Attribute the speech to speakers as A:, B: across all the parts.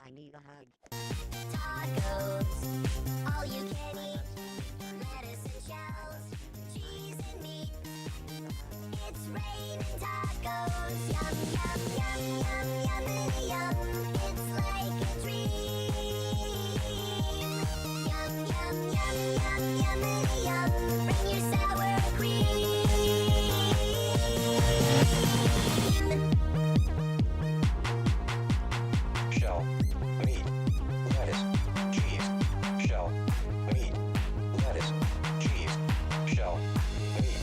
A: I need a hug.
B: Tacos, all you can eat. Lettuce and shells, cheese and meat. It's raining tacos. Yum, yum, yum, yum, yummity yum. It's like a dream. Yum, yum, yum, yum, yummity yum. Bring your sour cream.
C: Shell, meat, lettuce, cheese, shell, meat, lettuce, cheese, shell, meat,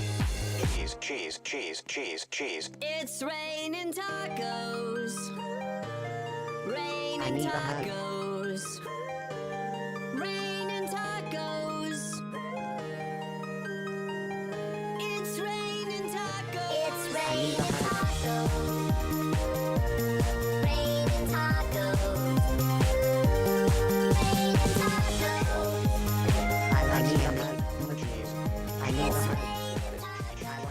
C: cheese.
D: It's raining tacos.
A: I
D: Raining
A: need a hug.
D: tacos. Raining tacos. It's raining tacos.
B: It's raining tacos. Raining tacos. Raining tacos.
A: I need a hug. I need a
B: It's
A: hug.
B: raining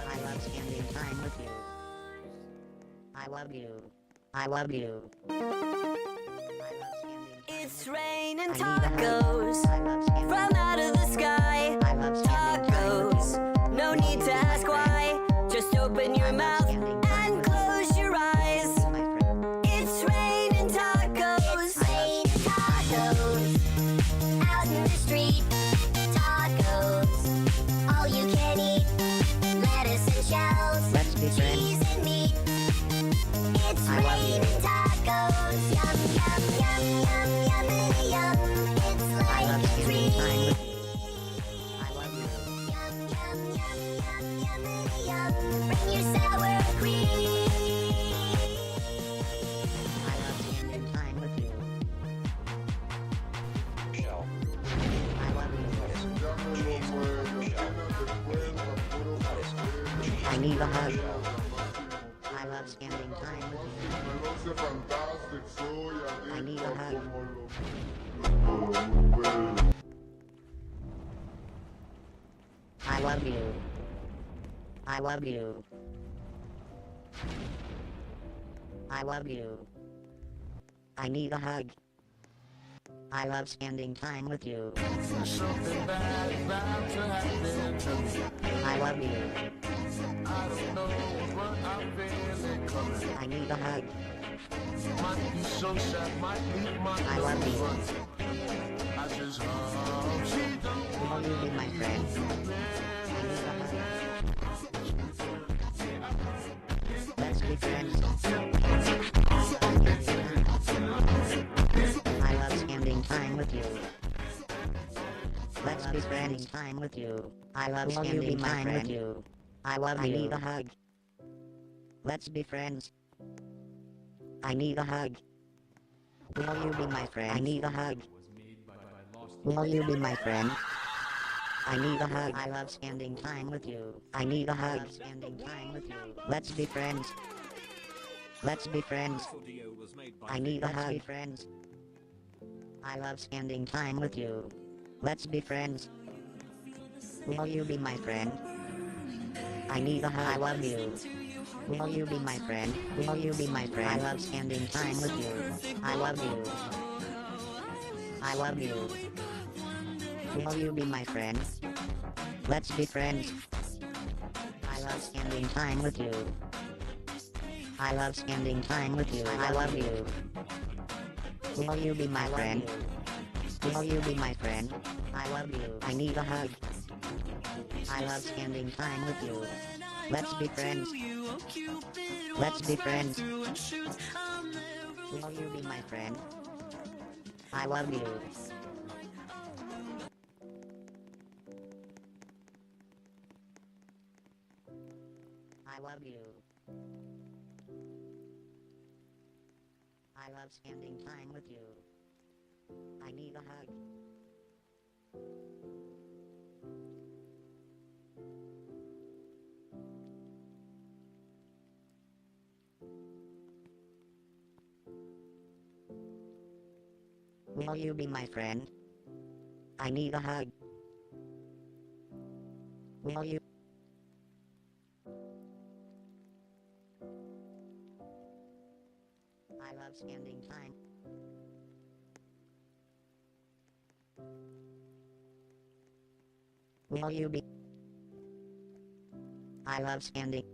A: I love spending time with you. I love you. I love you. I love spending time.
D: It's raining
A: I need a hug.
D: tacos.
A: I love spending
D: From out of the sky.
A: I love spending time with
D: Tacos. No need to ask why. Just open your mouth and close your eyes.
A: you, my friend.
D: It's raining tacos.
B: It's raining tacos. Out in the street. Tacos. All you can eat. Lettuce and shells.
A: Let's be friends.
B: Cheese and meat. It's
A: I love you.
B: raining tacos. Yum, yum, yum, yum, yummity yum. It's
A: I
B: like
A: love
B: a
A: spending time
B: dream.
A: with you. I love you.
B: Yum, yum, yum, yum, yummity yum. Bring your sour cream.
A: I love spending time with you.
C: Shell,
A: I love you.
C: lettuce, cheese, shell, meat, lettuce, cheese,
A: I need a hug.
C: shell,
A: I love spending time with you.
E: I
A: need a hug. I love you. I love you. I love you. I need a hug. I love spending time with you.
E: Something bad about to happen to me.
A: I love you.
E: I don't know what I'm feeling coming.
A: I need a hug.
E: Might be sunshine, might be my
A: I love you.
E: front. I just hope she don't
A: Will you be my friend? I need a hug. Let's be friends. I love spending time with you. Let's be friends. Time with you. I love spending time with you. I love you. I need a hug. Let's be friends. I need a hug. Will you be my friend? I need a hug. Will you be my friend? I need a hug. I love spending time with you. I need a hug. Spending time with you. Let's be friends. Let's be friends. I need a hug. Friends. I love spending time with you. Let's be friends. Will you be my friend? I need a hug. I love you. Will you be my friend? Will you be my friend? I love spending time with you. I love you. I love you. Will you be my friend? Let's be friends. I love spending time with you. I love spending time with you. I love you. Will you be my friend? Will you be my friend? I love you. I need a hug. I love spending time with you. Let's be friends. Let's be friends. Will you be my friend? I love you. I love you. I love spending time with you. I need a hug. Will you be my friend? I need a hug. Will you? I love spending time. Will you be? I love standing.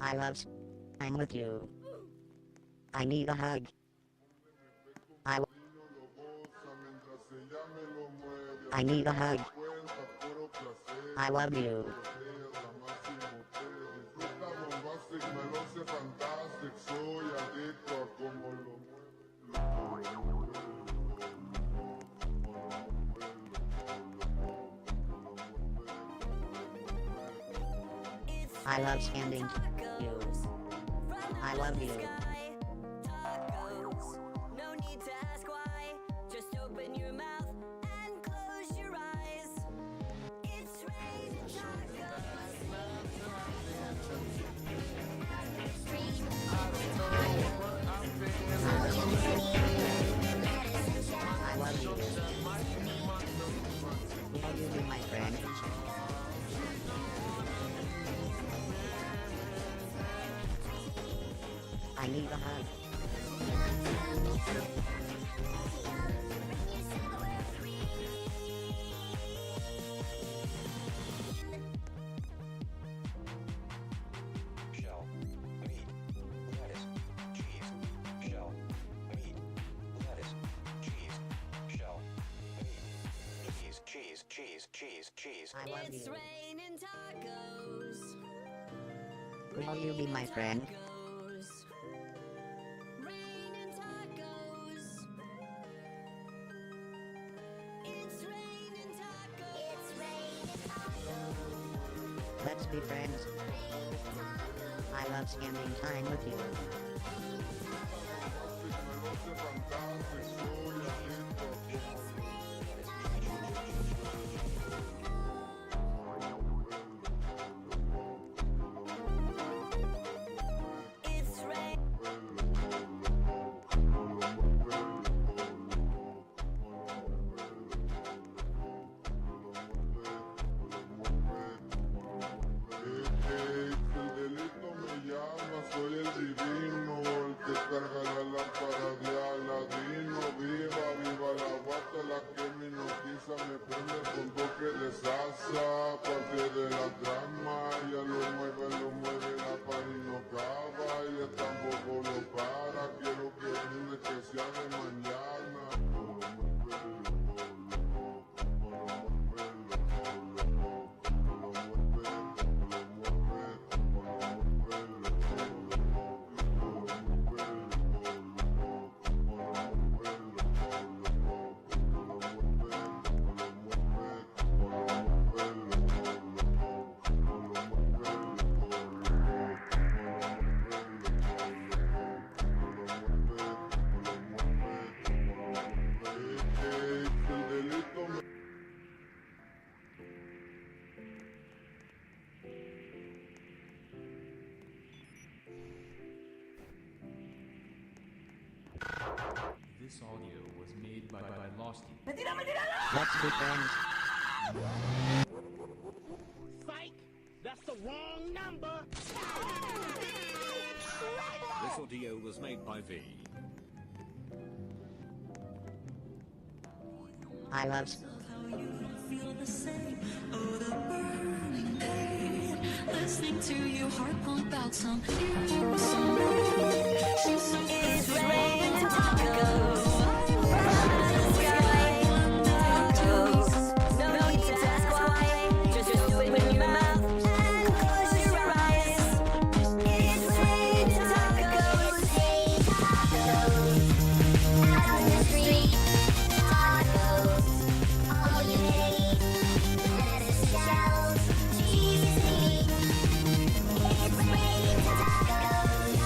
A: I love. I'm with you. I need a hug. I need a hug. I love you. I love standing. You. I love you.
D: Tacos. No need to ask why. Just open your mouth and close your eyes. It's raining tacos.
A: I love you. Will you be my friend? I need a hug.
C: Shell, meat, lettuce, cheese, shell, meat, lettuce, cheese, shell, meat, cheese.
A: I love
D: It's
A: you.
D: raining tacos.
A: Will you be my friend?
D: Tacos. Raining tacos. It's raining tacos.
B: It's raining tacos.
A: Let's be friends. I love spending time with you.
D: It's rain.
E: El delito me llama, soy el divino, el que carga la lámpara de Aladino. Viva, viva la guata, la que me hipnotiza, me prende con toque de salsa, parte de la trama, ya lo mueve, la par y no acaba, ella tampoco lo para, quiero que brinde que sea de mañana. El delito me
F: This audio was made by Losty.
A: Let's be friends.
G: Psych! That's the wrong number!
H: This audio was made by V.
A: I love.
I: Listening to your heart pump out some hero song. She's so
D: It's
I: pretty.
D: raining tacos. From the sky. Tacos. No need to ask why. Just open your mouth and close your eyes. It's raining tacos.
B: Out in the street, tacos. All you need, lettuce, shells, cheese, meat. It's raining tacos.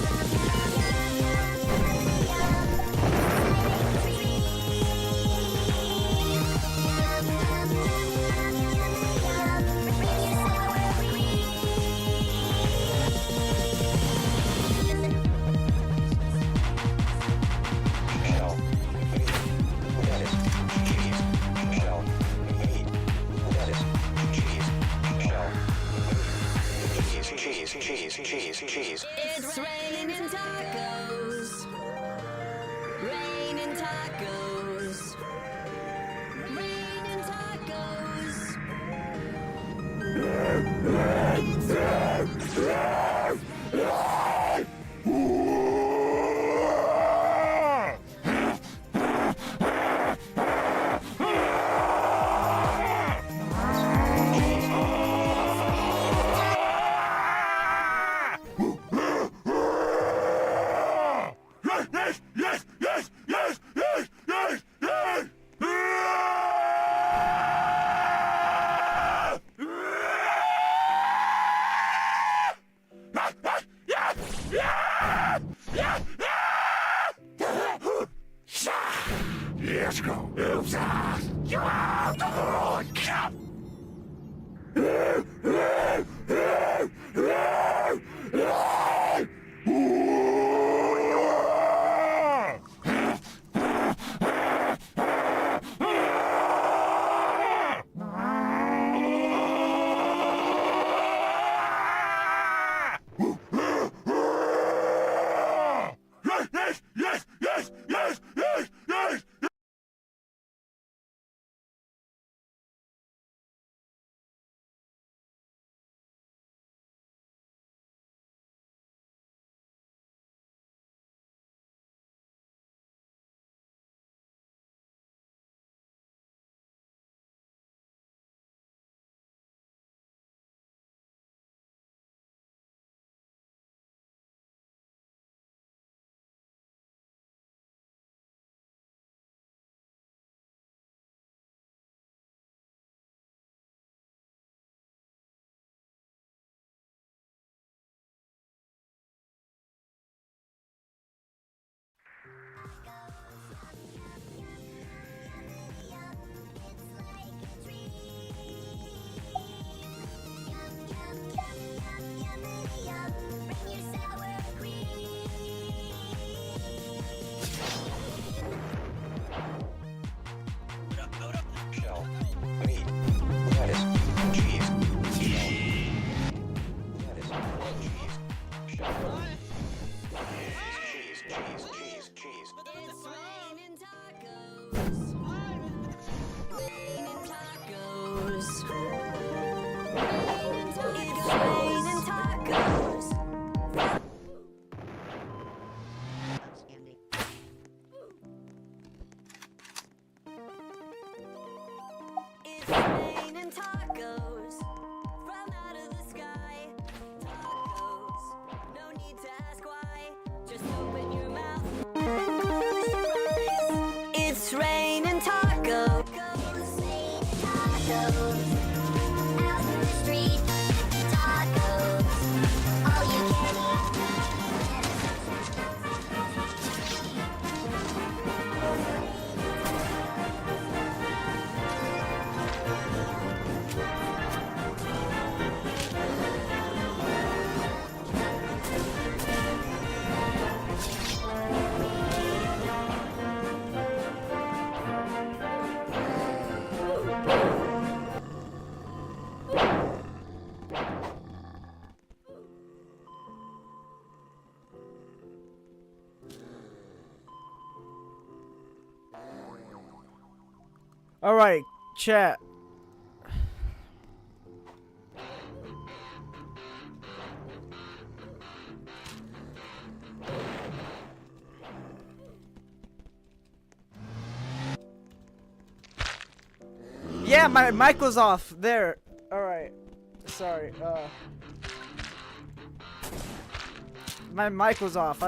C: Shell. Meat. Lettuce. Cheese. Lettuce. Cheese. Shell. Cheese.
D: It's raining tacos. Raining tacos. It's raining tacos.
A: Outstanding.
D: It's raining tacos from out of the sky. Tacos, no need to ask why. Just open your mouth and close your eyes. It's raining tacos.
B: Tacos out in the street. Tacos, all you can eat.
J: All right, chat. Yeah, my mic was off. There. All right. Sorry. My mic was off.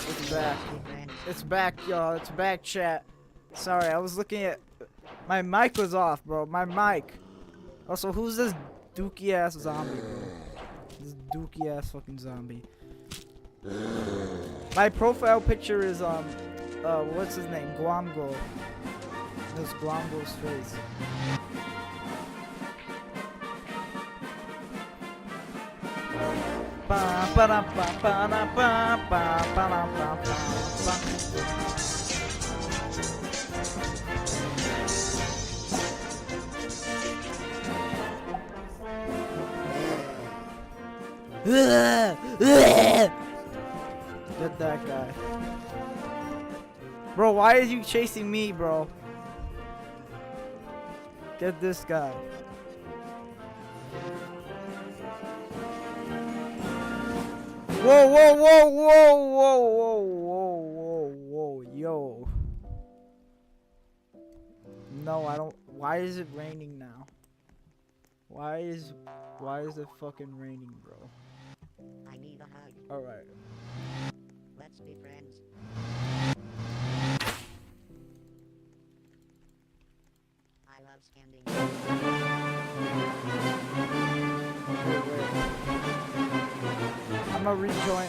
J: It's back. It's back, y'all. It's back, chat. Sorry, I was looking at. My mic was off, bro. My mic. Also, who's this dookie ass zombie, bro? This dookie ass fucking zombie. My profile picture is what's his name? Guamgo. This Guamgo's face. Ba ba da ba ba da ba ba ba da ba ba ba. Get that guy. Bro, why are you chasing me, bro? Get this guy. Whoa, whoa, whoa, whoa, whoa, whoa, whoa, whoa, whoa, yo. No, I don't. Why is it raining now? Why is it fucking raining, bro?
A: I need a hug.
J: Alright.
A: Let's be friends. I love standing.
J: Wait. I'm gonna rejoin.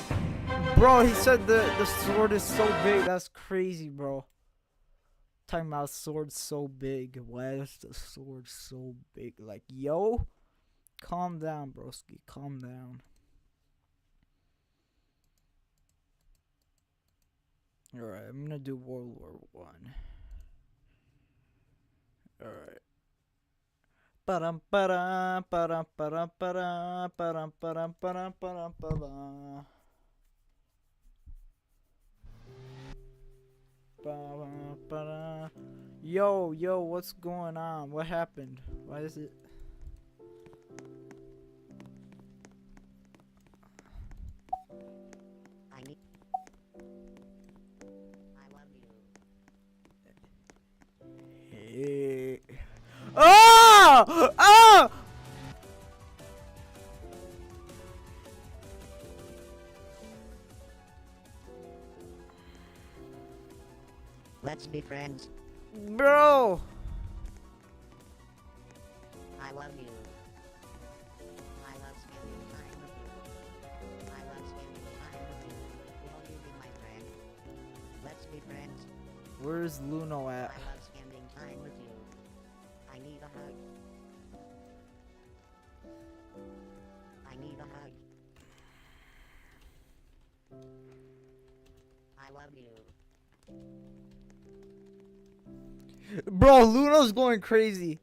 J: Bro, he said the sword is so big. That's crazy, bro. Talking about sword's so big. Why is the sword so big? Like, yo, calm down, broski. Calm down. Alright, I'm gonna do World War One. Alright. Ba-dum ba-dum ba-dum ba-dum ba-dum ba-dum ba-dum ba-dum ba-dum ba-dum. Ba-dum. Yo, what's going on? What happened? Why is it?
A: I love you.
J: Hey. Oh! Oh!
A: Let's be friends.
J: Bro!
A: I love you. I love spending time with you. I love spending time with you. Will you be my friend? Let's be friends.
J: Where's Luno at?
A: I love spending time with you. I need a hug. I need a hug. I love you.
J: Bro, Luno's going crazy.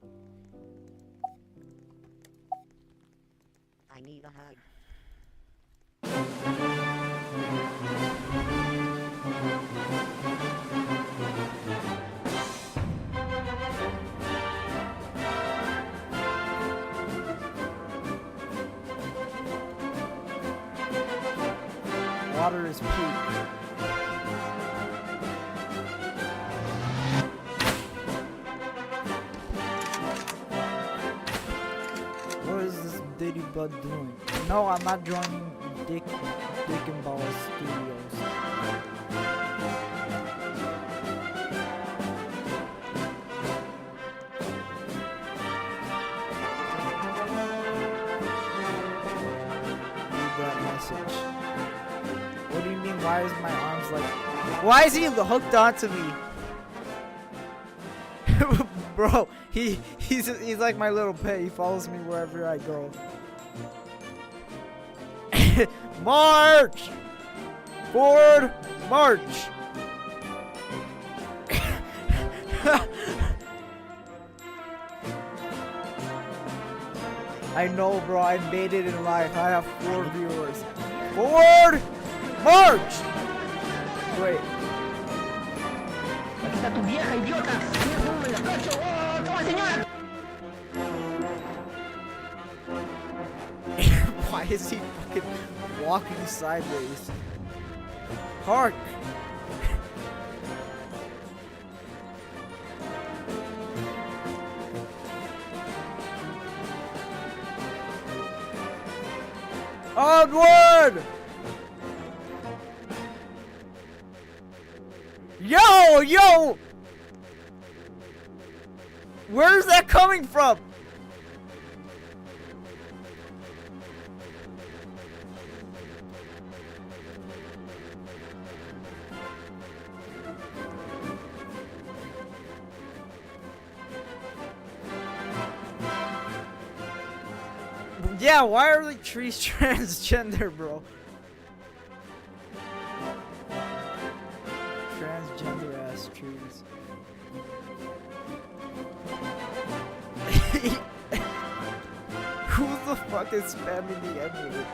A: I need a hug.
J: Water is poop. What is this Diddy Bud doing? No, I'm not joining Dick and Ball Studios. Read that message. What do you mean? Why is my arms like? Why is he hooked onto me? Bro, he's like my little pet. He follows me wherever I go. March! Forward, march! I know, bro. I made it in life. I have 4 viewers. Forward, march! Wait. Why is he fucking walking sideways? Hark! Onward! Yo! Where's that coming from? Yeah, why are the trees transgender, bro? Transgender ass trees. Who the fuck is spamming the N-word?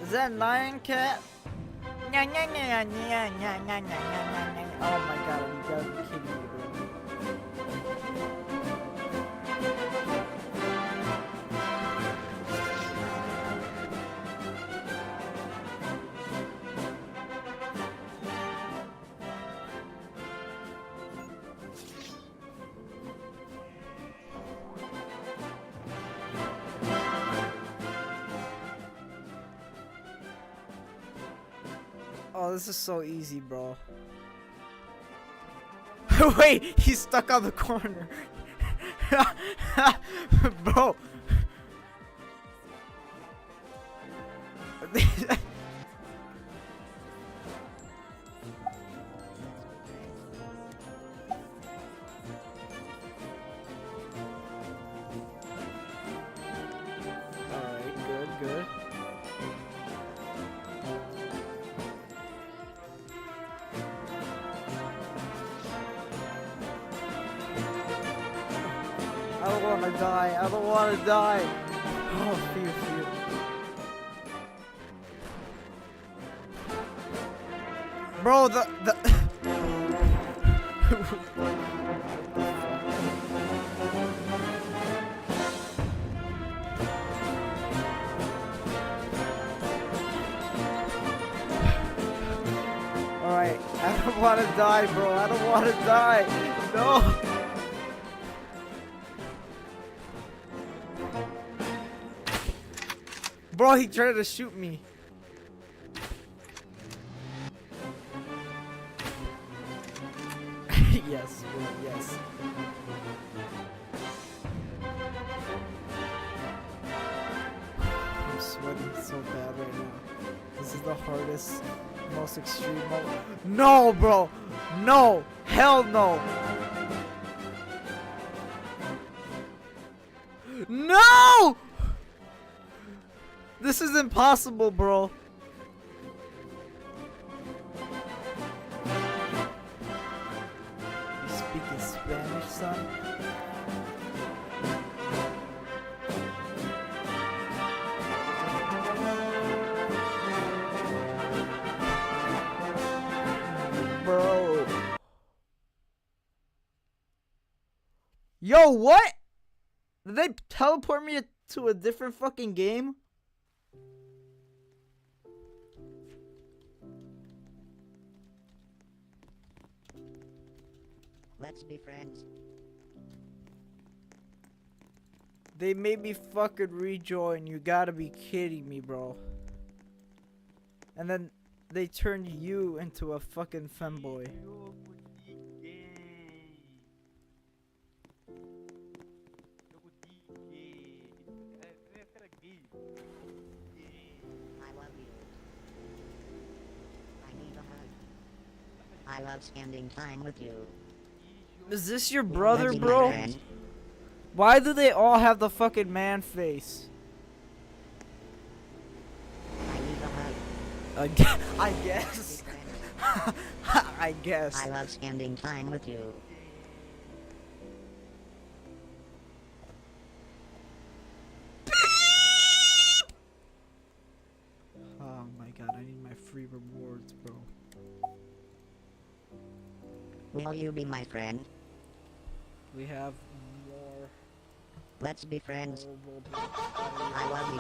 J: Is that Lion Cat? Oh my god, we got this is so easy, bro. Wait, he's stuck on the corner. Bro. Alright, good, good. I don't wanna die. I don't wanna die. Oh, fear. Bro, the Alright, I don't wanna die, bro. I don't wanna die. No. Bro, he tried to shoot me. Yes, bro, yes. I'm sweating so bad right now. This is the hardest, most extreme moment. No, bro! No! Hell no! No! This is impossible, bro. You speaking Spanish, son? Bro. Yo, what? Did they teleport me to a different fucking game?
A: Let's be friends.
J: They made me fucking rejoin. You gotta be kidding me, bro. And then they turned you into a fucking femboy.
A: I love you. I need a hug. I love spending time with you.
J: Is this your brother,
A: Let's be
J: bro?
A: friends.
J: Why do they all have the fucking man face?
A: I need a hug.
J: I guess. I guess.
A: I love spending time with you.
J: Oh my god, I need my free rewards, bro.
A: Will you be my friend?
J: We have more.
A: Let's be friends.
J: I
A: I love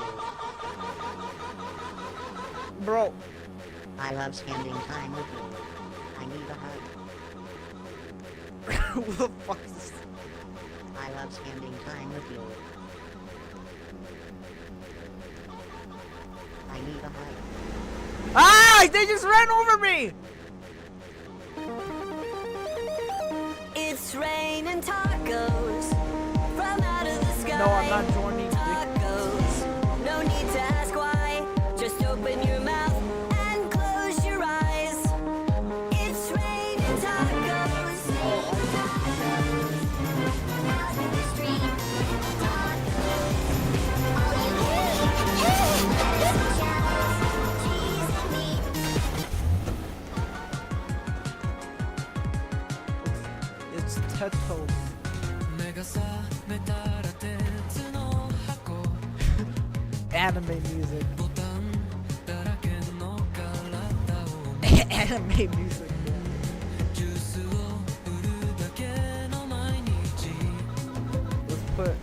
A: you.
J: Bro.
A: I love spending time with you. I need a hug.
J: Who the fuck is this?
A: I love spending time with you. I need a hug.
J: Ah! They just ran over me!
D: It's raining tacos from out of the sky.
J: No, I'm not joining.
D: Tacos. No need to ask why. Just open your mouth and close your eyes. It's raining tacos.
B: Out in the street, tacos. All you can eat. Lettuce and shells, cheese and meat.
J: It's Teto. Anime music. Anime music. Let's put.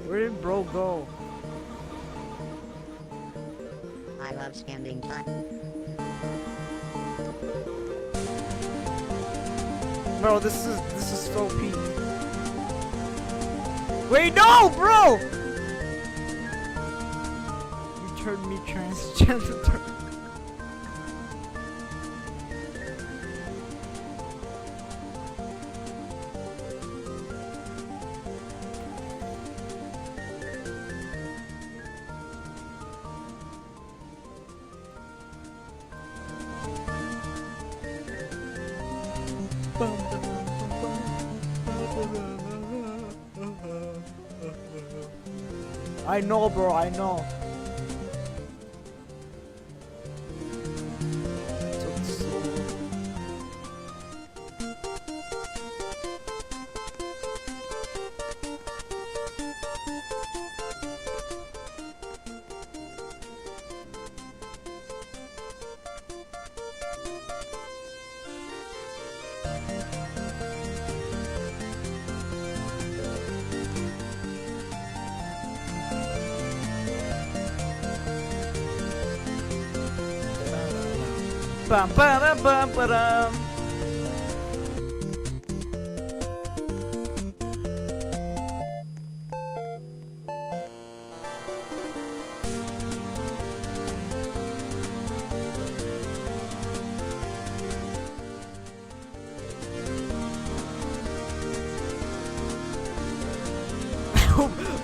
J: Where did bro go?
A: I love love spending time.
J: Bro, this is so peak. Wait, no, bro! You turned me transgender. I know, bro, I know. Bum ba bum ba dum.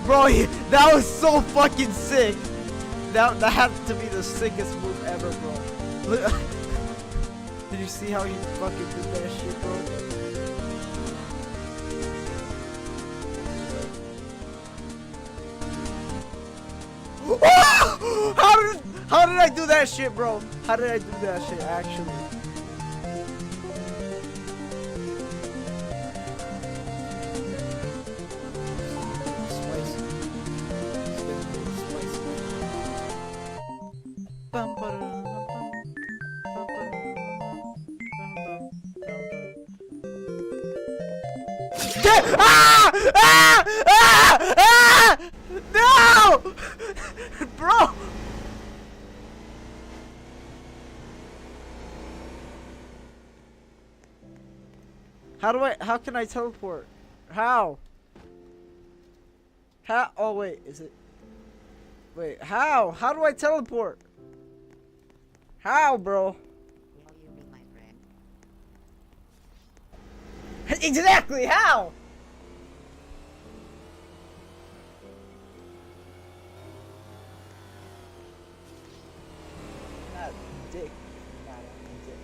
J: Bro, that was so fucking sick. That had to be the sickest move ever, bro. Look. Did you see how he fucking did that shit, bro? How did I do that shit, bro? How did I do that shit, actually? Ah! Ah! Ah! Ah! No! Bro! How can I teleport? How? Oh wait, is it? Wait, how? How do I teleport? How, bro?
A: Will you be my friend?
J: Exactly, how? Not dick. Not dick.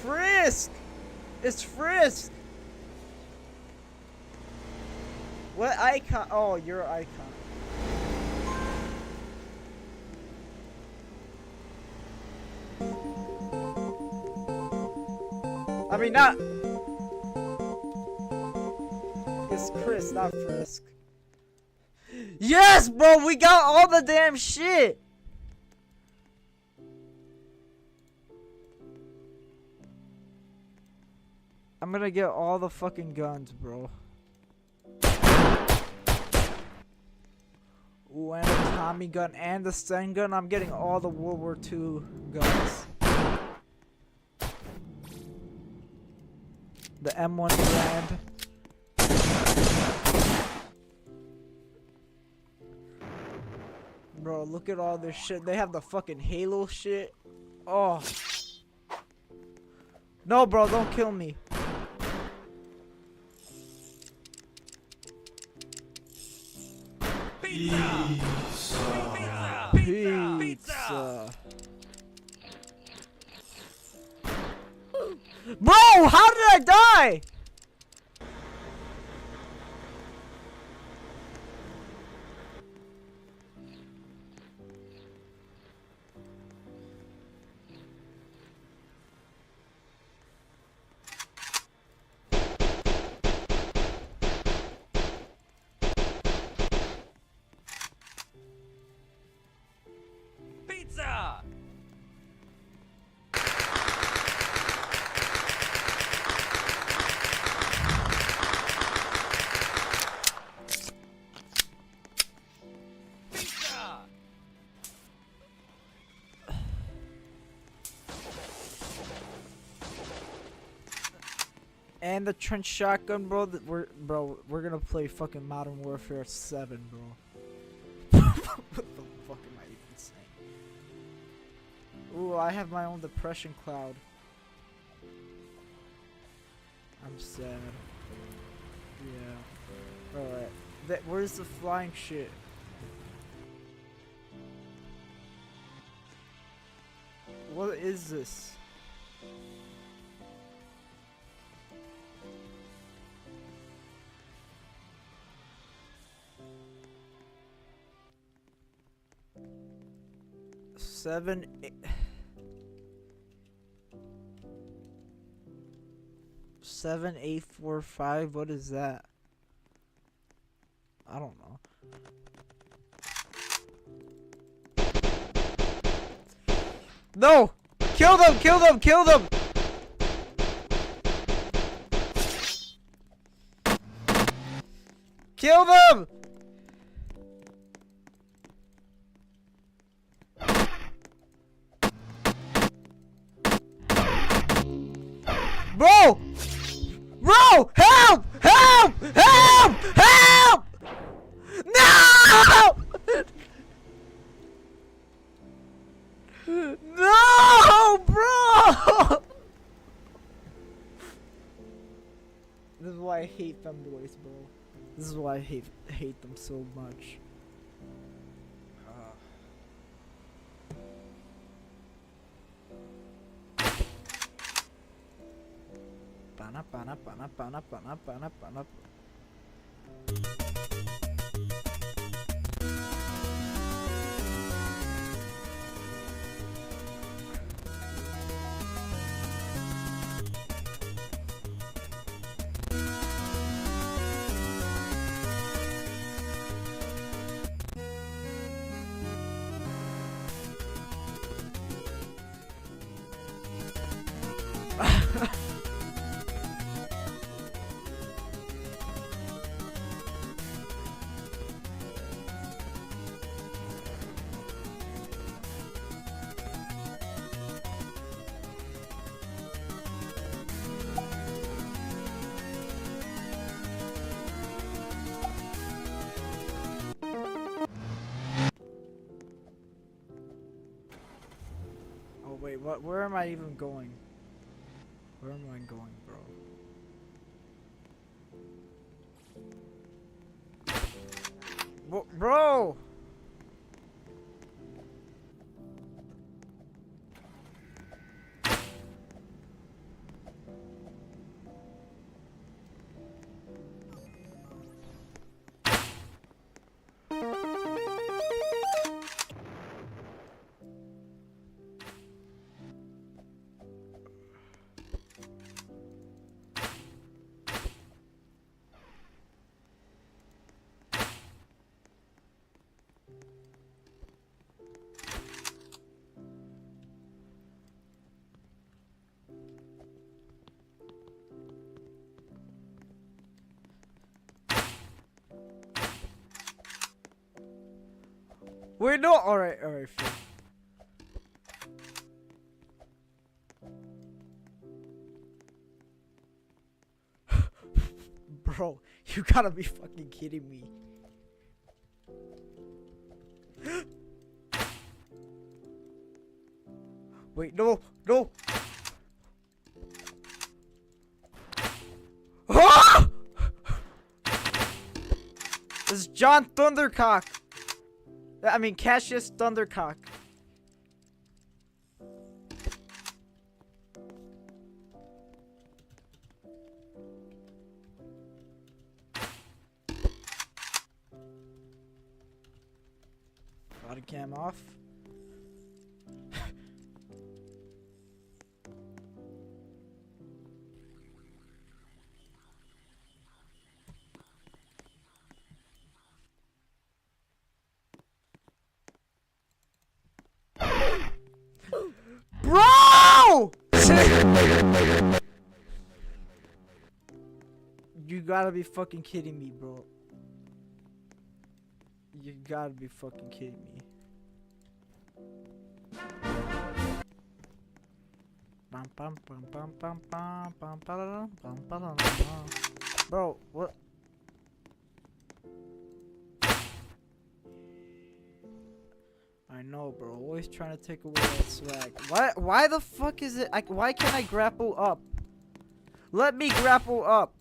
J: Frisk! It's Frisk! What icon? Oh, your icon. I mean, not. It's Chris, not Frisk. Yes, bro, we got all the damn shit. I'm gonna get all the fucking guns, bro. Ooh, and a Tommy gun and the Sten gun. I'm getting all the World War II guns. The M1 brand. Bro, look at all this shit. They have the fucking Halo shit. Oh. No, bro, don't kill me. Pizza. Bro, how did I die?
K: Pizza!
J: And the trench shotgun, bro. We're gonna play fucking Modern Warfare 7, bro. What the fuck am I even saying? Ooh, I have my own depression cloud. I'm sad. Yeah. Alright. Where's the flying shit? What is this? Seven, eight. 7845. What is that? I don't know. No! Kill them! Kill them! Kill them! Kill them! Bro! Bro! Help! Help! Help! Help! No! No, bro! This is why I hate femboys, bro. This is why I hate them so much. Oh wait, what? Where am I even going? Where am I going, bro? Bro! Wait, no! Alright, Phil. Bro, you gotta be fucking kidding me. Wait, no! No! Ah! This is John Thundercock! I mean, Cassius Thundercock. Body cam off. Bro! You gotta be fucking kidding me, bro. You gotta be fucking kidding me. Bro, what? I know, bro. Always trying to take away that swag. Why the fuck is it? Why can't I grapple up? Let me grapple up.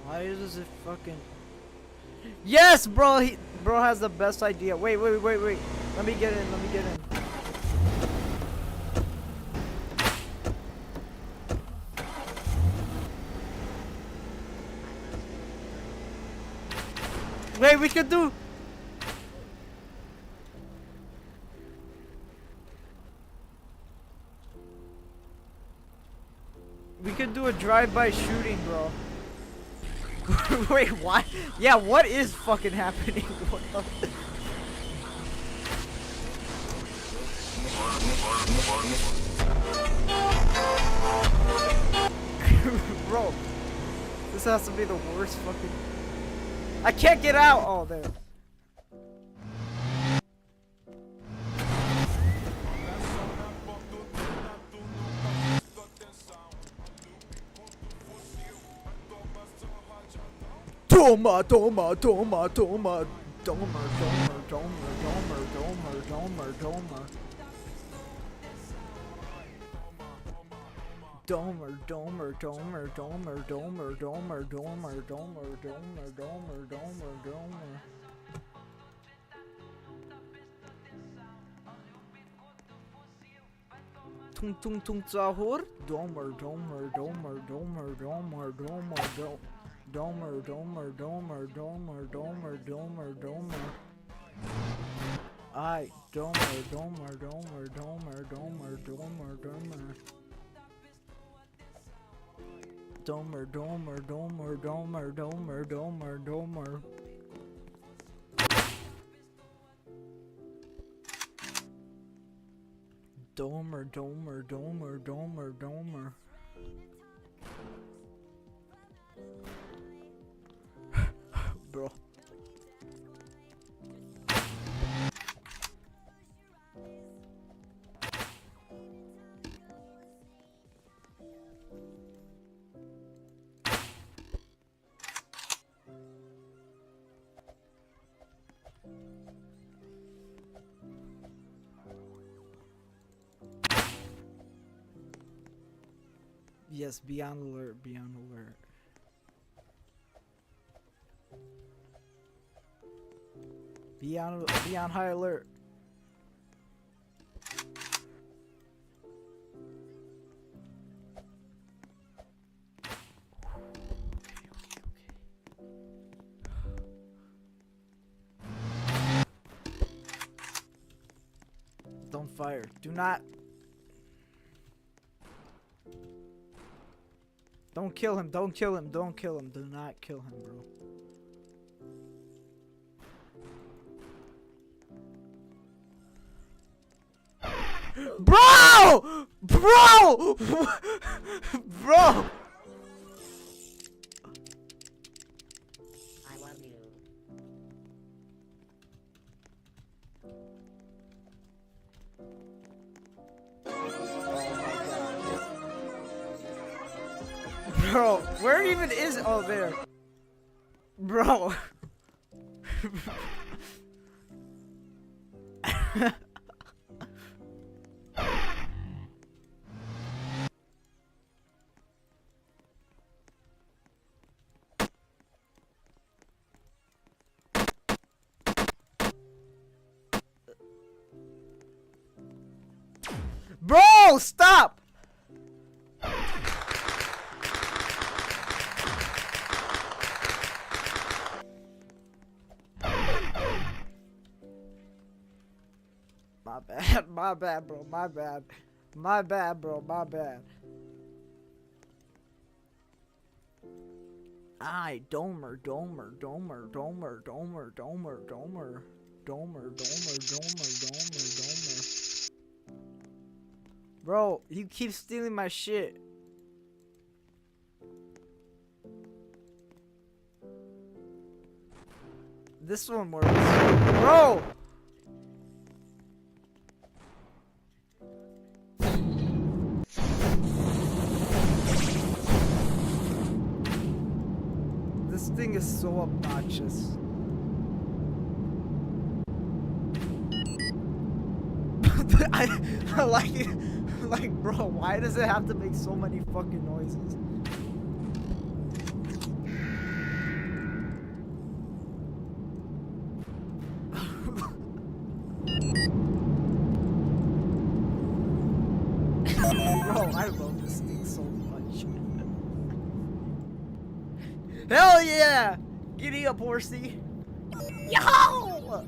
J: Why does it fucking... Yes, bro! Bro has the best idea. Wait. Let me get in. Wait, we could do... We could do a drive-by shooting, bro. Wait, what? Yeah, what is fucking happening? What the Bro, this has to be the worst fucking... I can't get out! Oh, there. Toma. Tung sahur. Domer. I Domer. Bro. Yes, be on alert. Be on high alert. Don't fire. Do not. Don't kill him. Do not kill him, bro. Bro!
A: I love you.
J: Bro, where even is... Oh, there. Bro. Bro, stop! My bad. My bad, bro. My bad. My bad, bro. My bad. Aye, Domer, Domer, Domer, Domer, Domer, Domer, Domer, Domer, Domer, Domer, Domer, Domer. Bro, you keep stealing my shit. This one works. Bro! This thing is so obnoxious. I like it. Like, bro, why does it have to make so many fucking noises? Bro, I love this thing so much. Hell yeah! Giddy up, horsey! Yo!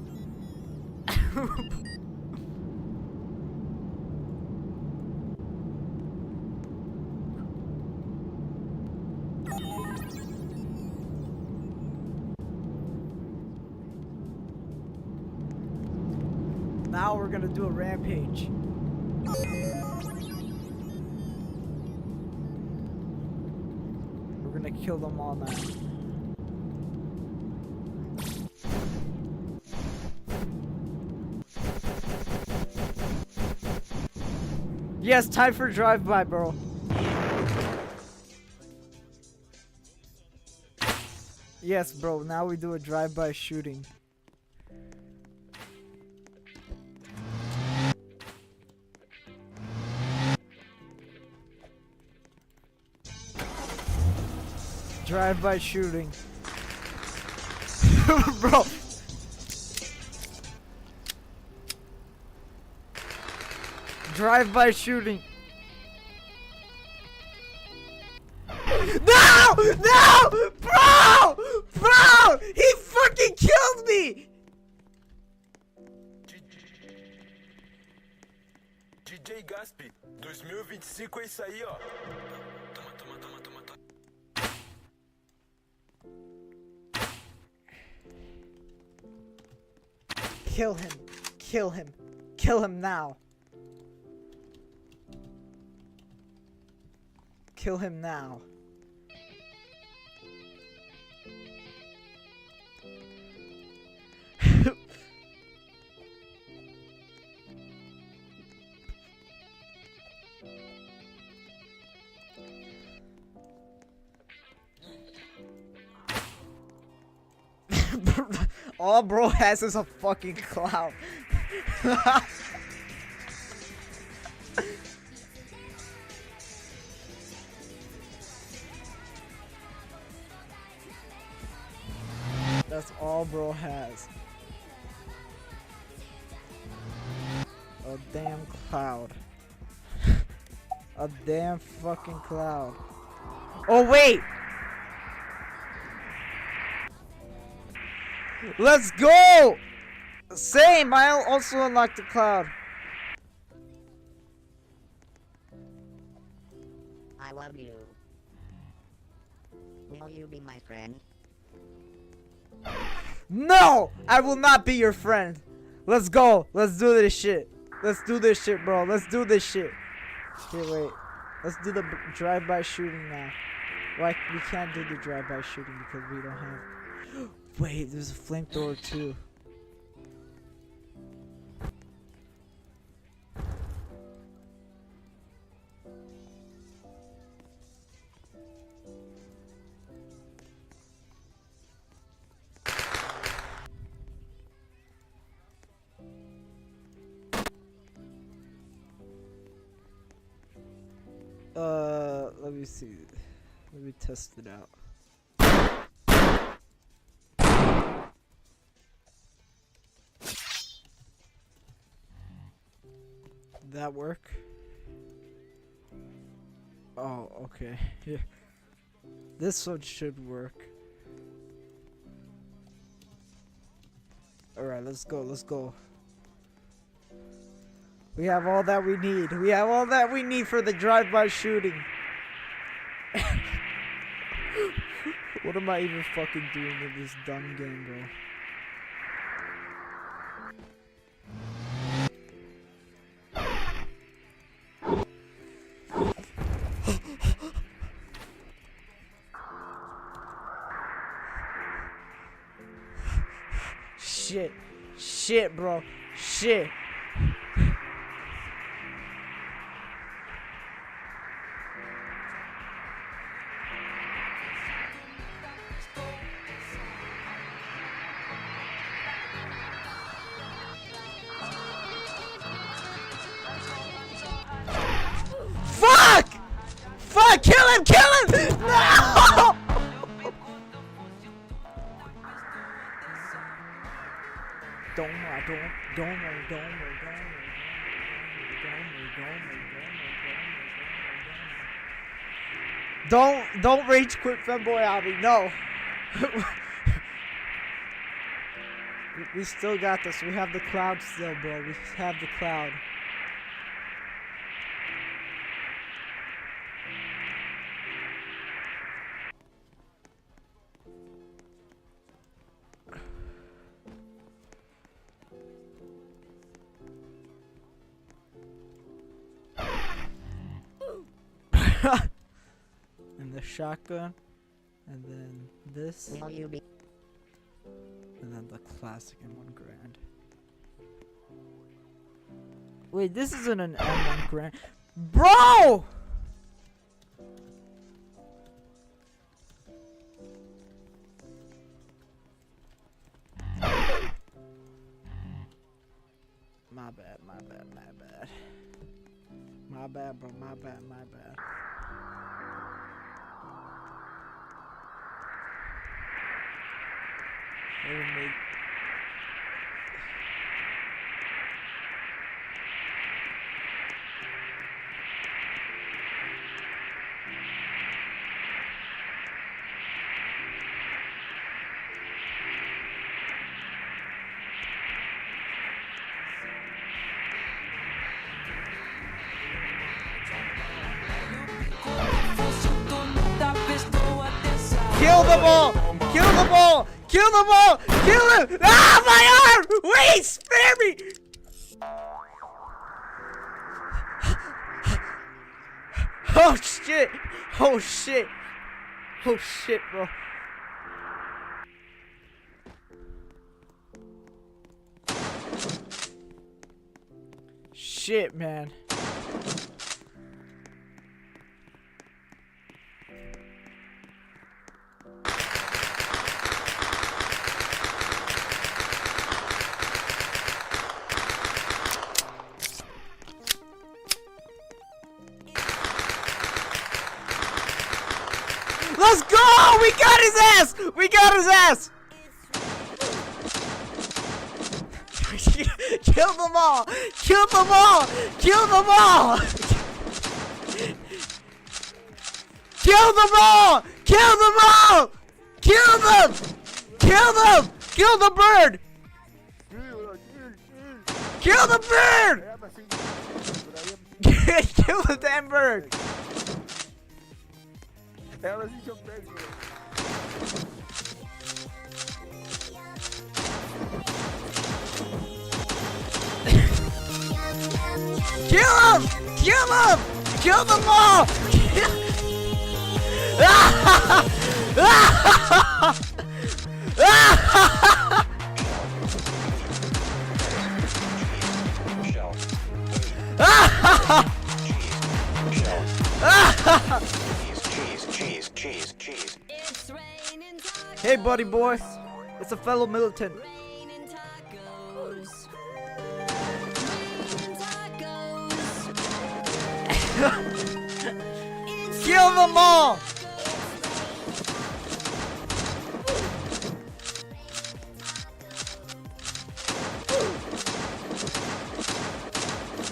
J: Now we're gonna do a rampage. We're gonna kill them all now. Yes, time for drive-by, bro. Yes, bro, now we do a drive-by shooting. Drive-by shooting. Bro. Drive-by shooting. No! No! Bro! Bro! He fucking killed me!
K: DJ Gasp, 2025 é isso aí, ó. Toma, toma, toma, toma, toma.
J: Kill him. Kill him. Kill him now. Kill him now. All bro has is a fucking cloud. That's all bro has. A damn cloud. A damn fucking cloud. Oh wait! Let's go! Same, I also unlocked the cloud.
A: I love you. Will you be my friend?
J: No! I will not be your friend. Let's go. Let's do this shit. Let's do this shit, bro. Let's do this shit. Okay, wait. Let's do the drive-by shooting now. Like, we can't do the drive-by shooting because we don't have... Wait, there's a flamethrower too. Let me see. Let me test it out. That work? Oh, okay. Here. This one should work. Alright, let's go, let's go. We have all that we need. We have all that we need for the drive-by shooting. What am I even fucking doing in this dumb game, bro? Shit. Shit, bro. Shit. Fuck! Fuck! Kill him! Kill him! No! Don't rage quit femboy Abby, no. We still got this. We have the cloud still, bro. We have the cloud. And the shotgun, and then this,
A: Will you be?
J: and then the classic M1 Grand. Wait, this isn't an M1 Grand, bro! My bad, my bad, my bad. My bad, bro, my bad, my bad. Kill the ball! Kill the ball! Kill the ball! Kill him! Ah, my arm! Wait, spare me! Oh shit! Oh shit! Oh shit, bro! Shit, man. Let's go! We got his ass! We got his ass! Kill them all! Kill them all! Kill them all! Kill them all! Kill them all! Kill them! Kill them! Kill the bird! Kill the bird! Kill the damn bird! Kill him! Kill him! Kill them all!
C: Cheese.
J: Hey, buddy boy. It's a fellow militant. Kill them all!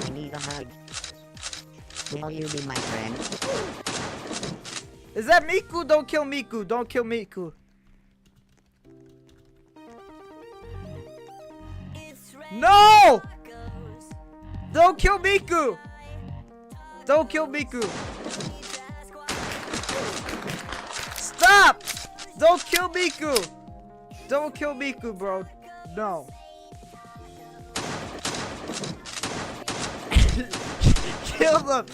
A: I need a hug. Will you be my friend?
J: Is that Miku? Don't kill Miku. Don't kill Miku. No! Don't kill Miku! Don't kill Miku! Stop! Don't kill Miku! Don't kill Miku, bro. No. Kill them!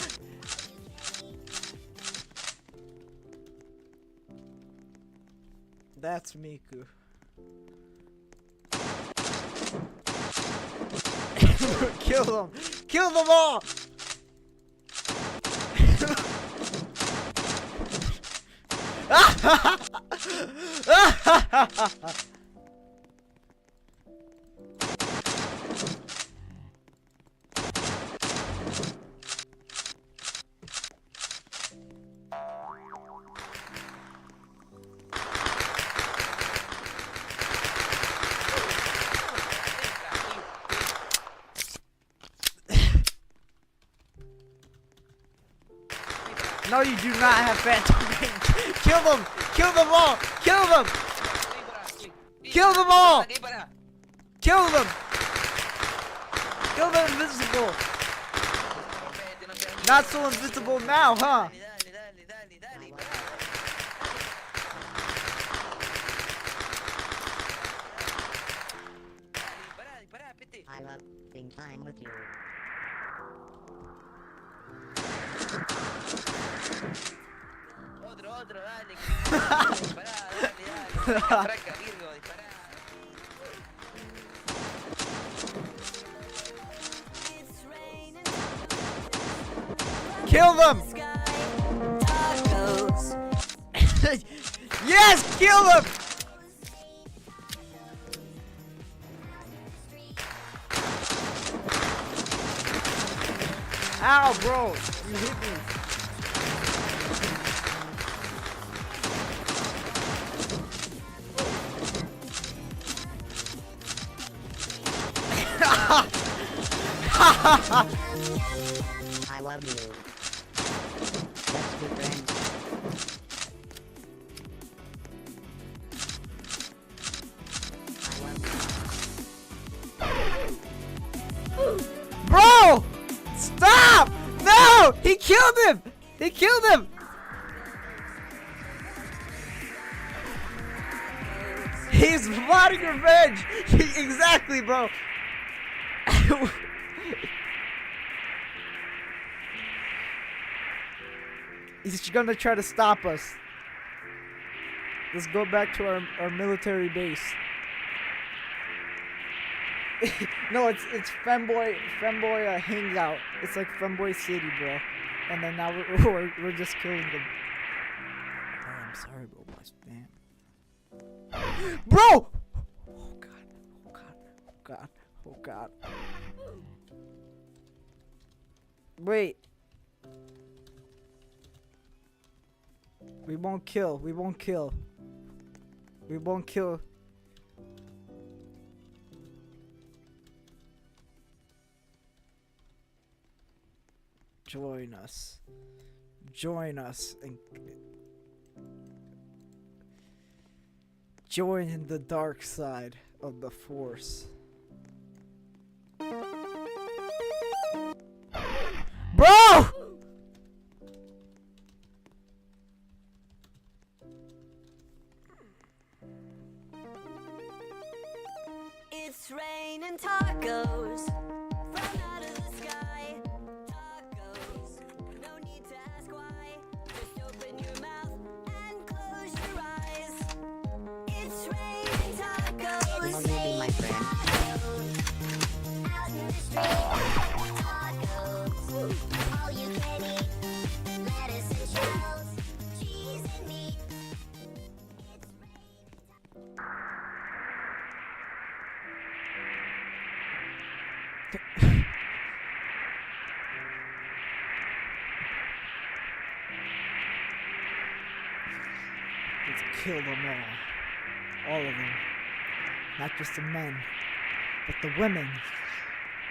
J: That's Miku. Kill them! Kill them all! No, you do not have phantom range. Kill them! Kill them all! Kill them! Kill them all! Kill them! Kill them invisible! Not so invisible now, huh?
A: I love being time with you.
L: Otro, dale. Dispará, dale. Arranca, Virgo, dispará.
J: Kill them! Yes, kill them! Ow, bro, you hit me.
A: I love you. Let's be friends.
J: Bro! Stop! No! He killed him! He killed him! He's plotting revenge! Exactly, bro! He's gonna try to stop us. Let's go back to our military base. No, it's Femboy hangout. It's like Femboy City, bro. And then now we're just killing them. Oh, I'm sorry, bro, my spam. Bro! Oh god! Oh god! Oh god! Oh god! Wait. We won't kill. We won't kill. We won't kill. Join us. Join us and join in the dark side of the Force. Bro!
D: It's raining tacos from out of the sky. Tacos, no need to ask why. Just open your mouth and close your eyes. It's raining tacos.
A: Will you be my friend?
B: Out in the street, tacos, all you can eat. Lettuce and shells, cheese and meat. It's raining
J: Let's kill them all. All of them. Not just the men, but the women.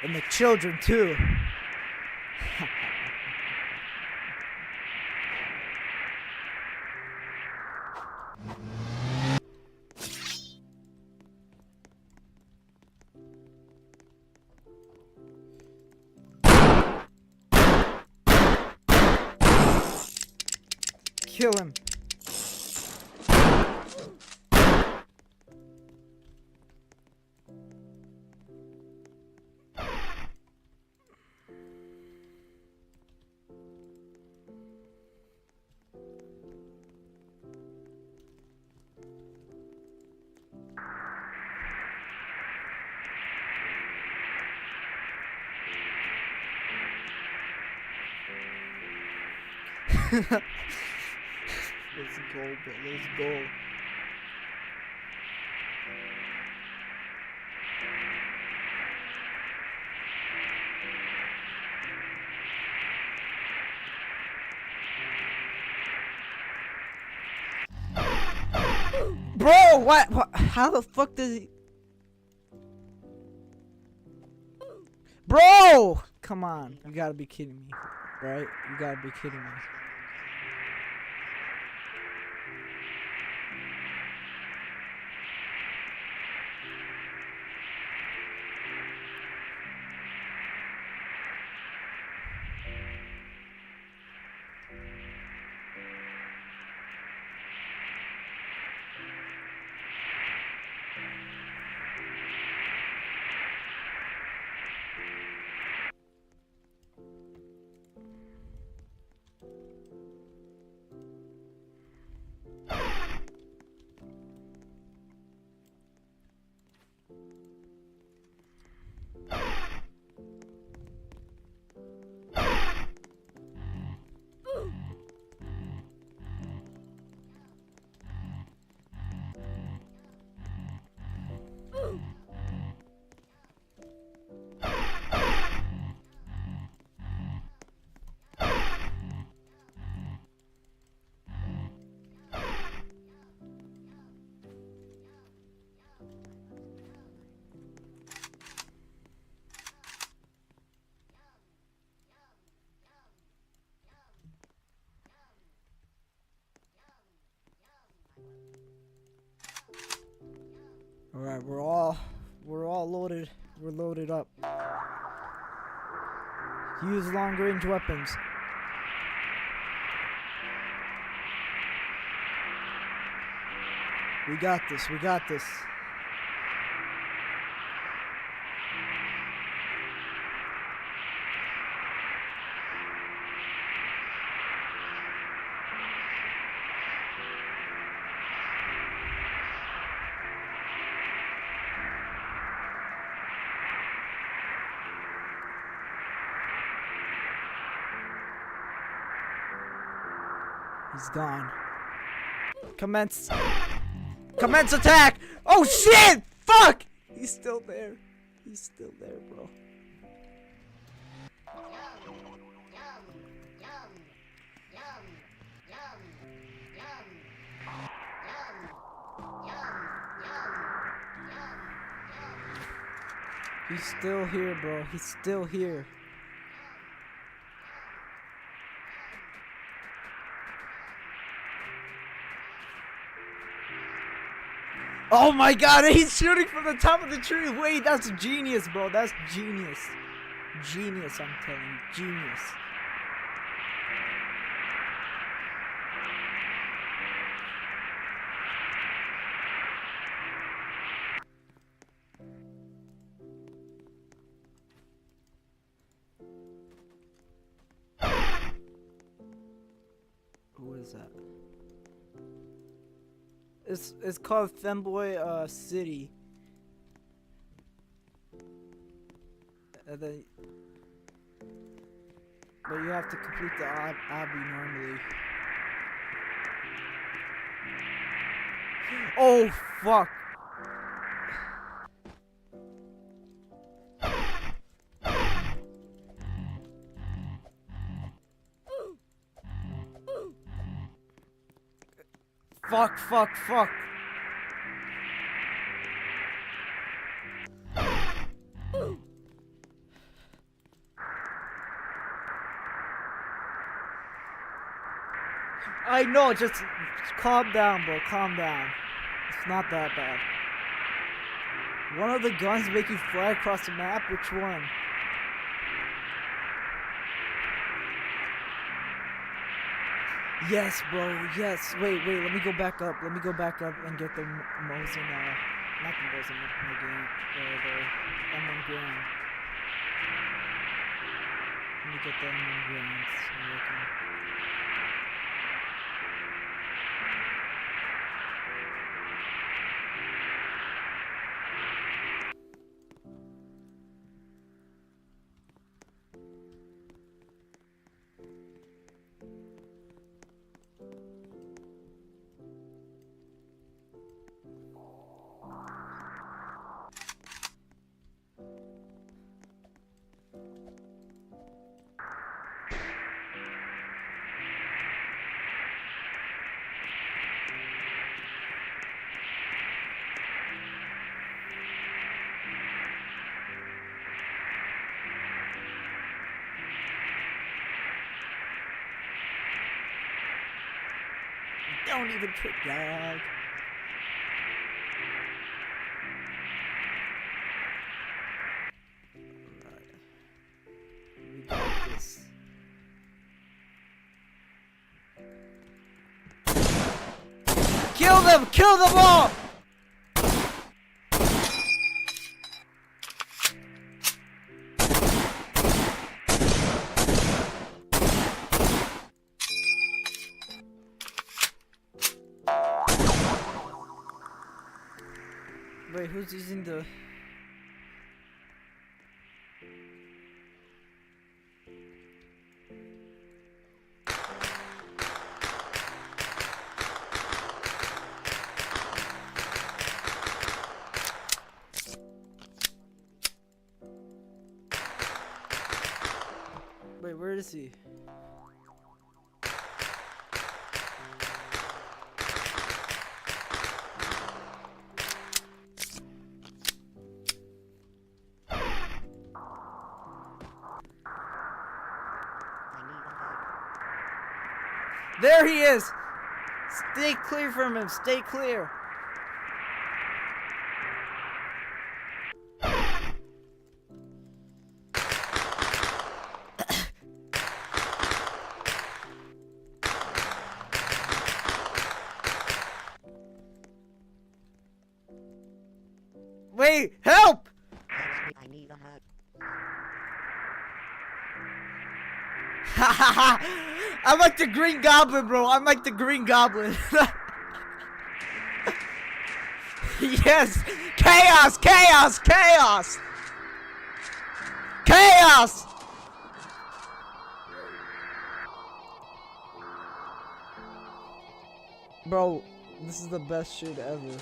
J: And the children, too. Kill him. Let's go, bro. Let's go. Bro, what? How the fuck does he? Bro! Come on. You gotta be kidding me. Right? You gotta be kidding me. Alright, we're all loaded. We're loaded up. Use long range weapons. We got this, we got this. He's gone. Commence. Commence attack! Oh shit! Fuck! He's still there. He's still there, bro. He's still here, bro. He's still here. Oh my god, he's shooting from the top of the tree. Wait, that's genius, bro. That's genius. Genius, I'm telling you. Genius. What is that? It's called Femboy City. And then, but you have to complete the obby normally. Oh fuck! Fuck, fuck, fuck. I know, just calm down, bro. Calm down. It's not that bad. One of the guns make you fly across the map? Which one? Yes, bro. Yes. Wait. Let me go back up. Let me go back up and get the Mosin. Not the Mosin. The M1 Grand. Let me get the M1 Grand. So I can... Don't even trick, dog. We got this. Kill them! Kill them all! Wait, who's using the... Wait, where is he? There he is! Stay clear from him, stay clear! Wait, help!
A: I need a hug.
J: I'm like the Green Goblin, bro. I'm like the Green Goblin. Yes! Chaos! Chaos! Chaos! Chaos! Bro, this is the best shit ever.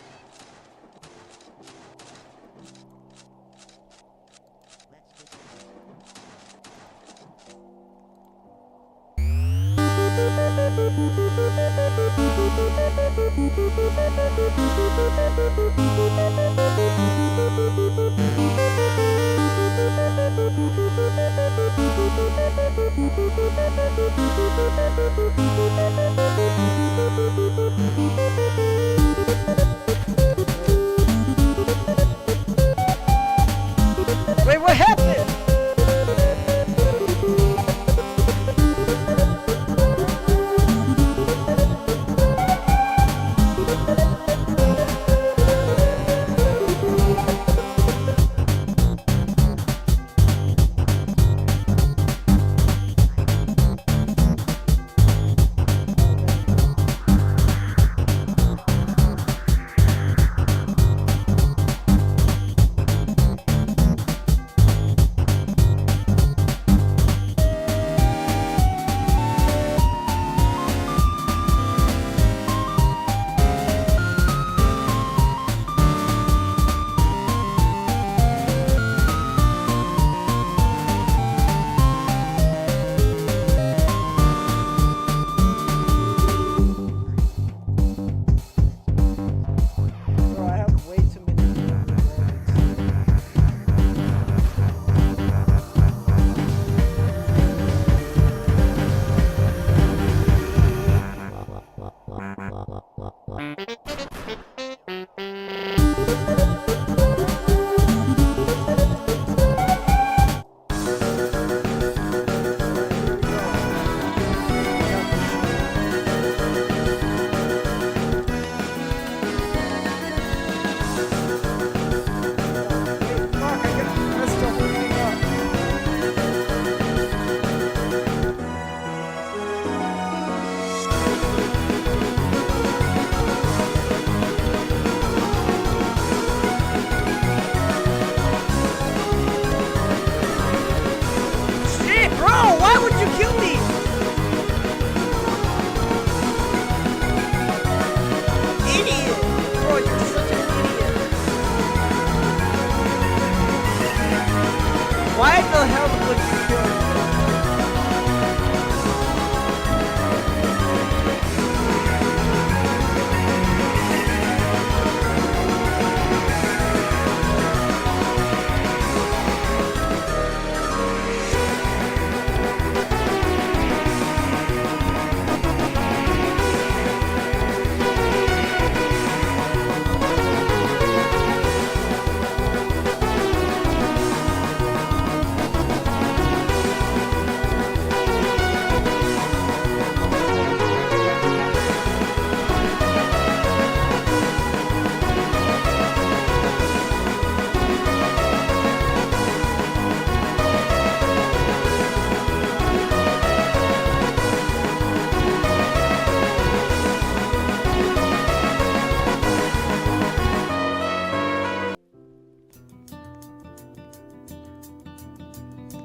J: Wait, what happened?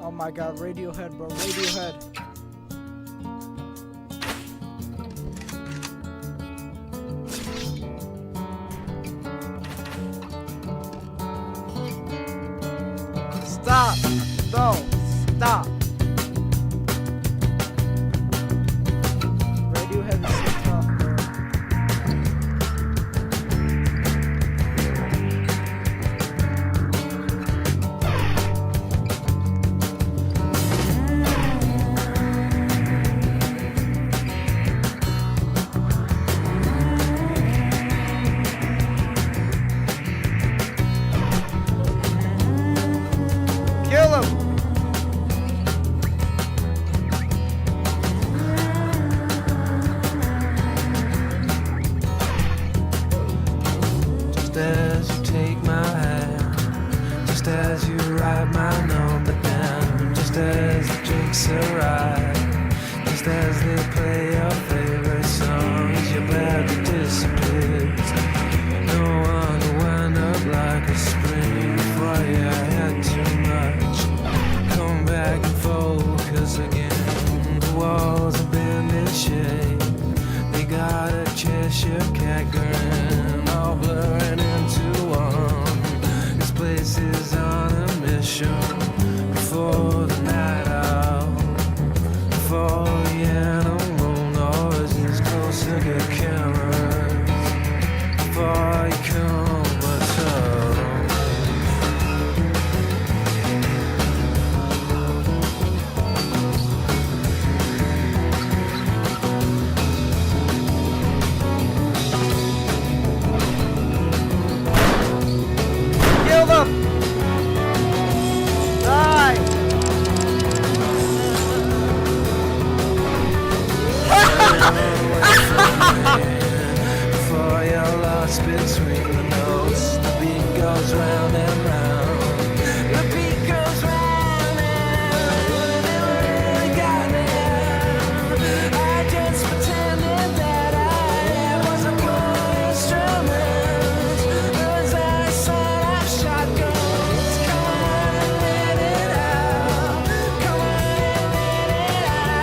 J: Oh my god, Radiohead, bro. Radiohead. Stop! No! Stop! Radiohead is so tough, bro. Kill him!
M: Just as you take my hand, just as you write my number down, just as the drinks arrive, just as they play your favorite songs, your bladder disappears. No one wound up like a spring before you had too much. Come back and focus again. The walls have been in shape. They got a Cheshire cat grin, all blurring into one. This place is on a mission before the night out, before the animal noises close to get cameras, before you come at all.
J: Kill them! Die!
M: Before you're lost between the notes, the beat goes round and round. The beat goes round and round, and it got me. I just pretended that I wasn't playing instruments. As I set up shotguns, come on and let it out. Come on and let it out.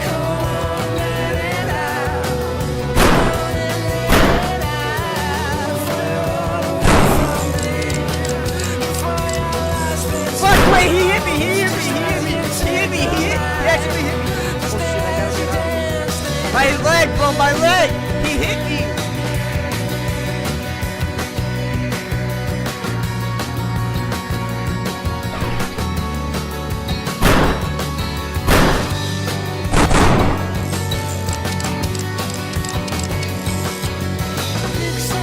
M: Come on, let it out.
J: Fuck, wait, he hit me, he hit me, he hit me, he hit me, he actually hit me. Oh shit, I gotta get up. My leg, bro, my leg! He hit me!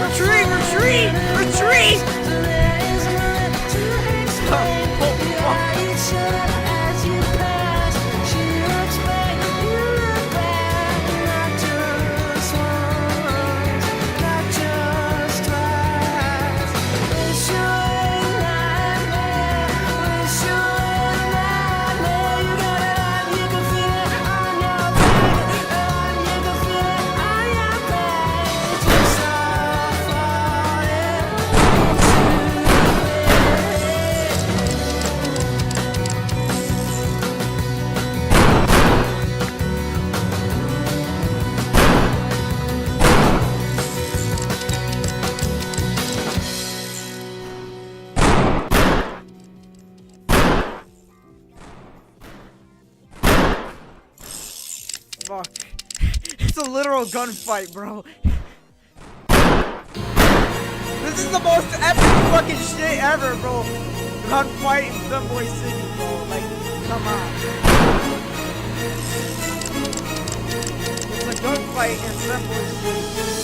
J: Retreat, retreat, retreat! Fuck. It's a literal gunfight, bro. This is the most epic fucking shit ever, bro. Gunfight in Subway City, bro. Like, come on. It's a gunfight in Subway City.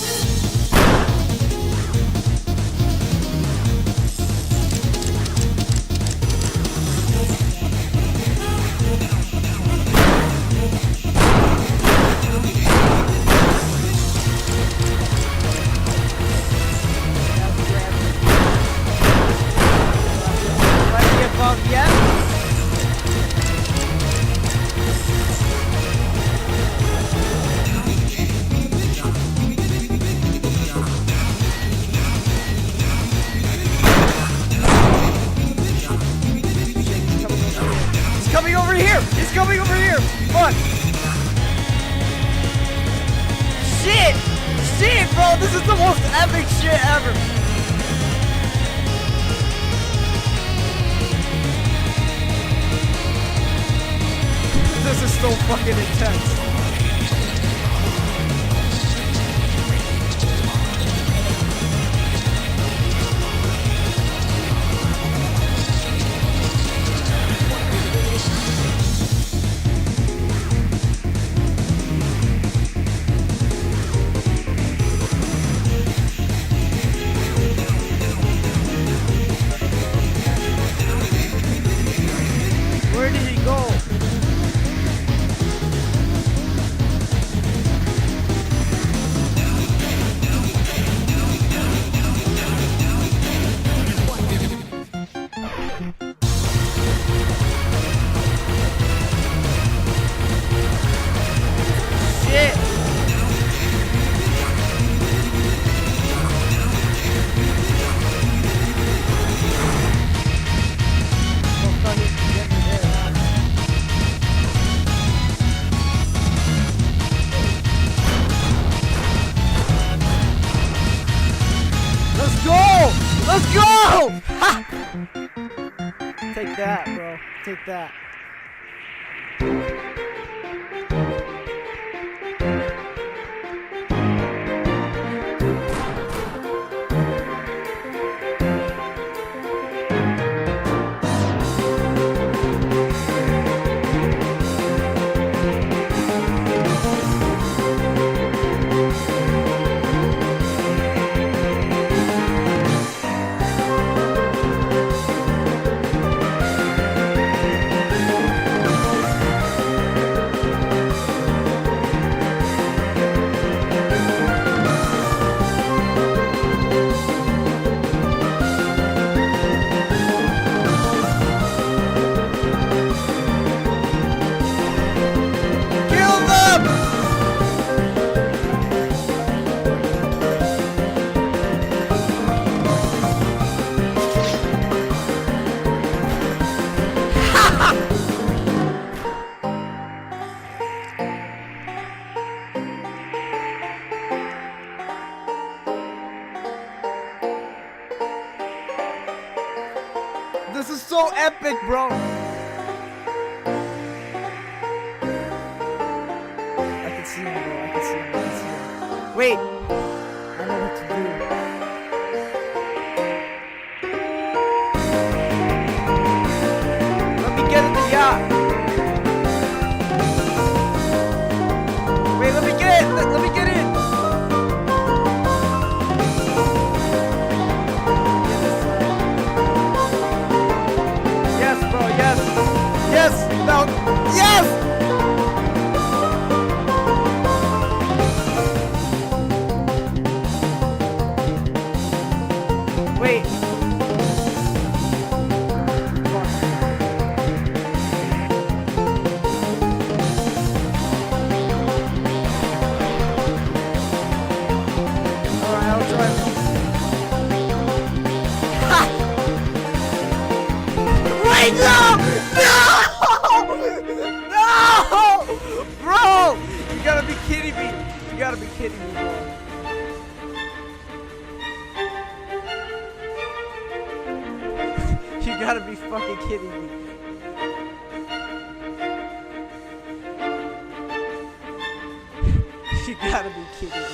J: coming over here! Fuck! Shit! Shit, bro! This is the most epic shit ever! This is so fucking intense. Where did he go? Shit! Let's go! Let's go! Ha! Take that, bro. Take that. Kill them! This is so epic, bro. I can see him, bro. I can see him. I can see him. Wait. I know what to do. Let me get in the yacht. Wait, let me get in. Let me get in. Yes, bro. Yes. Yes. No. Yes. Wait. Alright, I'll drive. Ha! Wait, no! No! No! Bro! You gotta be kidding me. You gotta be kidding me, bro. You gotta be fucking kidding me. You gotta be kidding me.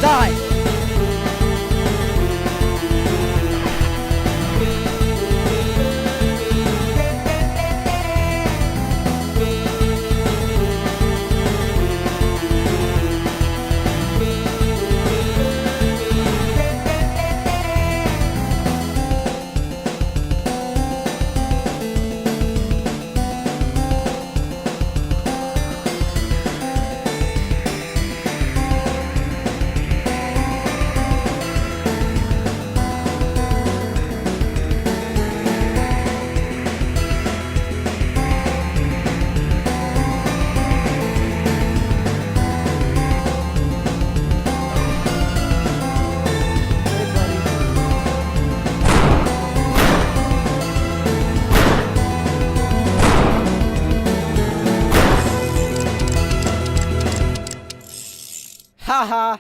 J: Die! Haha!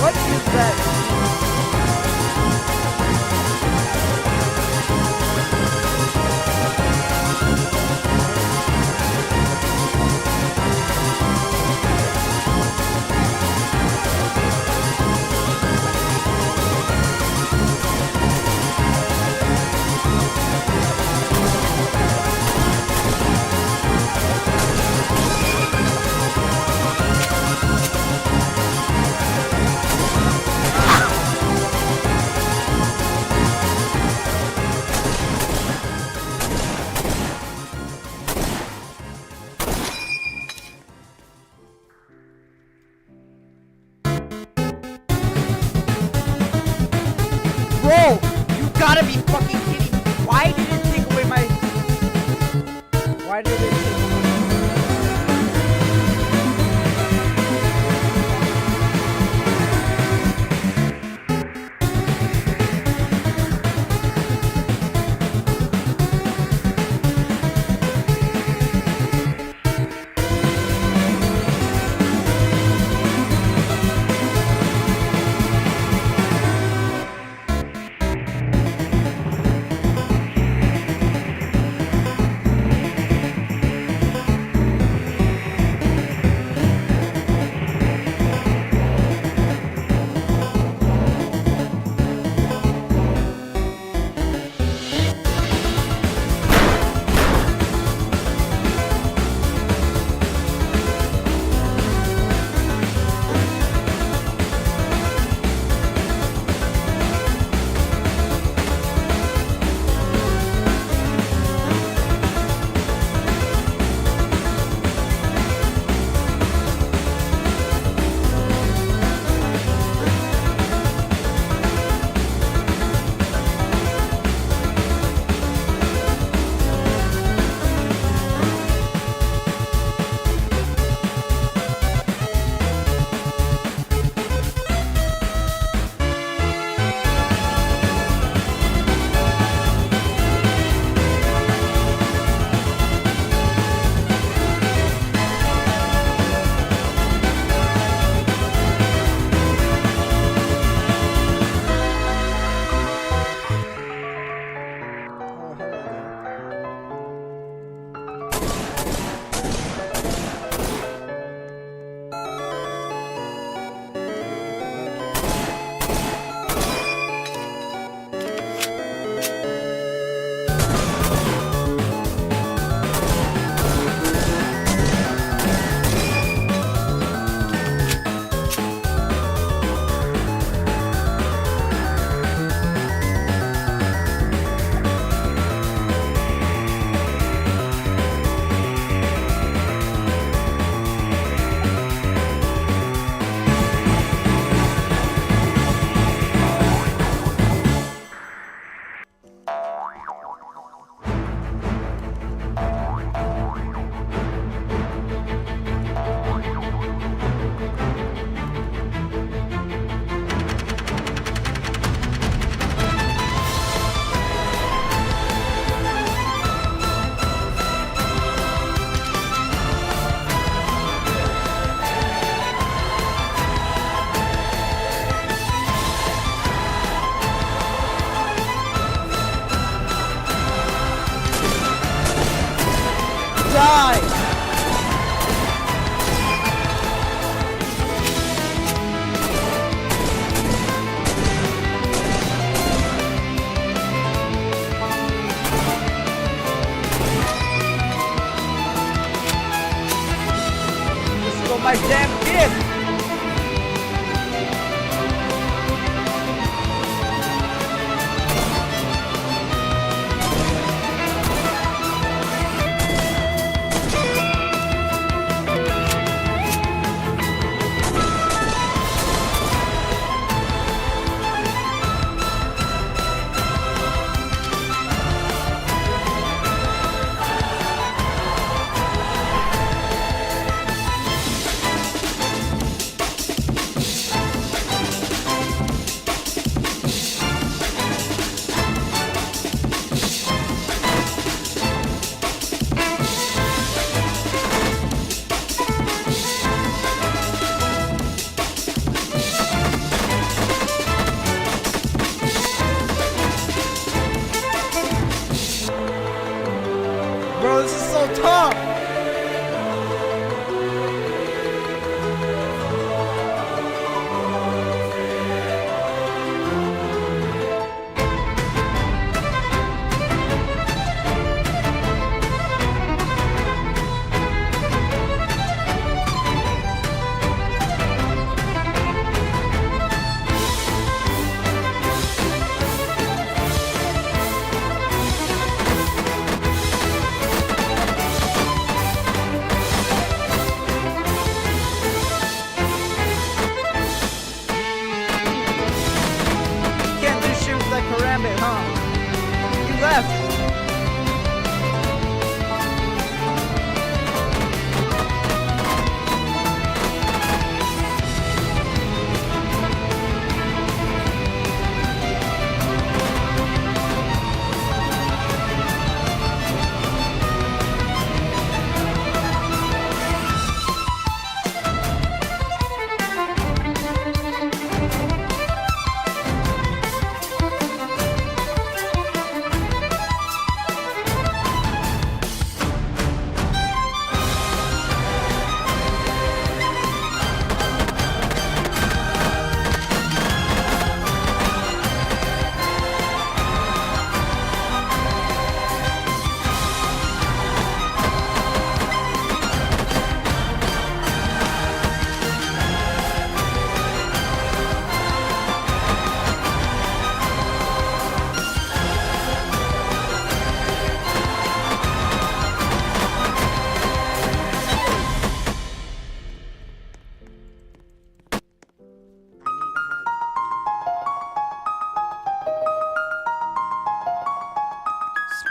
J: What is that? die! This is my damn kid! Bro, this is so tough! Can't do shit like Karambit, huh? You left!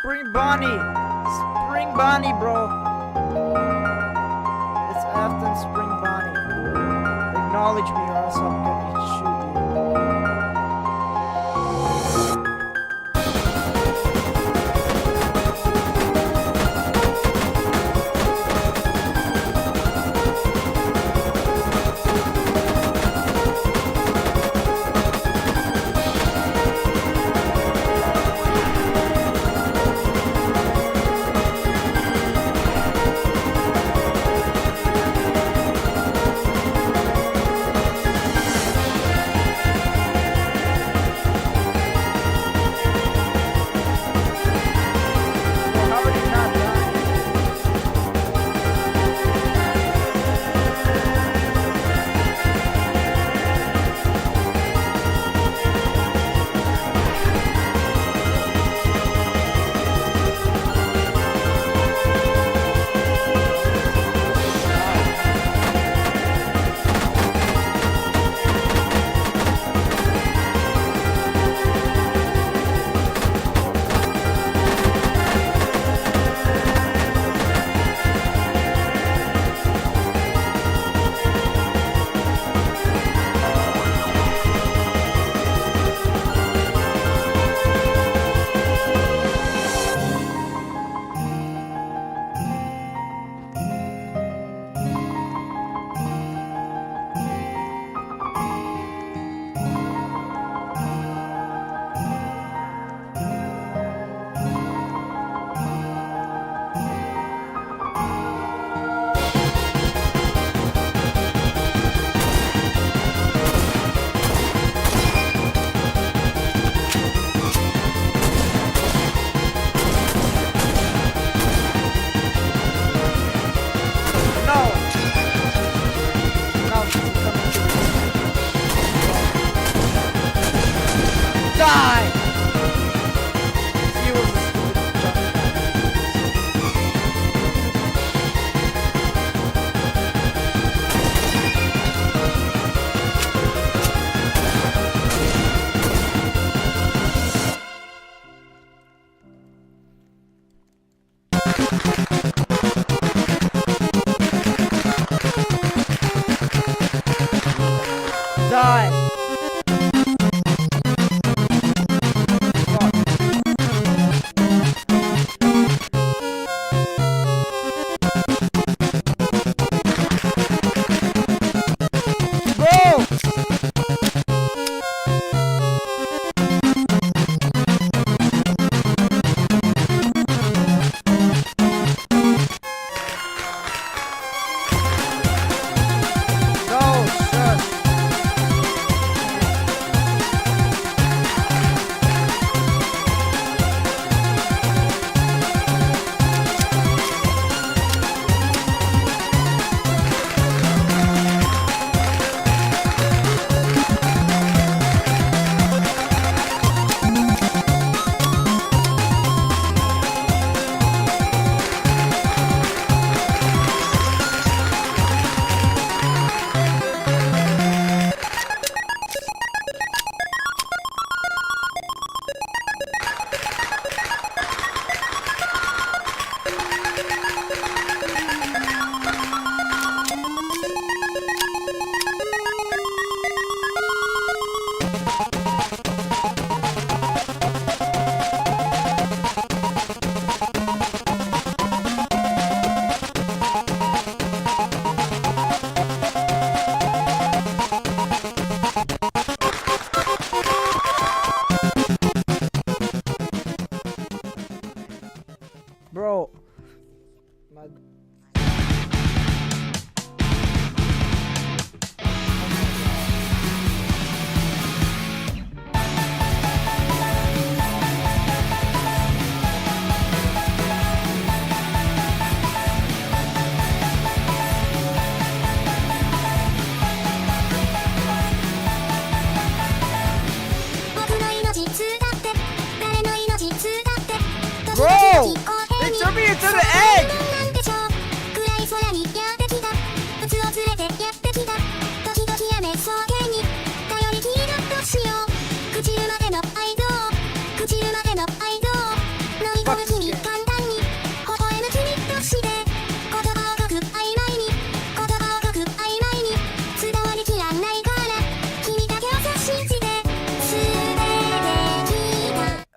J: Spring Bonnie! Spring Bonnie, bro! It's Afton Spring Bonnie. Acknowledge me or else I'm gonna shoot you. Bro. My... Bro! They turned me into the egg!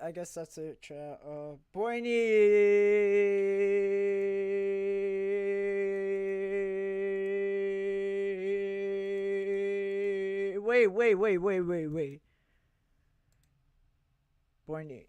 J: I guess that's it, chat. Wait. Boiny.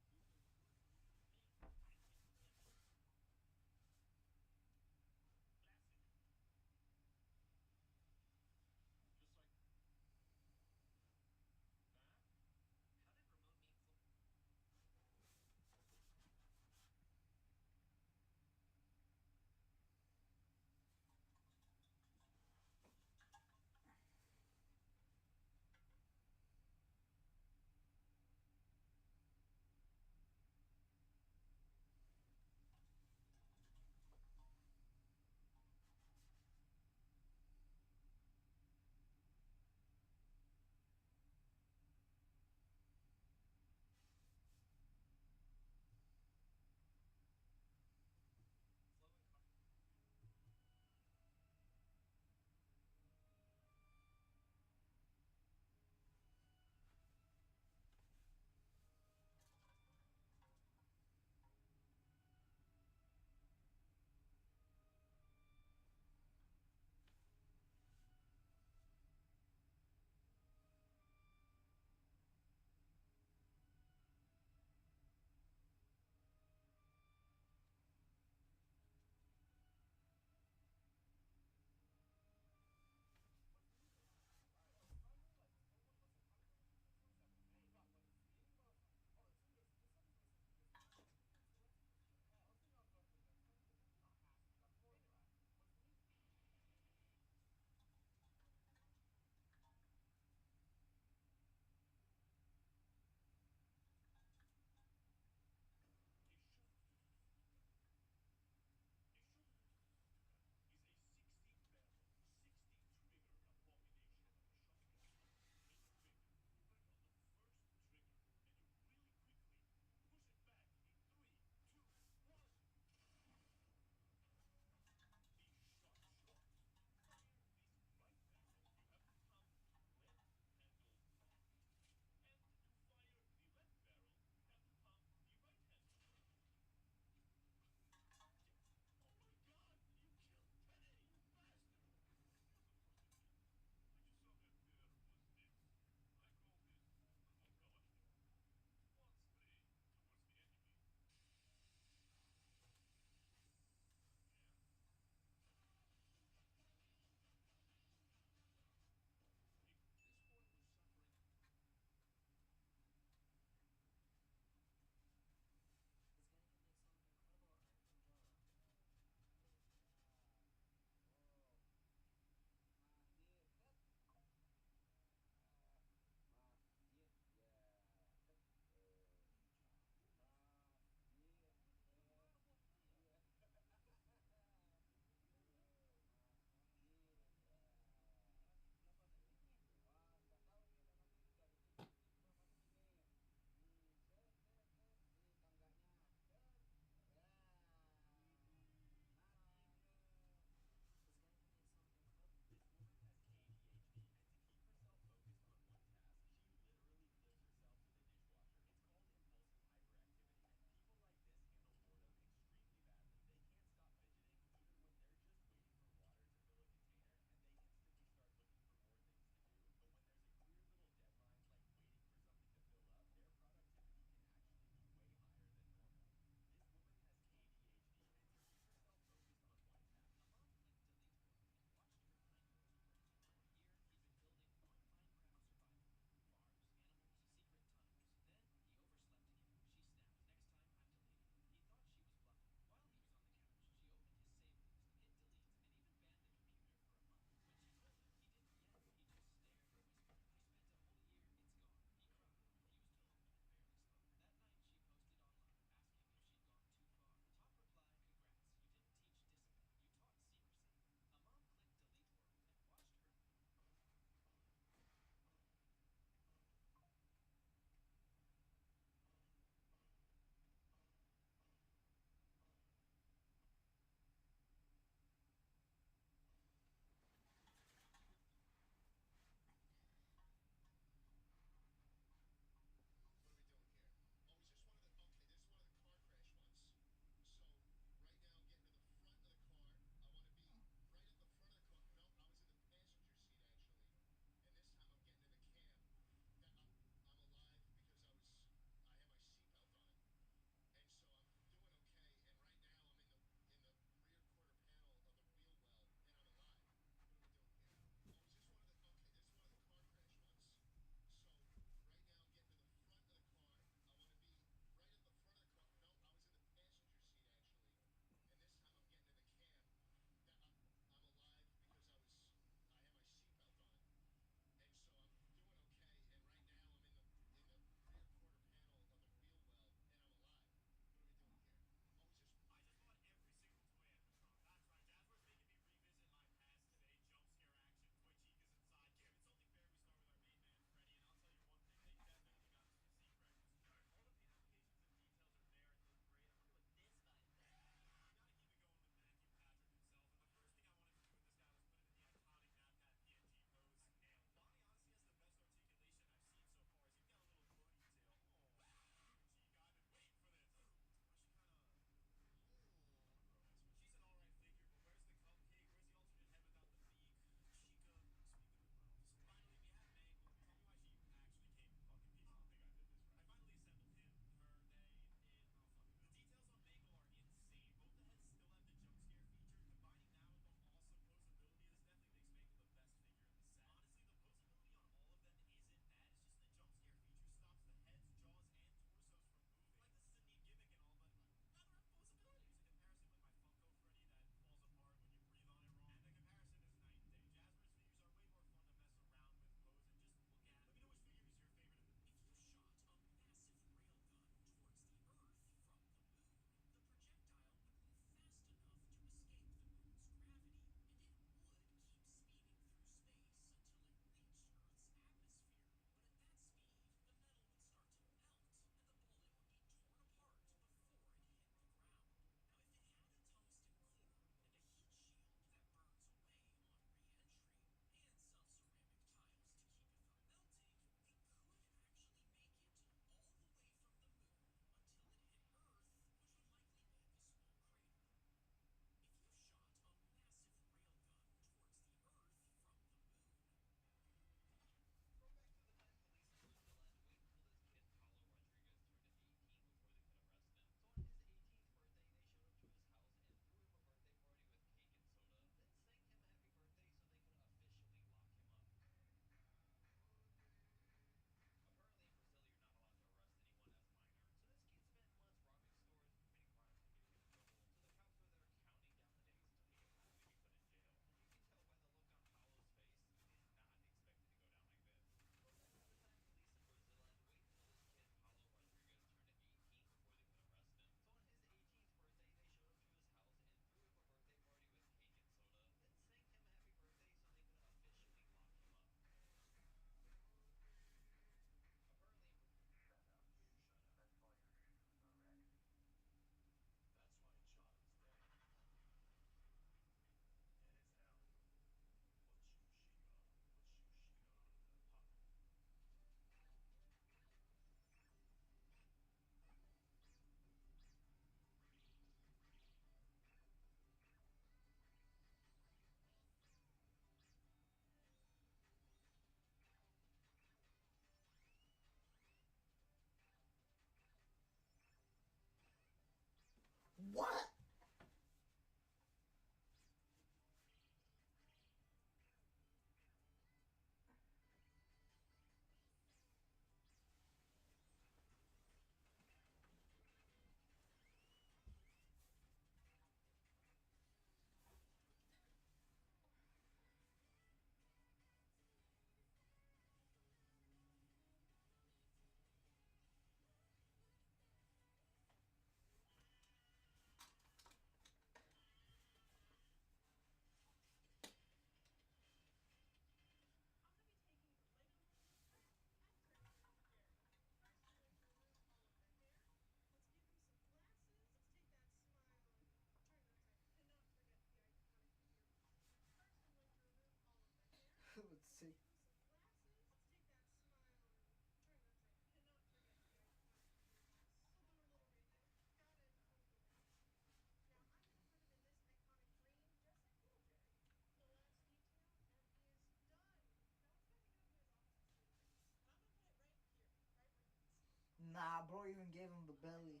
J: Nah, bro even gave him the belly.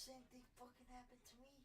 J: same thing fucking happened to me.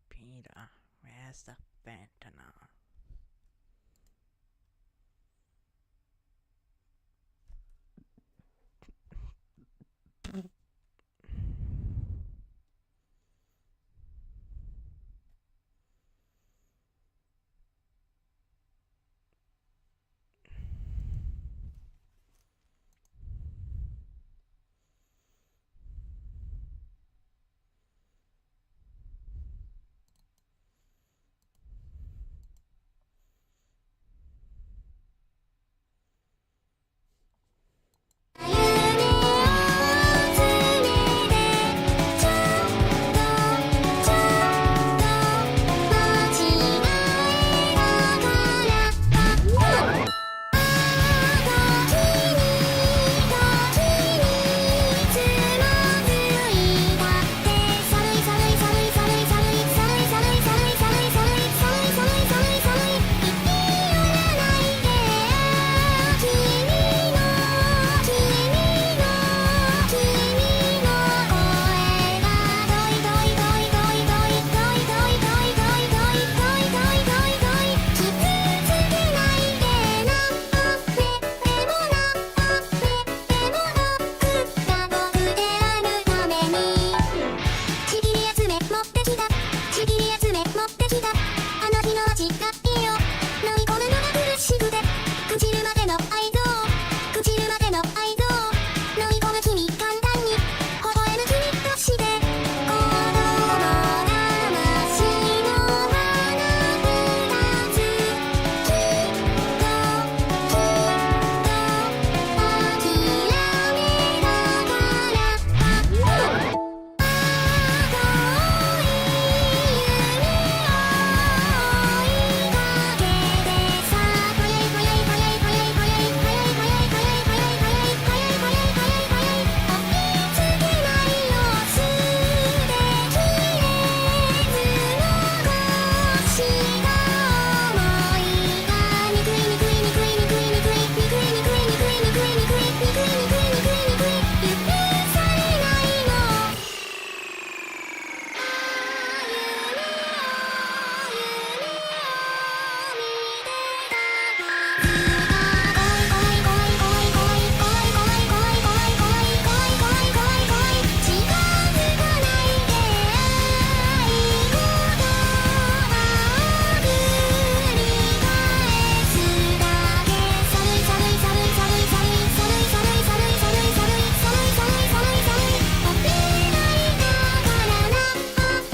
J: Peter, where's the fentanyl?
B: しかいよ飲み込むのが苦しくて朽ちるまでの愛情朽ちるまでの愛情飲み込む君簡単に微笑む君として子供魂の花二つきっと諦めながら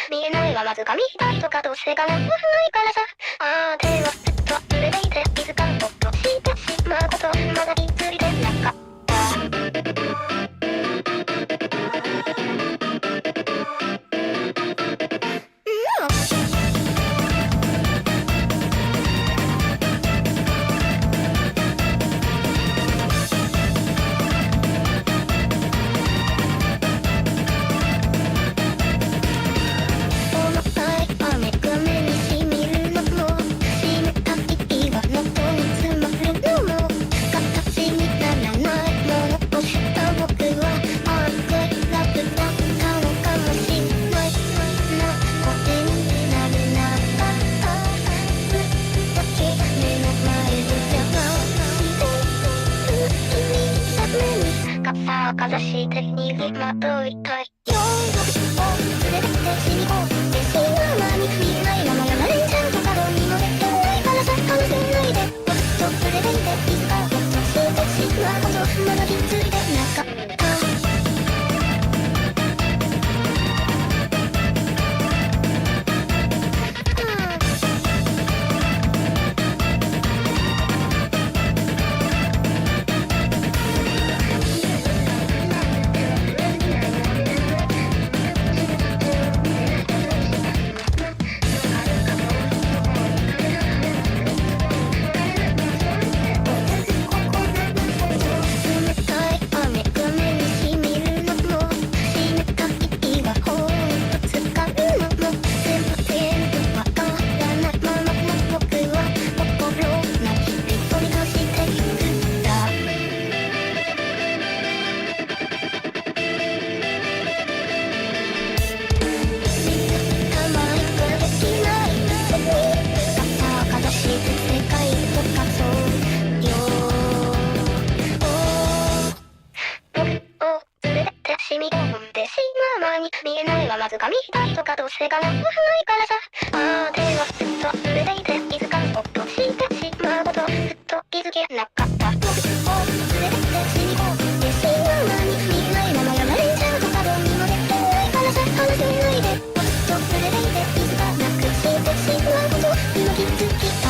B: 見えないはまず紙一重とかどうせがなんもないからさあー手はずっと濡れていて気づかんほっとしてしまうことまだ気づいてなかったかざして逃げまといたい夜を連れて死にこう別にまに見えないままやられちゃうとかどうにもできないからさ楽しんないでもっと連れていていつかほっとしてしまうことまだ気づいてなかったに見えないまま掴みたいとかどうせがないからさ。あー手はずっと濡れていて気づかず落としてしまうことずっと気づけなかった僕を連れてって死にこうって死ぬ間に見えないままやられちゃうとかどうにもできないからさ。話せないでずっと濡れていて気づかなくしてしまうこと今気づきた。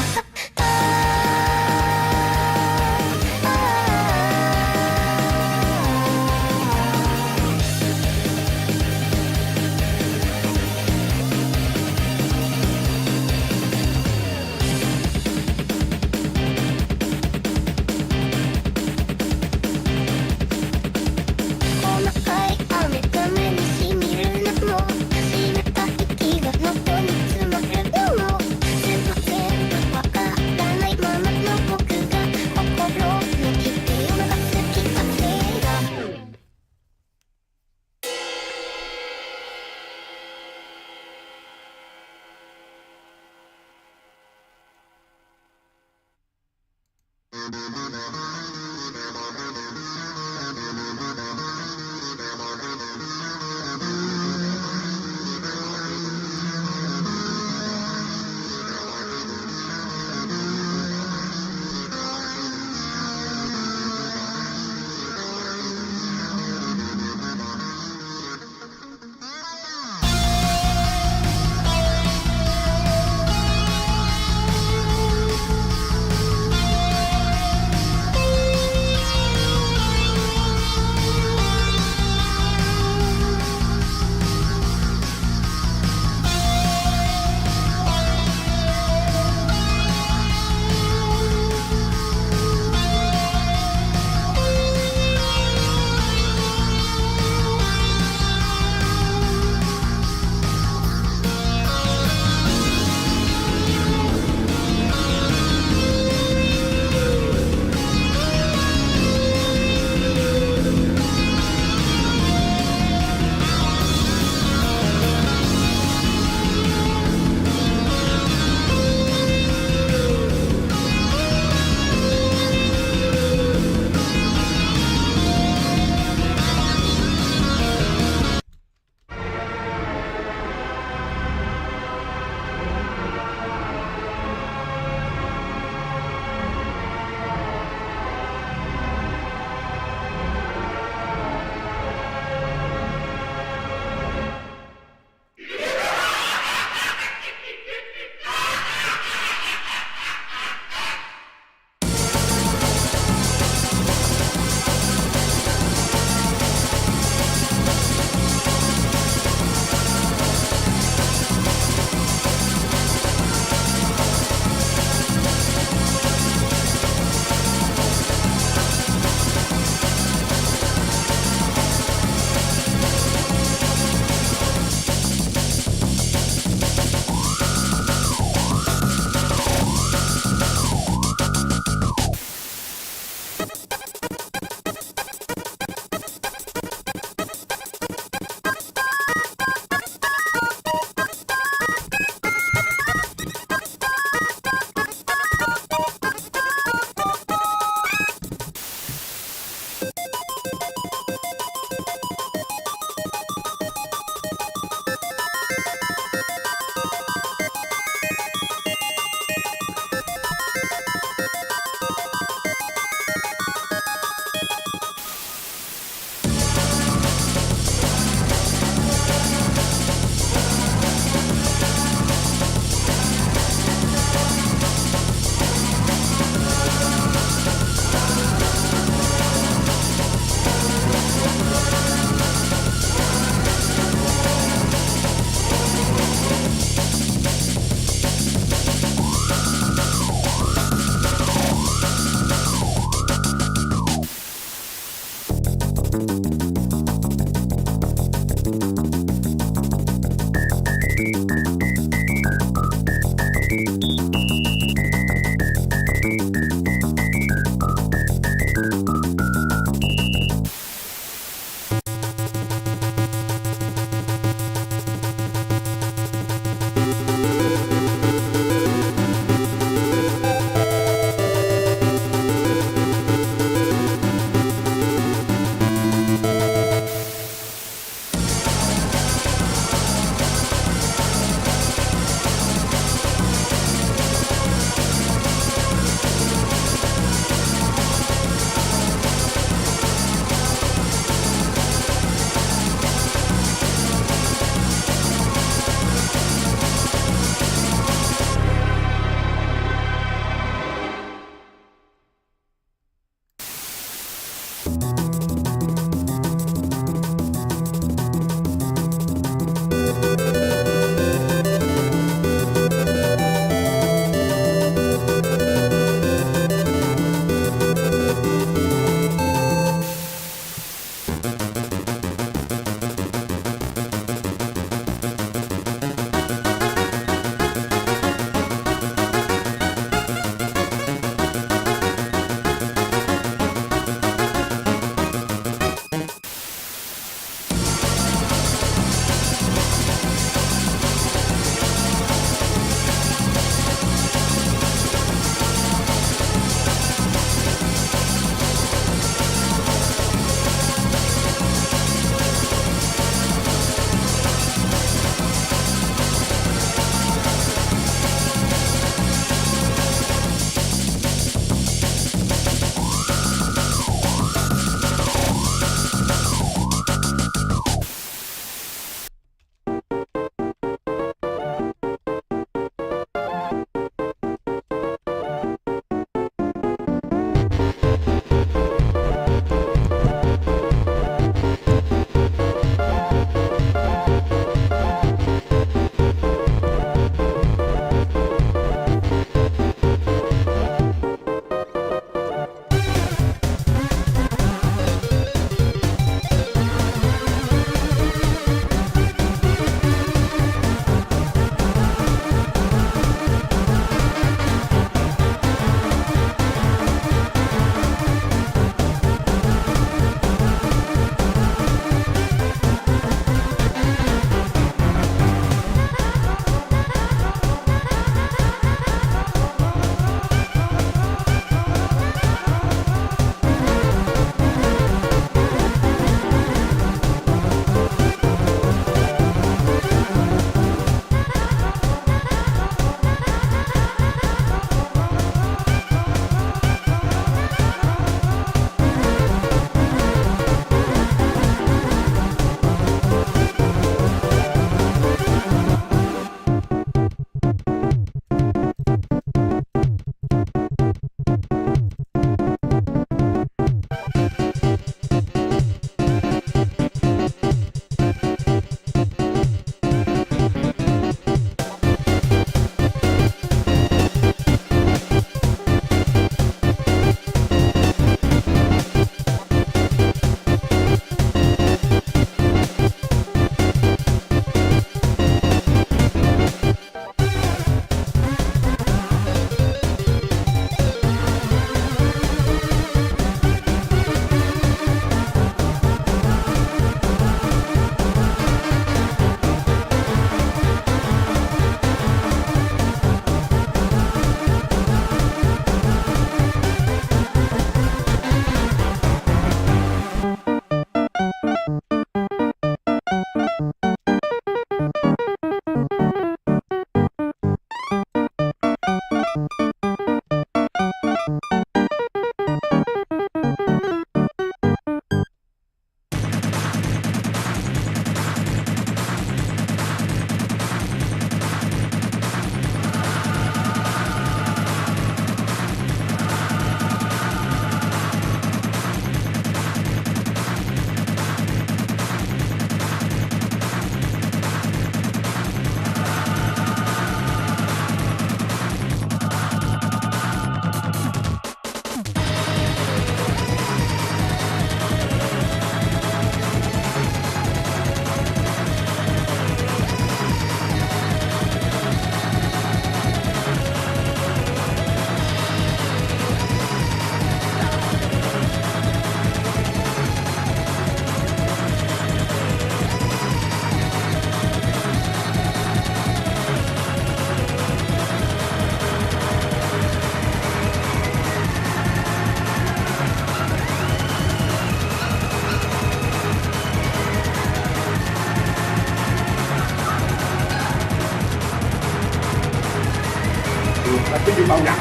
N: Cái đi bao gạo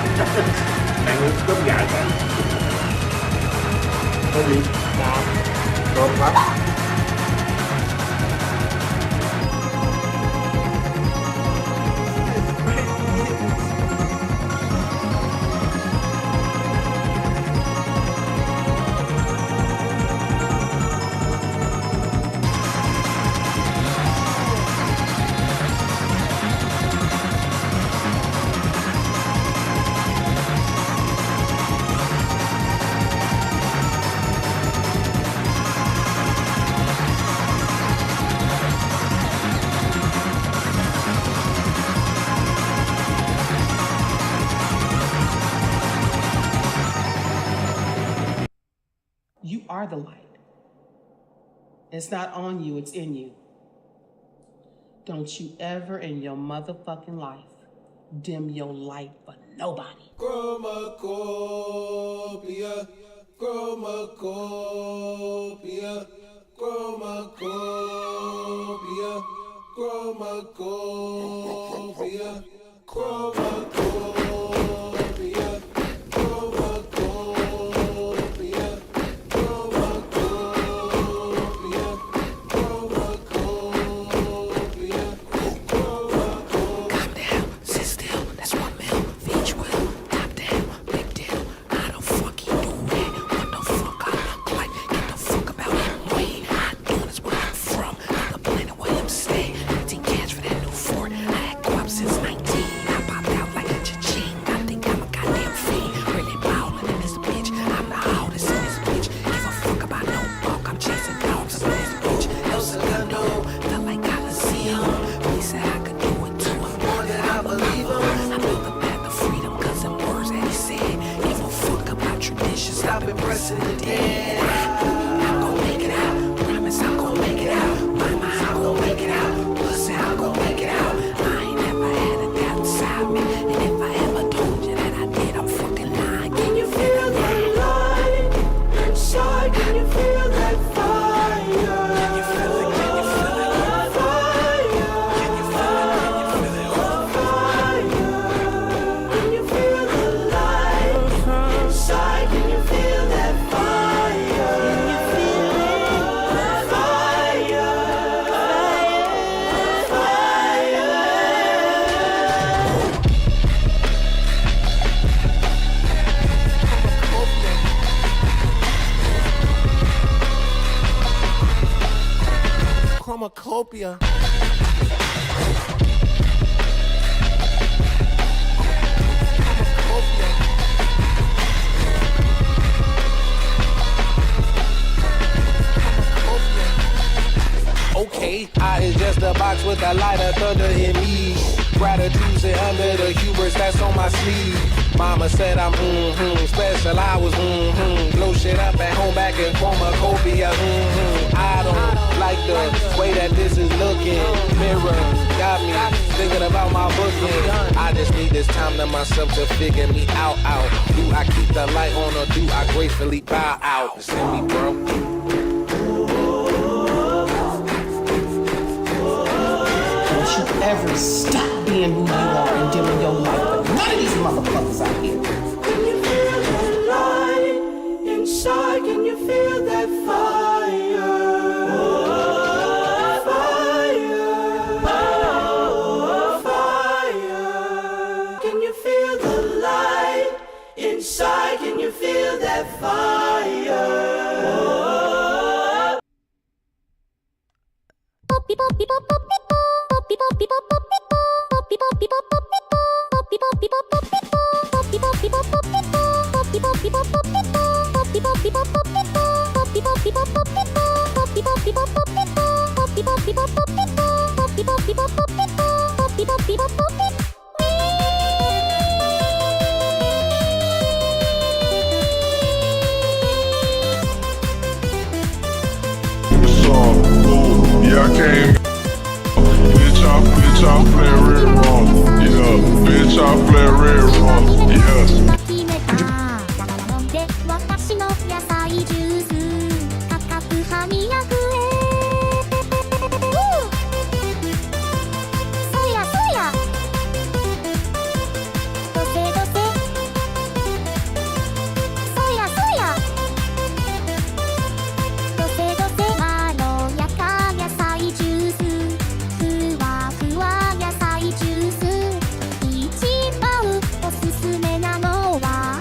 N: bạn cơm gạo cái cái gì cơm lắm.
O: the light. It's not on you, it's in you. Don't you ever in your motherfucking life dim your light for nobody.
M: Chromacopia, chromacopia, chromacopia, chromacopia, chromacopia, chromacopia, chromacopia, chromacopia,
P: Calm down, sit still, that's 1 mil, visual, top down, big deal. I don't fucking do that. What the fuck I look like? Get the fuck about it. Way I doing is where I'm from. The planet where I'm stay. 18 cash for that new Ford. I had co-op since 19. I popped out like a cha-ching. I think I'm a goddamn fiend. Really ballin' in this bitch. I'm the hardest in this bitch. Give a fuck about no fuck. I'm chasing dogs up in this bitch. El Segundo, felt like Coliseum. He said I could do it too. More than I believe him. I built the path to freedom, cause them words that he said. Give a fuck about tradition. Stop impressing the dead. I'm gon' make it out. Promise I'm gon' make it out. Mama, I'm gon' make it out. Pussy, I'm gon' make it out. I ain't never had a doubt inside me. And if I ever told you that I did, I'm fucking lying. Can you feel that light inside? Can you feel that fire? Can you feel it? Can you feel it? Fire. Can you feel it? Can you feel it? Fire. Can you feel the light inside? Can you feel that fire? Can you feel it? Fire.
M: Chromacopia. Okay, I is just a box with a light of thunder in me. Gratitude sit under the hubris that's on my sleeve. Mama said I'm special, I was blow shit up at home back in Chromacopia. I don't like the way that this is looking. Mirror got me thinking about my booking. I just need this time to myself to figure me out. Do I keep the light on or do I gracefully bow out? Send me, bro.
O: Don't you ever stop being who you are and dimming your light for none of these motherfuckers out here.
M: Can you feel that light inside? Can you feel that fire? Fire. Can you feel the light inside? Can you feel that fire?
E: Yeah, I came. Bitch, I play red wrong. Yeah, bitch, I play red wrong. Yeah.
B: 私の野菜ジュース価格派200円そやそやどせどせそやそやどせどせまろやか野菜ジュースふわふわ野菜ジュース一番おすすめなのは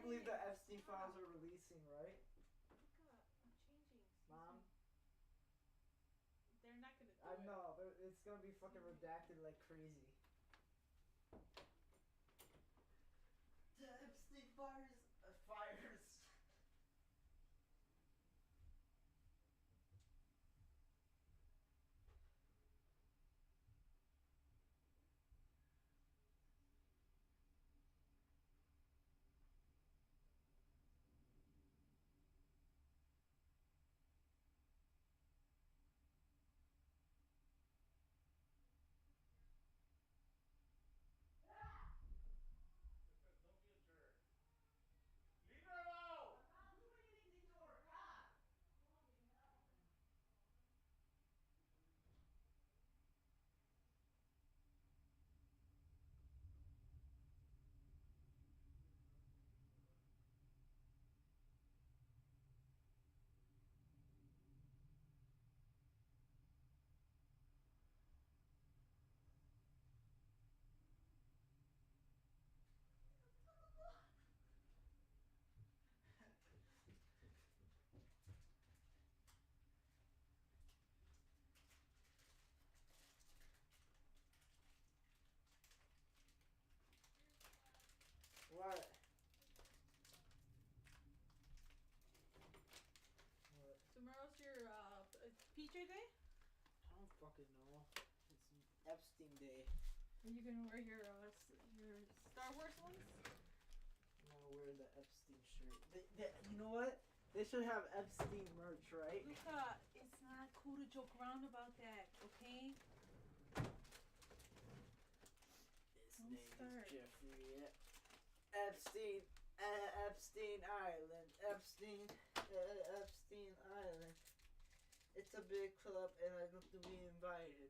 J: believe the Epstein files are releasing, right?
O: I'm changing.
J: Mom?
O: They're not gonna do
J: I
O: it.
J: know, it's gonna be fucking redacted like crazy. The Epstein fires.
K: Don't be a jerk. Leave her alone!
J: What?
O: Tomorrow's your PJ day?
J: I don't fucking know. It's Epstein Day.
O: Are you gonna wear your Star Wars ones?
J: I'm gonna wear the Epstein shirt. You know what? They should have Epstein merch, right?
O: Luca, it's not cool to joke around about that, okay?
J: His
O: Don't
J: name
O: start.
J: is Jeffrey Epstein. Epstein Island. Epstein Island. It's a big club and I'd love to be invited.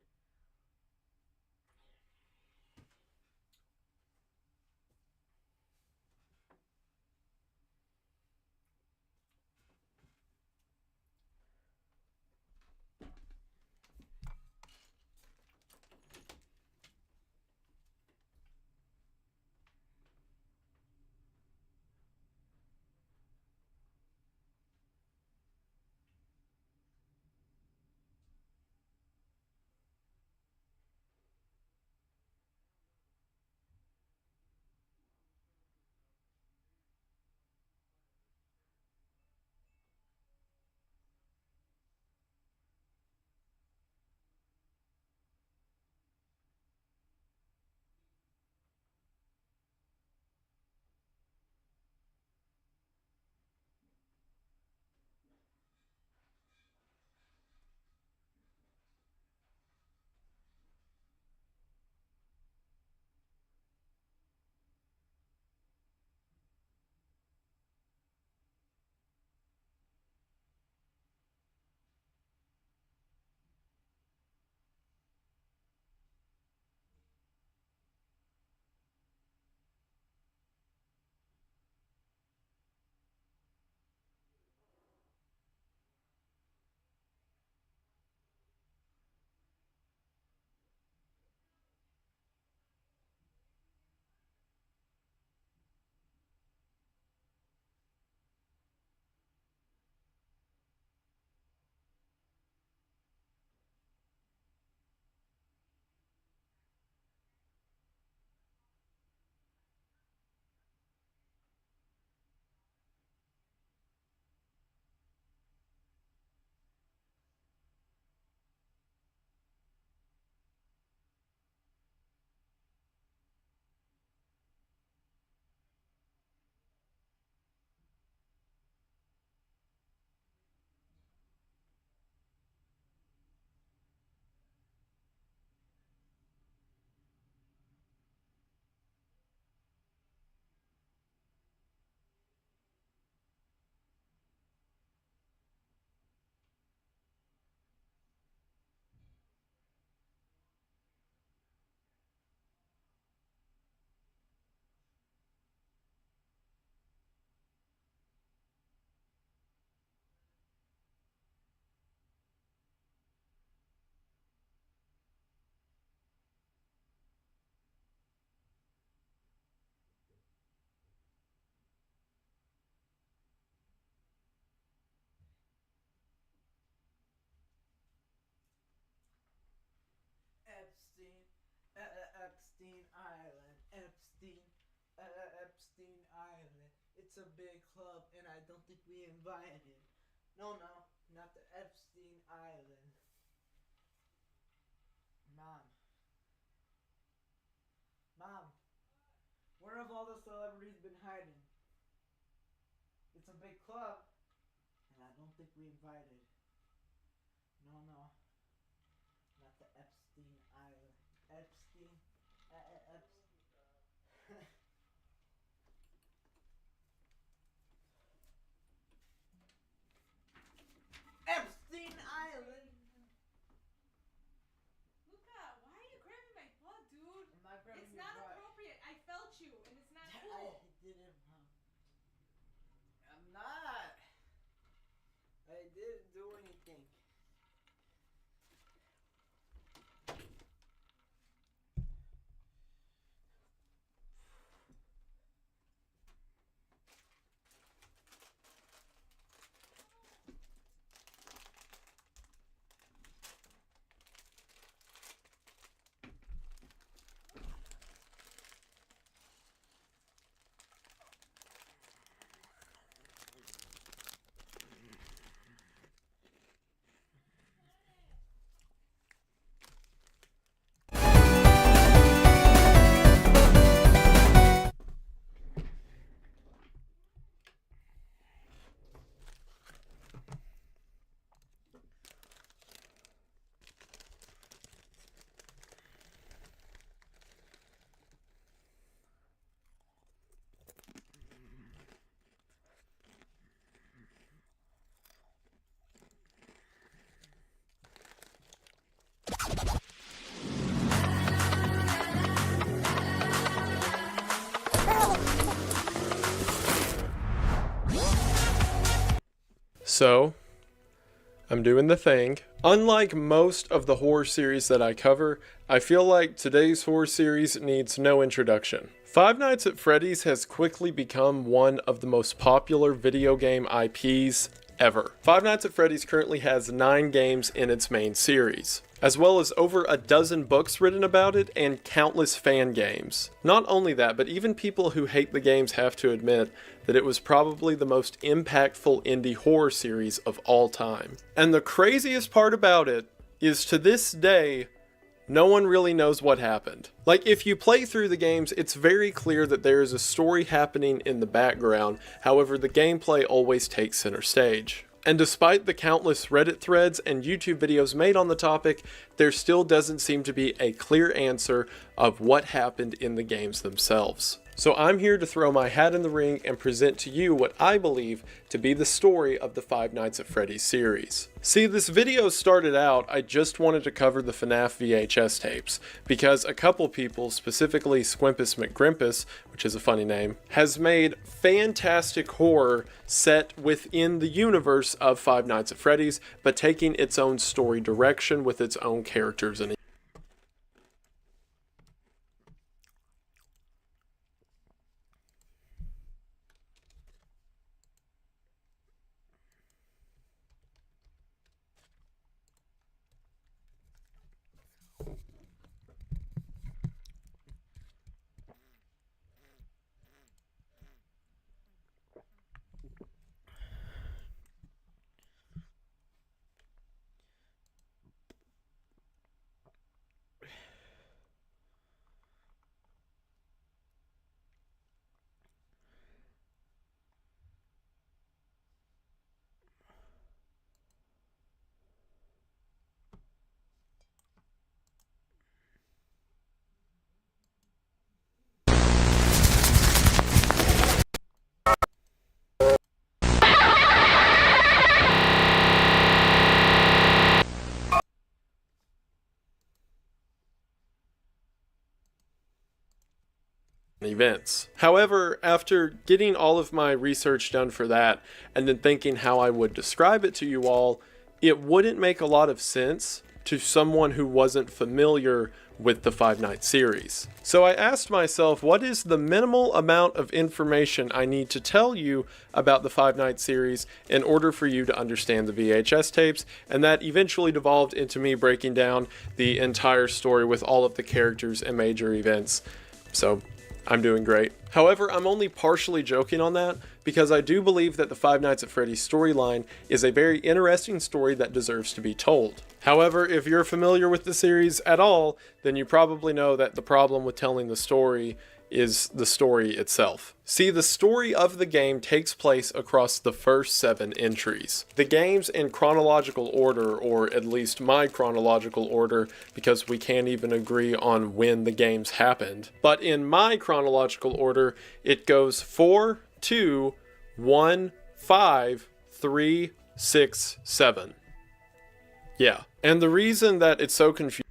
J: It's a big club, and I don't think we invited. No, not the Epstein Island. Mom, where have all the celebrities been hiding? It's a big club, and I don't think we invited. No, not the Epstein Island. Epstein. Epstein Island.
Q: Luca, why are you grabbing my butt, dude?
J: I'm not grabbing
Q: It's
J: your
Q: not
J: butt.
Q: appropriate. I felt you, and it's not
J: I
Q: cool.
J: did it wrong. I'm not. I didn't do anything.
R: So, I'm doing the thing. Unlike most of the horror series that I cover, I feel like today's horror series needs no introduction. Five Nights at Freddy's has quickly become one of the most popular video game IPs ever. Five Nights at Freddy's currently has 9 games in its main series, as well as over a dozen books written about it and countless fan games. Not only that, but even people who hate the games have to admit that it was probably the most impactful indie horror series of all time. And the craziest part about it is, to this day, no one really knows what happened. Like, if you play through the games, it's very clear that there is a story happening in the background, however the gameplay always takes center stage. And despite the countless Reddit threads and YouTube videos made on the topic, there still doesn't seem to be a clear answer of what happened in the games themselves. So I'm here to throw my hat in the ring and present to you what I believe to be the story of the Five Nights at Freddy's series. See, this video started out, I just wanted to cover the FNAF VHS tapes, because a couple people, specifically Squimpus McGrimpus, which is a funny name, has made fantastic horror set within the universe of Five Nights at Freddy's, but taking its own story direction with its own characters and events. However, after getting all of my research done for that, and then thinking how I would describe it to you all, it wouldn't make a lot of sense to someone who wasn't familiar with the Five Nights series. So I asked myself, what is the minimal amount of information I need to tell you about the Five Nights series in order for you to understand the VHS tapes? And that eventually devolved into me breaking down the entire story with all of the characters and major events. So I'm doing great. However, I'm only partially joking on that because I do believe that the Five Nights at Freddy's storyline is a very interesting story that deserves to be told. However, if you're familiar with the series at all, then you probably know that the problem with telling the story is the story itself. See, the story of the game takes place across the first 7 entries. The game's in chronological order, or at least my chronological order, because we can't even agree on when the games happened. But in my chronological order, it goes 4, 2, 1, 5, 3, 6, 7. Yeah. And the reason that it's so confusing,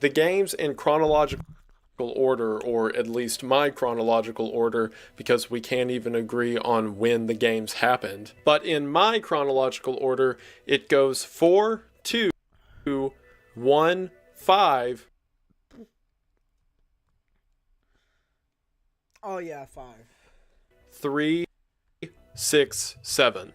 R: the game's in chronological order, or at least my chronological order, because we can't even agree on when the games happened. But in my chronological order, it goes 4, 2, 1, 5.
J: Oh yeah, 5.
R: 3, 6, 7.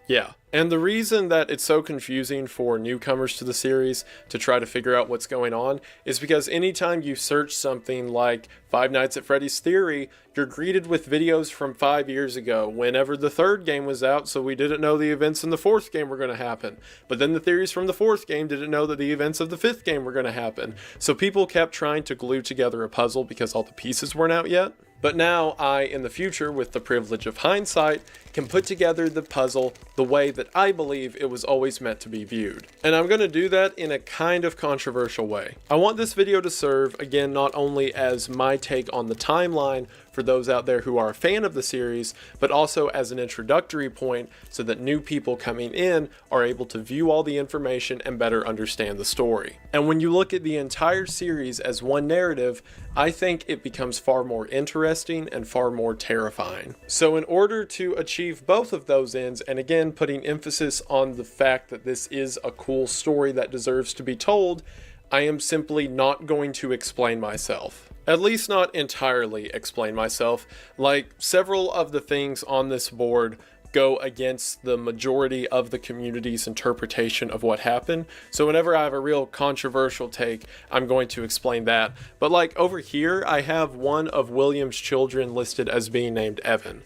R: Yeah. And the reason that it's so confusing for newcomers to the series to try to figure out what's going on is because anytime you search something like Five Nights at Freddy's Theory, you're greeted with videos from 5 years ago, whenever the 3rd game was out, so we didn't know the events in the 4th game were going to happen. But then the theories from the 4th game didn't know that the events of the 5th game were going to happen. So people kept trying to glue together a puzzle because all the pieces weren't out yet. But now I, in the future, with the privilege of hindsight, can put together the puzzle the way that I believe it was always meant to be viewed. And I'm going to do that in a kind of controversial way. I want this video to serve, again, not only as my take on the timeline for those out there who are a fan of the series, but also as an introductory point so that new people coming in are able to view all the information and better understand the story. And when you look at the entire series as one narrative, I think it becomes far more interesting and far more terrifying. So in order to achieve both of those ends, and again putting emphasis on the fact that this is a cool story that deserves to be told, I am simply not going to explain myself. At least not entirely explain myself. Like, several of the things on this board go against the majority of the community's interpretation of what happened. So whenever I have a real controversial take, I'm going to explain that. But like over here, I have one of William's children listed as being named Evan.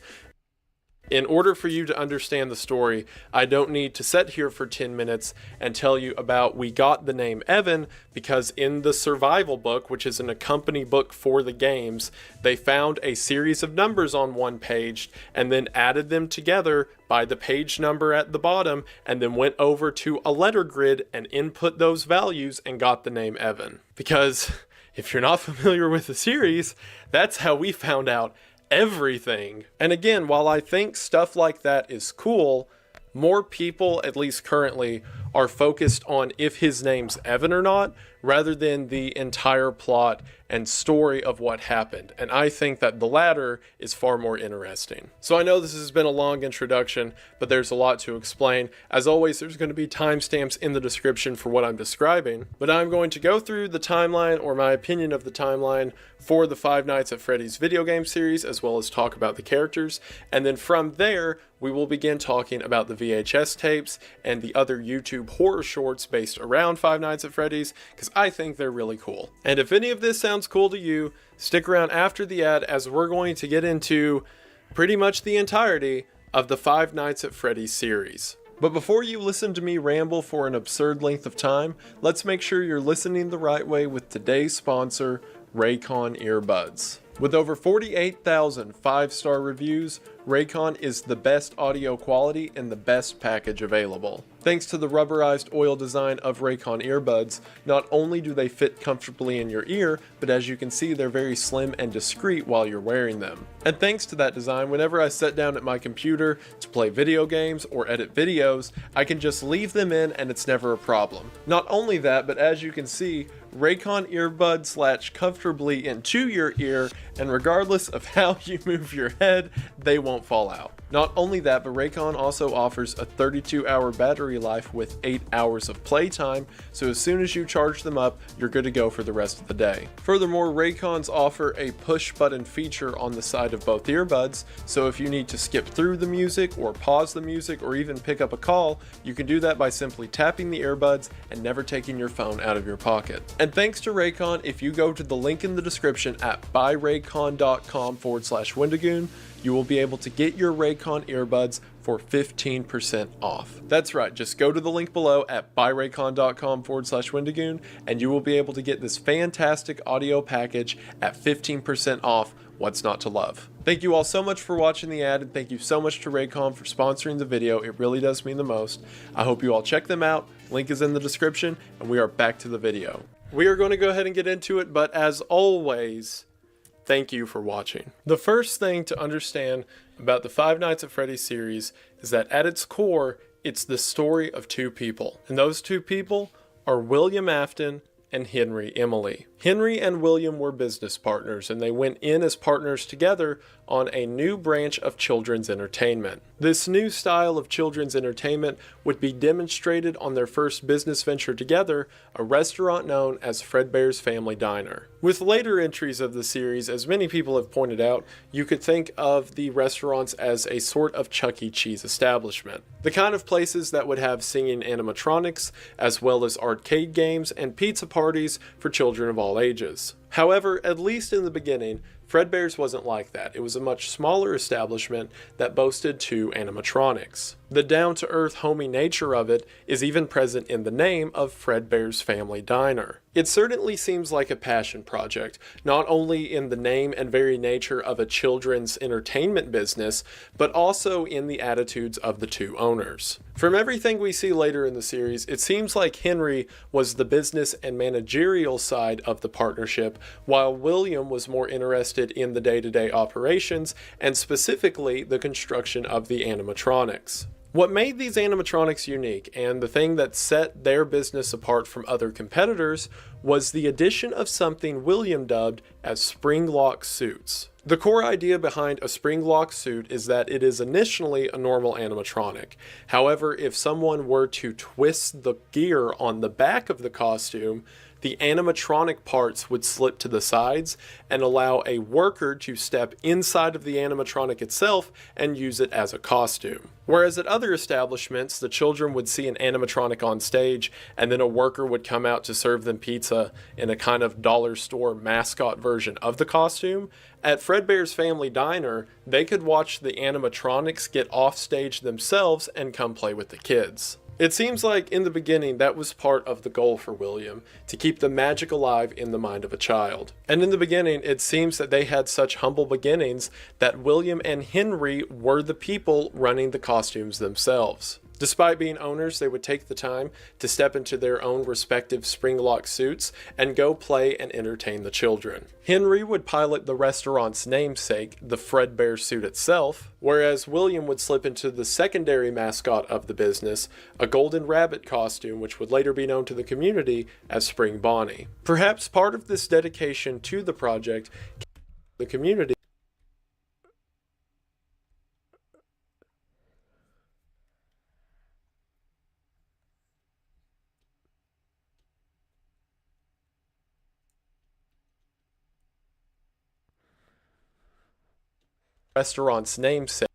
R: In order for you to understand the story, I don't need to sit here for 10 minutes and tell you about we got the name Evan because in the survival book, which is an accompany book for the games, they found a series of numbers on one page and then added them together by the page number at the bottom and then went over to a letter grid and input those values and got the name Evan. Because if you're not familiar with the series, that's how we found out everything. And again, while I think stuff like that is cool, more people, at least currently, are focused on if his name's Evan or not, rather than the entire plot and story of what happened. And I think that the latter is far more interesting. So I know this has been a long introduction, but there's a lot to explain. As always, there's going to be timestamps in the description for what I'm describing, but I'm going to go through the timeline, or my opinion of the timeline, for the Five Nights at Freddy's video game series, as well as talk about the characters. And then from there, we will begin talking about the VHS tapes and the other YouTube horror shorts based around Five Nights at Freddy's, because I think they're really cool. And if any of this sounds cool to you, stick around after the ad as we're going to get into pretty much the entirety of the Five Nights at Freddy's series. But before you listen to me ramble for an absurd length of time, let's make sure you're listening the right way with today's sponsor, Raycon earbuds. With over 48,000 5-star reviews, Raycon is the best audio quality and the best package available. Thanks to the rubberized oil design of Raycon earbuds, not only do they fit comfortably in your ear, but as you can see, they're very slim and discreet while you're wearing them. And thanks to that design, whenever I sit down at my computer to play video games or edit videos, I can just leave them in and it's never a problem. Not only that, but as you can see, Raycon earbuds latch comfortably into your ear and regardless of how you move your head, they won't fall out. Not only that, but Raycon also offers a 32-hour battery life with 8 hours of playtime, so as soon as you charge them up, you're good to go for the rest of the day. Furthermore, Raycons offer a push button feature on the side of both earbuds, so if you need to skip through the music or pause the music or even pick up a call, you can do that by simply tapping the earbuds and never taking your phone out of your pocket. And thanks to Raycon, if you go to the link in the description at buyraycon.com/Wendigoon, you will be able to get your Raycon earbuds for 15% off. That's right, just go to the link below at buyraycon.com/Wendigoon and you will be able to get this fantastic audio package at 15% off. What's not to love? Thank you all so much for watching the ad, and thank you so much to Raycon for sponsoring the video. It really does mean the most. I hope you all check them out. Link is in the description, and we are back to the video. We are going to go ahead and get into it, but as always, thank you for watching. The first thing to understand about the Five Nights at Freddy's series is that at its core, it's the story of two people. And those two people are William Afton and Henry Emily. Henry and William were business partners, and they went in as partners together on a new branch of children's entertainment. This new style of children's entertainment would be demonstrated on their first business venture together, a restaurant known as Fredbear's Family Diner. With later entries of the series, as many people have pointed out, you could think of the restaurants as a sort of Chuck E. Cheese establishment. The kind of places that would have singing animatronics, as well as arcade games and pizza parties for children of all ages. However, at least in the beginning, Fredbear's wasn't like that. It was a much smaller establishment that boasted two animatronics. The down-to-earth, homey nature of it is even present in the name of Fredbear's Family Diner. It certainly seems like a passion project, not only in the name and very nature of a children's entertainment business, but also in the attitudes of the two owners. From everything we see later in the series, it seems like Henry was the business and managerial side of the partnership, while William was more interested in the day-to-day operations and specifically the construction of the animatronics. What made these animatronics unique, and the thing that set their business apart from other competitors, was the addition of something William dubbed as spring lock suits. The core idea behind a spring lock suit is that it is initially a normal animatronic. However, if someone were to twist the gear on the back of the costume, the animatronic parts would slip to the sides and allow a worker to step inside of the animatronic itself and use it as a costume. Whereas at other establishments, the children would see an animatronic on stage and then a worker would come out to serve them pizza in a kind of dollar store mascot version of the costume. At Fredbear's Family Diner, they could watch the animatronics get off stage themselves and come play with the kids. It seems like in the beginning that was part of the goal for William, to keep the magic alive in the mind of a child. And in the beginning, it seems that they had such humble beginnings that William and Henry were the people running the costumes themselves. Despite being owners, they would take the time to step into their own respective spring-lock suits and go play and entertain the children. Henry would pilot the restaurant's namesake, the Fredbear suit itself, whereas William would slip into the secondary mascot of the business, a golden rabbit costume which would later be known to the community as Spring Bonnie. Perhaps part of this dedication to the project came from the community restaurant's namesake,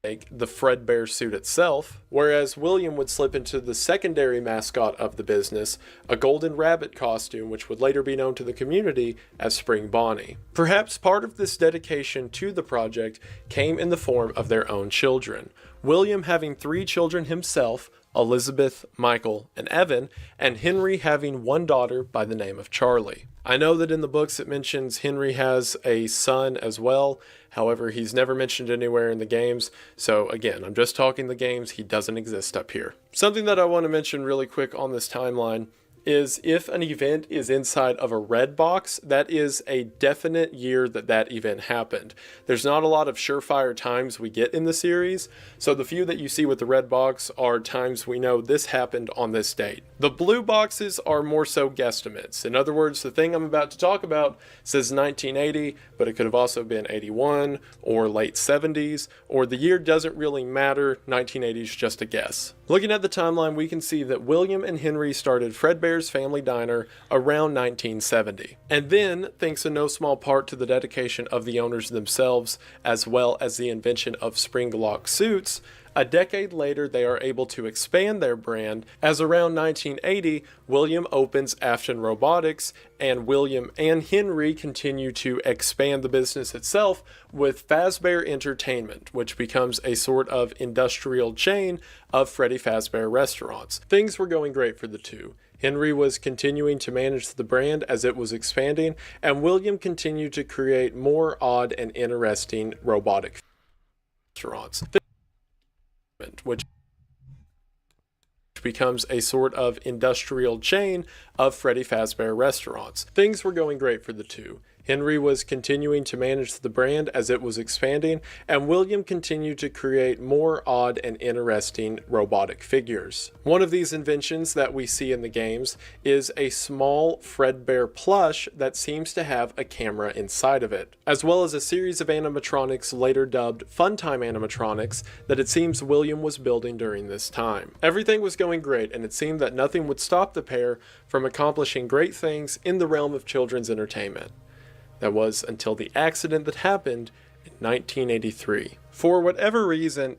R: the Fredbear suit itself, whereas William would slip into the secondary mascot of the business, a golden rabbit costume which would later be known to the community as Spring Bonnie. Perhaps part of this dedication to the project came in the form of their own children. William having 3 children himself, Elizabeth, Michael, and Evan, and Henry having one daughter by the name of Charlie. I know that in the books it mentions Henry has a son as well, however he's never mentioned anywhere in the games, so again, I'm just talking the games, he doesn't exist up here. Something that I want to mention really quick on this timeline is if an event is inside of a red box, that is a definite year that that event happened. There's not a lot of surefire times we get in the series, so the few that you see with the red box are times we know this happened on this date. The blue boxes are more so guesstimates. In other words, the thing I'm about to talk about says 1980, but it could have also been 81 or late 70s, or the year doesn't really matter, 1980 is just a guess. Looking at the timeline, we can see that William and Henry started Fredbear's Family Diner around 1970. And then, thanks in no small part to the dedication of the owners themselves, as well as the invention of spring lock suits, a decade later they are able to expand their brand, as around 1980, William opens Afton Robotics, and William and Henry continue to expand the business itself with Fazbear Entertainment, which becomes a sort of industrial chain of Freddy Fazbear restaurants. Things were going great for the two. Henry was continuing to manage the brand as it was expanding, and William continued to create more odd and interesting robotic restaurants, which becomes a sort of industrial chain of Freddy Fazbear restaurants. Things were going great for the two. Henry was continuing to manage the brand as it was expanding, and William continued to create more odd and interesting robotic figures. One of these inventions that we see in the games is a small Fredbear plush that seems to have a camera inside of it, as well as a series of animatronics later dubbed Funtime animatronics that it seems William was building during this time. Everything was going great, and it seemed that nothing would stop the pair from accomplishing great things in the realm of children's entertainment. That was until the accident that happened in 1983. For whatever reason,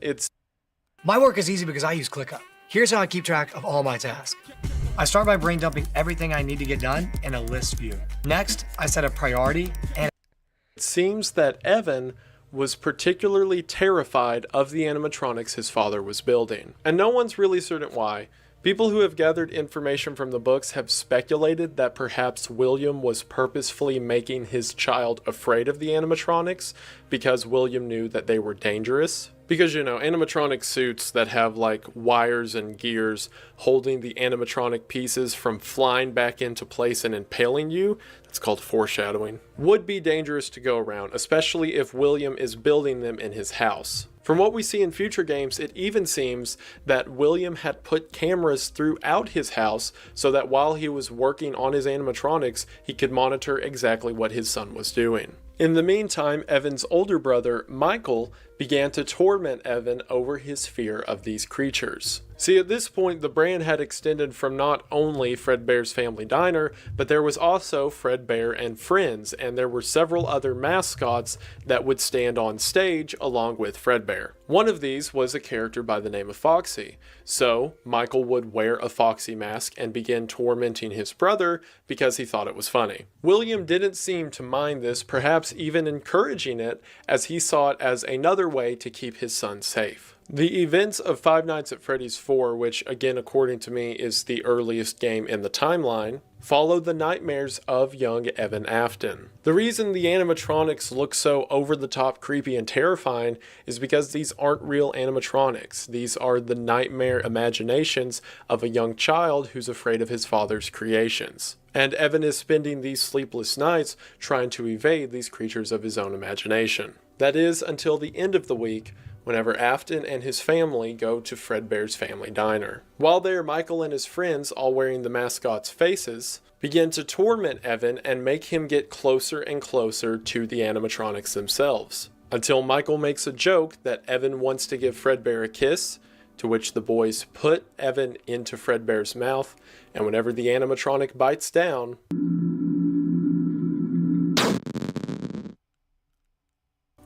S: My work is easy because I use ClickUp. Here's how I keep track of all my tasks. I start by brain dumping everything I need to get done in a list view. Next, I set a priority and
R: it seems that Evan was particularly terrified of the animatronics his father was building. And no one's really certain why. People who have gathered information from the books have speculated that perhaps William was purposefully making his child afraid of the animatronics because William knew that they were dangerous. Because, you know, animatronic suits that have like wires and gears holding the animatronic pieces from flying back into place and impaling you, that's called foreshadowing, would be dangerous to go around, especially if William is building them in his house. From what we see in future games, it even seems that William had put cameras throughout his house so that while he was working on his animatronics, he could monitor exactly what his son was doing. In the meantime, Evan's older brother, Michael, began to torment Evan over his fear of these creatures. See, at this point, the brand had extended from not only Fredbear's Family Diner, but there was also Fredbear and Friends, and there were several other mascots that would stand on stage along with Fredbear. One of these was a character by the name of Foxy, so Michael would wear a Foxy mask and begin tormenting his brother because he thought it was funny. William didn't seem to mind this, perhaps even encouraging it, as he saw it as another way to keep his son safe. The events of Five Nights at Freddy's 4, which again according to me is the earliest game in the timeline, followed the nightmares of young Evan Afton. The reason the animatronics look so over-the-top creepy and terrifying is because these aren't real animatronics. These are the nightmare imaginations of a young child who's afraid of his father's creations. And Evan is spending these sleepless nights trying to evade these creatures of his own imagination. That is until the end of the week, whenever Afton and his family go to Fredbear's Family Diner. While there, Michael and his friends, all wearing the mascots' faces, begin to torment Evan and make him get closer and closer to the animatronics themselves. Until Michael makes a joke that Evan wants to give Fredbear a kiss, to which the boys put Evan into Fredbear's mouth, and whenever the animatronic bites down,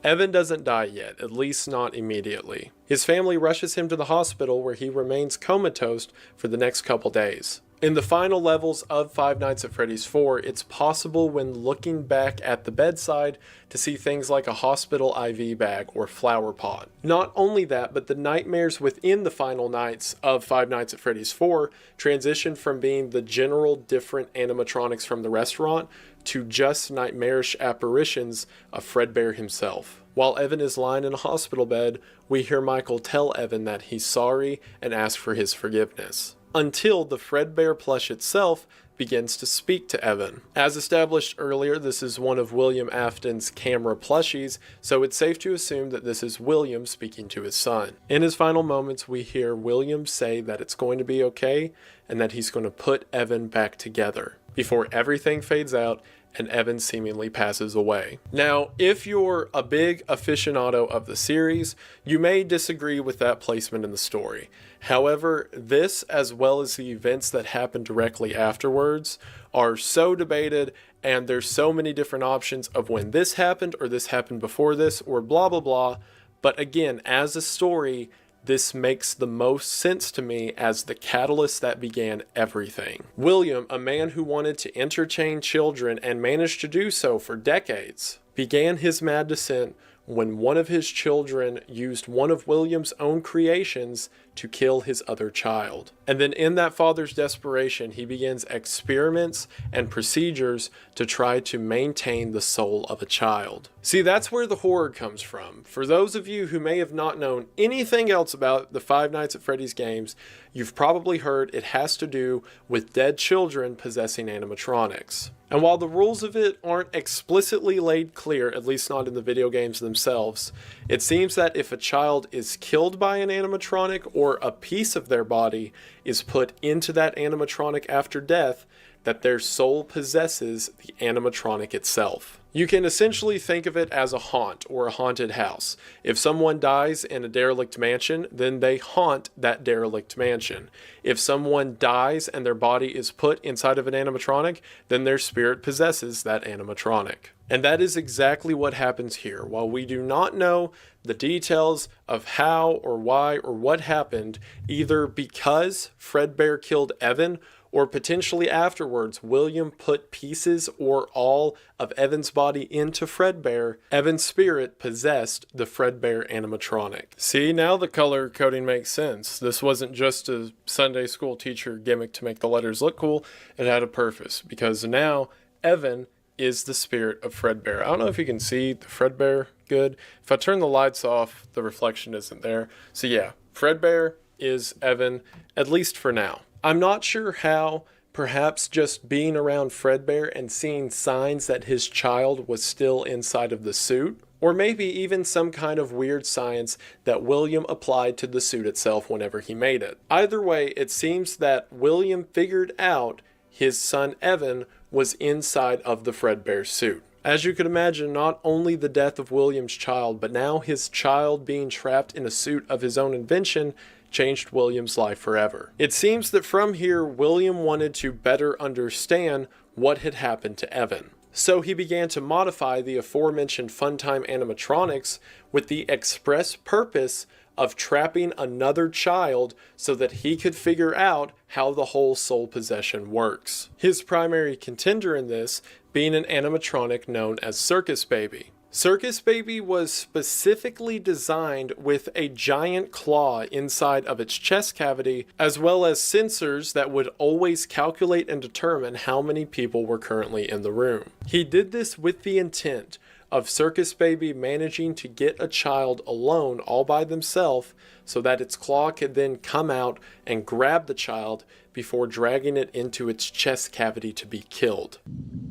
R: Evan doesn't die yet, at least not immediately. His family rushes him to the hospital where he remains comatose for the next couple days. In the final levels of Five Nights at Freddy's 4, it's possible when looking back at the bedside to see things like a hospital IV bag or flower pot. Not only that, but the nightmares within the final nights of Five Nights at Freddy's 4 transition from being the general different animatronics from the restaurant to just nightmarish apparitions of Fredbear himself. While Evan is lying in a hospital bed, we hear Michael tell Evan that he's sorry and ask for his forgiveness. until the Fredbear plush itself begins to speak to Evan. As established earlier, this is one of William Afton's camera plushies, so it's safe to assume that this is William speaking to his son. In his final moments, we hear William say that it's going to be okay and that he's going to put Evan back together before everything fades out and Evan seemingly passes away. Now, if you're a big aficionado of the series, you may disagree with that placement in the story. However, this, as well as the events that happen directly afterwards, are so debated, and there's so many different options of when this happened, or this happened before this, or blah blah blah. But again, as a story, this makes the most sense to me as the catalyst that began everything. William, a man who wanted to entertain children and managed to do so for decades, began his mad descent when one of his children used one of William's own creations to kill his other child. And then in that father's desperation, he begins experiments and procedures to try to maintain the soul of a child. See, that's where the horror comes from. For those of you who may have not known anything else about the Five Nights at Freddy's games, you've probably heard it has to do with dead children possessing animatronics. And while the rules of it aren't explicitly laid clear, at least not in the video games themselves, it seems that if a child is killed by an animatronic or a piece of their body is put into that animatronic after death, that their soul possesses the animatronic itself. You can essentially think of it as a haunt or a haunted house. If someone dies in a derelict mansion, then they haunt that derelict mansion. If someone dies and their body is put inside of an animatronic, then their spirit possesses that animatronic. And that is exactly what happens here. While we do not know the details of how or why or what happened, either because Fredbear killed Evan, or potentially afterwards, William put pieces or all of Evan's body into Fredbear, Evan's spirit possessed the Fredbear animatronic. See, now the color coding makes sense. This wasn't just a Sunday school teacher gimmick to make the letters look cool. It had a purpose, because now Evan is the spirit of Fredbear. I don't know if you can see the Fredbear good. If I turn the lights off, the reflection isn't there. So yeah, Fredbear is Evan, at least for now. I'm not sure how, perhaps just being around Fredbear and seeing signs that his child was still inside of the suit, or maybe even some kind of weird science that William applied to the suit itself whenever he made it. Either way, it seems that William figured out his son Evan was inside of the Fredbear suit. As you could imagine, not only the death of William's child, but now his child being trapped in a suit of his own invention changed William's life forever. It seems that from here, William wanted to better understand what had happened to Evan. So he began to modify the aforementioned Funtime animatronics with the express purpose of trapping another child so that he could figure out how the whole soul possession works. His primary contender in this being an animatronic known as Circus Baby. Circus Baby was specifically designed with a giant claw inside of its chest cavity, as well as sensors that would always calculate and determine how many people were currently in the room. He did this with the intent of Circus Baby managing to get a child alone all by themselves so that its claw could then come out and grab the child before dragging it into its chest cavity to be killed.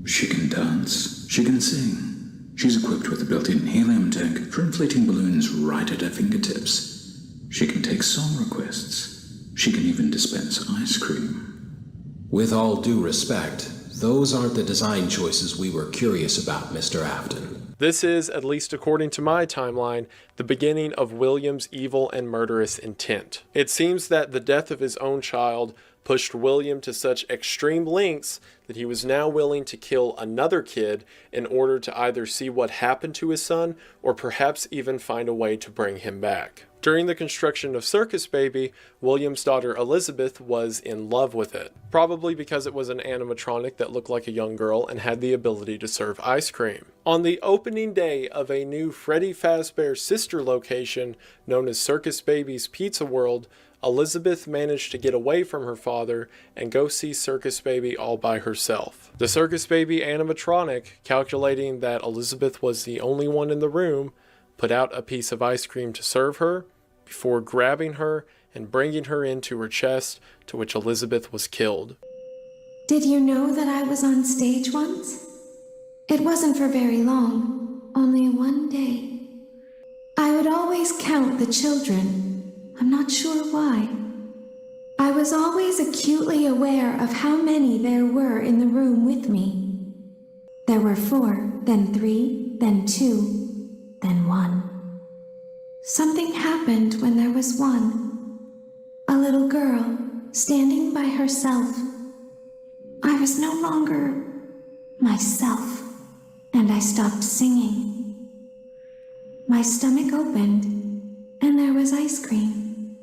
T: She can dance. She can sing. She's equipped with a built-in helium tank for inflating balloons right at her fingertips. She can take song requests. She can even dispense ice cream.
P: With all due respect, those aren't the design choices we were curious about, Mr. Afton.
R: This is, at least according to my timeline, the beginning of William's evil and murderous intent. It seems that the death of his own child pushed William to such extreme lengths that he was now willing to kill another kid in order to either see what happened to his son or perhaps even find a way to bring him back. During the construction of Circus Baby, William's daughter Elizabeth was in love with it, probably because it was an animatronic that looked like a young girl and had the ability to serve ice cream. On the opening day of a new Freddy Fazbear sister location known as Circus Baby's Pizza World, Elizabeth managed to get away from her father and go see Circus Baby all by herself. The Circus Baby animatronic, calculating that Elizabeth was the only one in the room, put out a piece of ice cream to serve her, before grabbing her and bringing her into her chest, to which Elizabeth was killed.
U: Did you know that I was on stage once? It wasn't for very long, only one day. I would always count the children. I'm not sure why. I was always acutely aware of how many there were in the room with me. There were 4, then 3, then 2, then 1. Something happened when there was 1. A little girl standing by herself. I was no longer myself, and I stopped singing. My stomach opened, and there was ice cream.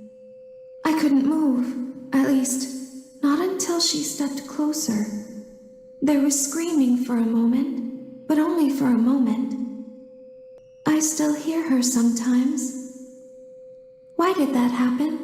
U: I couldn't move. At least, not until she stepped closer. There was screaming for a moment, but only for a moment. I still hear her sometimes. Why did that happen?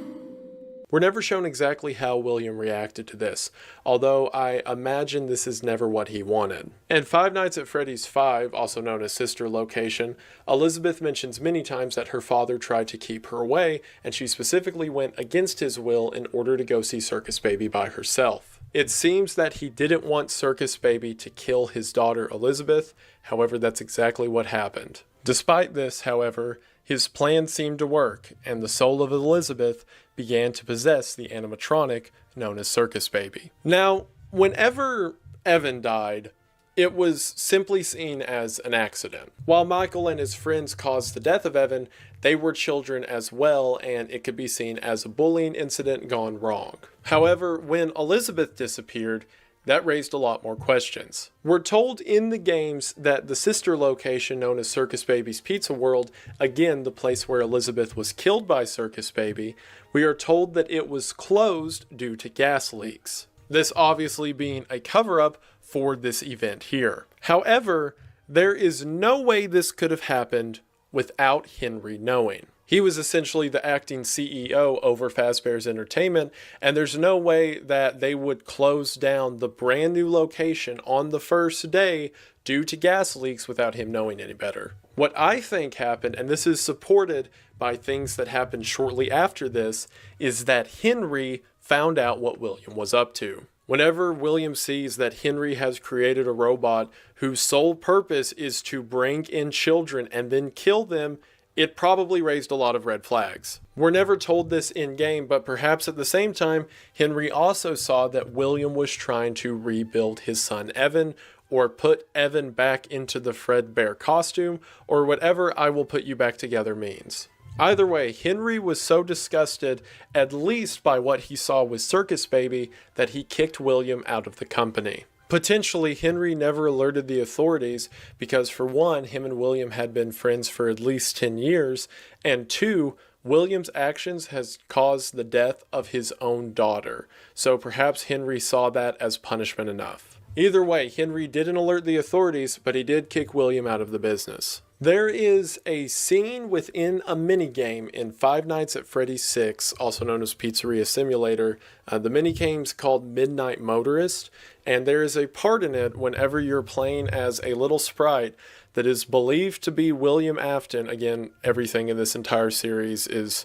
R: We're never shown exactly how William reacted to this, although I imagine this is never what he wanted. In Five Nights at Freddy's 5, also known as Sister Location, Elizabeth mentions many times that her father tried to keep her away, and she specifically went against his will in order to go see Circus Baby by herself. It seems that he didn't want Circus Baby to kill his daughter Elizabeth, however that's exactly what happened. Despite this, however, his plan seemed to work, and the soul of Elizabeth began to possess the animatronic known as Circus Baby. Now, whenever Evan died, it was simply seen as an accident. While Michael and his friends caused the death of Evan, they were children as well, and it could be seen as a bullying incident gone wrong. However, when Elizabeth disappeared, that raised a lot more questions. We're told in the games that the sister location known as Circus Baby's Pizza World, again the place where Elizabeth was killed by Circus Baby, we are told that it was closed due to gas leaks. This obviously being a cover-up for this event here. However, there is no way this could have happened without Henry knowing. He was essentially the acting CEO over Fazbear's Entertainment, and there's no way that they would close down the brand new location on the first day due to gas leaks without him knowing any better. What I think happened, and this is supported by things that happened shortly after this, is that Henry found out what William was up to. Whenever William sees that Henry has created a robot whose sole purpose is to bring in children and then kill them, it probably raised a lot of red flags. We're never told this in game, but perhaps at the same time, Henry also saw that William was trying to rebuild his son Evan, or put Evan back into the Fredbear costume, or whatever I will put you back together means. Either way, Henry was so disgusted, at least by what he saw with Circus Baby, that he kicked William out of the company. Potentially, Henry never alerted the authorities because, for one, him and William had been friends for at least 10 years, and 2, William's actions has caused the death of his own daughter, so perhaps Henry saw that as punishment enough. Either way, Henry didn't alert the authorities, but he did kick William out of the business. There is a scene within a minigame in Five Nights at Freddy's 6, also known as Pizzeria Simulator. The minigame's called Midnight Motorist, and there is a part in it whenever you're playing as a little sprite that is believed to be William Afton. Again, everything in this entire series is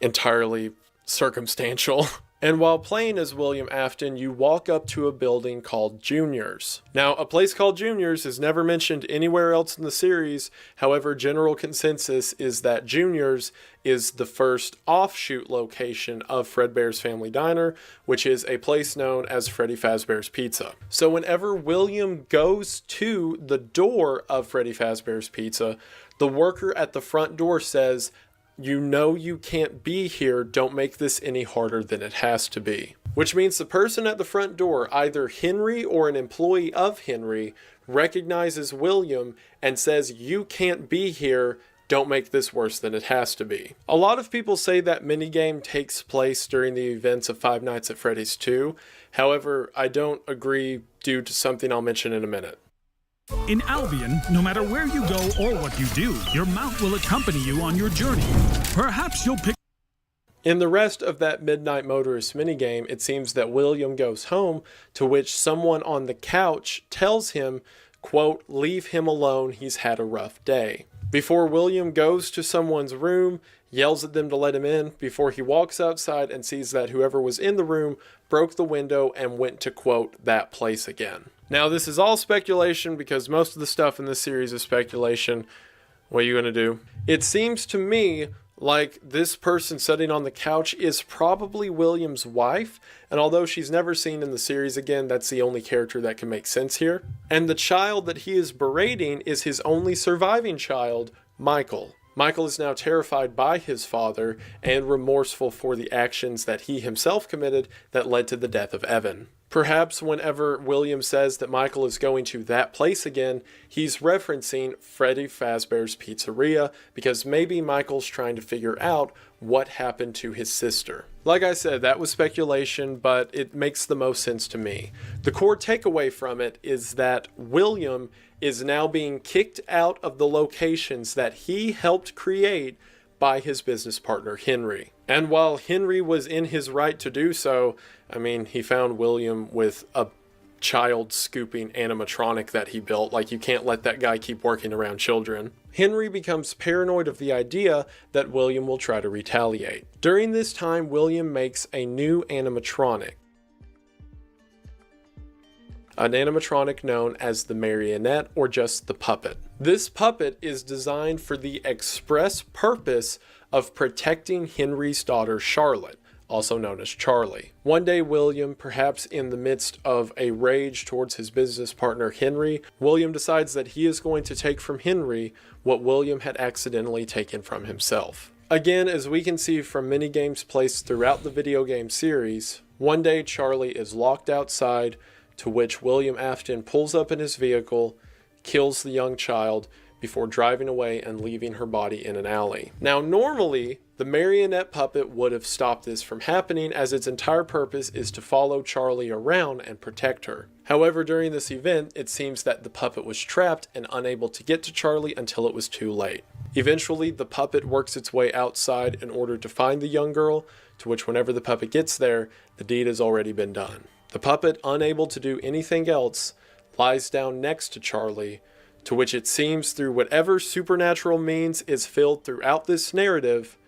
R: entirely circumstantial. And while playing as William Afton, you walk up to a building called Junior's. Now, a place called Junior's is never mentioned anywhere else in the series. However, general consensus is that Junior's is the first offshoot location of Fredbear's Family Diner, which is a place known as Freddy Fazbear's Pizza. So whenever William goes to the door of Freddy Fazbear's Pizza, the worker at the front door says, "You know you can't be here, don't make this any harder than it has to be." Which means the person at the front door, either Henry or an employee of Henry, recognizes William and says, "You can't be here, don't make this worse than it has to be." A lot of people say that minigame takes place during the events of Five Nights at Freddy's 2. However, I don't agree due to something I'll mention in a minute.
V: In Albion, no matter where you go or what you do, your mount will accompany you on your journey. Perhaps you'll pick...
R: In the rest of that Midnight Motorist minigame, it seems that William goes home, to which someone on the couch tells him, quote, "Leave him alone, he's had a rough day." Before William goes to someone's room, yells at them to let him in before he walks outside and sees that whoever was in the room broke the window and went to, quote, that place again. Now, this is all speculation because most of the stuff in this series is speculation. What are you going to do? It seems to me like this person sitting on the couch is probably William's wife, and although she's never seen in the series again, that's the only character that can make sense here. And the child that he is berating is his only surviving child, Michael. Michael is now terrified by his father and remorseful for the actions that he himself committed that led to the death of Evan. Perhaps whenever William says that Michael is going to that place again, he's referencing Freddy Fazbear's Pizzeria because maybe Michael's trying to figure out what happened to his sister. Like I said, that was speculation, but it makes the most sense to me. The core takeaway from it is that William is now being kicked out of the locations that he helped create by his business partner, Henry. And while Henry was in his right to do so, I mean, he found William with a child scooping animatronic that he built. Like, you can't let that guy keep working around children. Henry becomes paranoid of the idea that William will try to retaliate. During this time, William makes a new animatronic. An animatronic known as the marionette or just the puppet. This puppet is designed for the express purpose of protecting Henry's daughter Charlotte, also known as Charlie. One day William, perhaps in the midst of a rage towards his business partner Henry, William decides that he is going to take from Henry what William had accidentally taken from himself. Again, as we can see from many games placed throughout the video game series, one day Charlie is locked outside, to which William Afton pulls up in his vehicle, kills the young child, before driving away and leaving her body in an alley. Now, normally, the marionette puppet would have stopped this from happening, as its entire purpose is to follow Charlie around and protect her. However, during this event, it seems that the puppet was trapped and unable to get to Charlie until it was too late. Eventually, the puppet works its way outside in order to find the young girl, to which whenever the puppet gets there, the deed has already been done. The puppet, unable to do anything else, lies down next to Charlie, to which it seems through whatever supernatural means is filled throughout this narrative,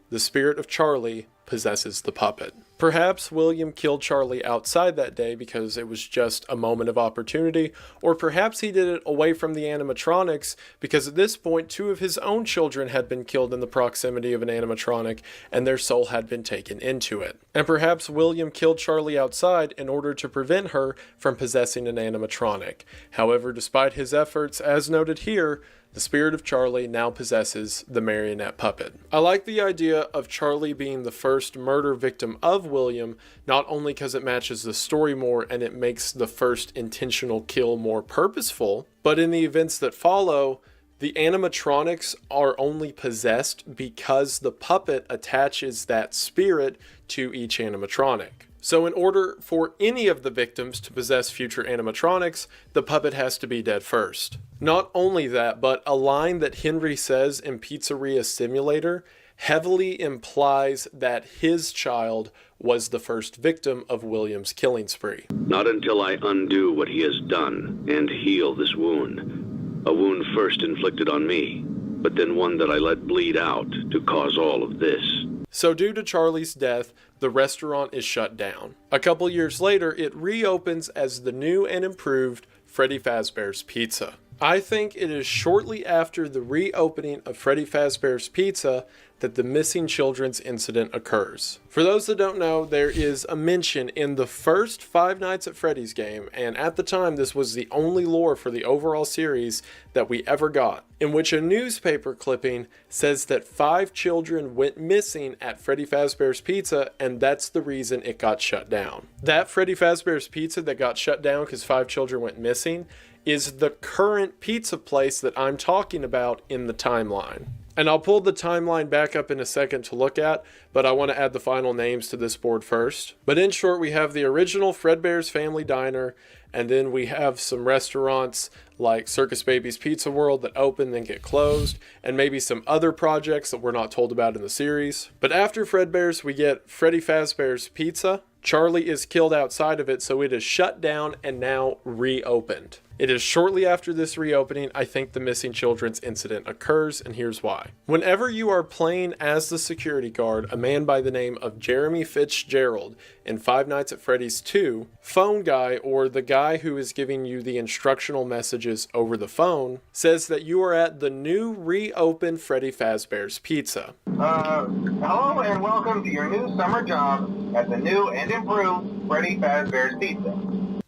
R: the spirit of Charlie possesses the puppet. Perhaps William killed Charlie outside that day because it was just a moment of opportunity, or perhaps he did it away from the animatronics because at this point 2 of his own children had been killed in the proximity of an animatronic and their soul had been taken into it. And perhaps William killed Charlie outside in order to prevent her from possessing an animatronic. However, despite his efforts, as noted here, the spirit of Charlie now possesses the marionette puppet. I like the idea of Charlie being the first murder victim of William, not only because it matches the story more and it makes the first intentional kill more purposeful, but in the events that follow, the animatronics are only possessed because the puppet attaches that spirit to each animatronic. So in order for any of the victims to possess future animatronics, the puppet has to be dead first. Not only that, but a line that Henry says in Pizzeria Simulator heavily implies that his child was the first victim of William's killing spree.
F: Not until I undo what he has done and heal this wound. A wound first inflicted on me, but then one that I let bleed out to cause all of this.
R: So due to Charlie's death, the restaurant is shut down. A couple years later, it reopens as the new and improved Freddy Fazbear's Pizza. I think it is shortly after the reopening of Freddy Fazbear's Pizza that the missing children's incident occurs. For those that don't know, there is a mention in the first Five Nights at Freddy's game, and at the time this was the only lore for the overall series that we ever got, in which a newspaper clipping says that 5 children went missing at Freddy Fazbear's Pizza, and that's the reason it got shut down. That Freddy Fazbear's Pizza that got shut down because 5 children went missing is the current pizza place that I'm talking about in the timeline. And I'll pull the timeline back up in a second to look at, but I want to add the final names to this board first. But in short, we have the original Fredbear's Family Diner, and then we have some restaurants like Circus Baby's Pizza World that open then get closed, and maybe some other projects that we're not told about in the series. But after Fredbear's, we get Freddy Fazbear's Pizza. Charlie is killed outside of it, so it is shut down and now reopened. It is shortly after this reopening I think the missing children's incident occurs, and here's why. Whenever you are playing as the security guard, a man by the name of Jeremy Fitzgerald in Five Nights at Freddy's 2, phone guy, or the guy who is giving you the instructional messages over the phone, says that you are at the new reopened Freddy Fazbear's Pizza.
G: Hello and welcome to your new summer job at the new and improved Freddy Fazbear's Pizza.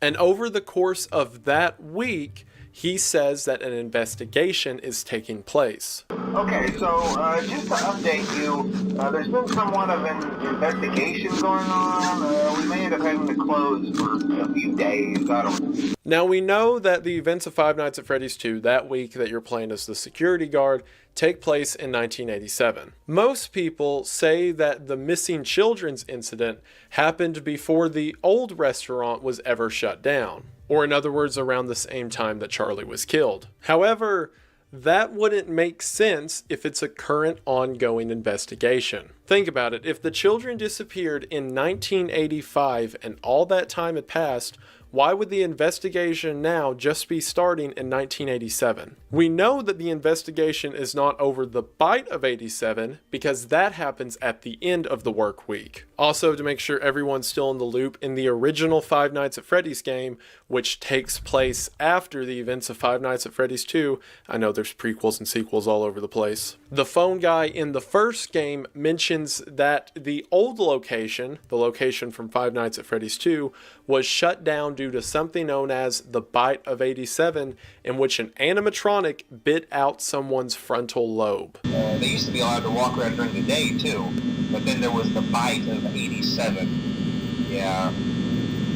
R: And over the course of that week, he says that an investigation is taking place.
G: Okay, so just to update you, there's been somewhat of an investigation going on. We may end up having to close for a few days. I don't know.
R: Now we know that the events of Five Nights at Freddy's 2 that week that you're playing as the security guard take place in 1987. Most people say that the missing children's incident happened before the old restaurant was ever shut down, or in other words, around the same time that Charlie was killed. However, that wouldn't make sense if it's a current ongoing investigation. Think about it. If the children disappeared in 1985 and all that time had passed, why would the investigation now just be starting in 1987? We know that the investigation is not over the bite of 87 because that happens at the end of the work week. Also, to make sure everyone's still in the loop, in the original Five Nights at Freddy's game, which takes place after the events of Five Nights at Freddy's 2, I know there's prequels and sequels all over the place. The phone guy in the first game mentions that the old location, the location from Five Nights at Freddy's 2, was shut down due to something known as the bite of 87, in which an animatronic bit out someone's frontal lobe.
G: They used to be allowed to walk around during the day too, but then there was the bite of 87. Yeah.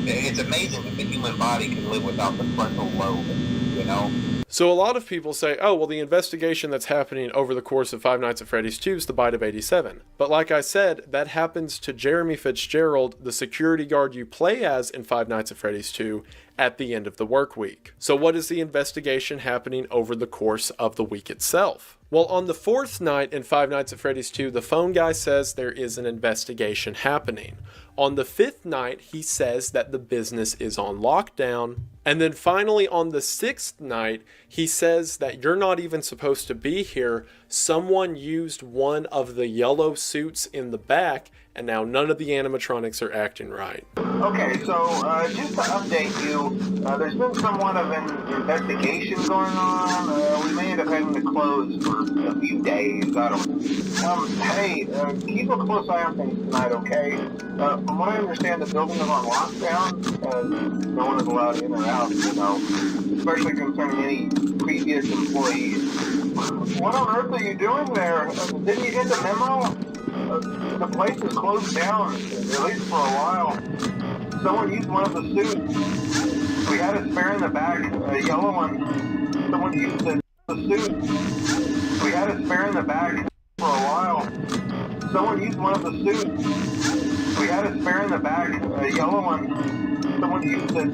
G: It's amazing that the human body can live without the frontal lobe, you know?
R: So a lot of people say, oh, well, the investigation that's happening over the course of Five Nights at Freddy's 2 is the bite of 87. But like I said, that happens to Jeremy Fitzgerald, the security guard you play as in Five Nights at Freddy's 2, at the end of the work week. So what is the investigation happening over the course of the week itself? Well, on the fourth night in Five Nights at Freddy's 2, the phone guy says there is an investigation happening. On the fifth night, he says that the business is on lockdown. And then finally, on the sixth night, he says that you're not even supposed to be here. Someone used one of the yellow suits in the back, and now none of the animatronics are acting right.
G: Okay, so just to update you, there's been somewhat of an investigation going on. We may end up having to close for a few days. I don't. Hey, keep a close eye on things tonight, okay? From what I understand, the building is on lockdown. No one is allowed in or out, you know, especially concerning any previous employees. What on earth are you doing there? Didn't you get the memo? The place is closed down, at least for a while. Someone used one of the suits. We had a spare in the back, a yellow one. Someone used the suit. We had a spare in the back for a while. Someone used one of the suits. We had a spare in the back, a yellow one. Someone used it.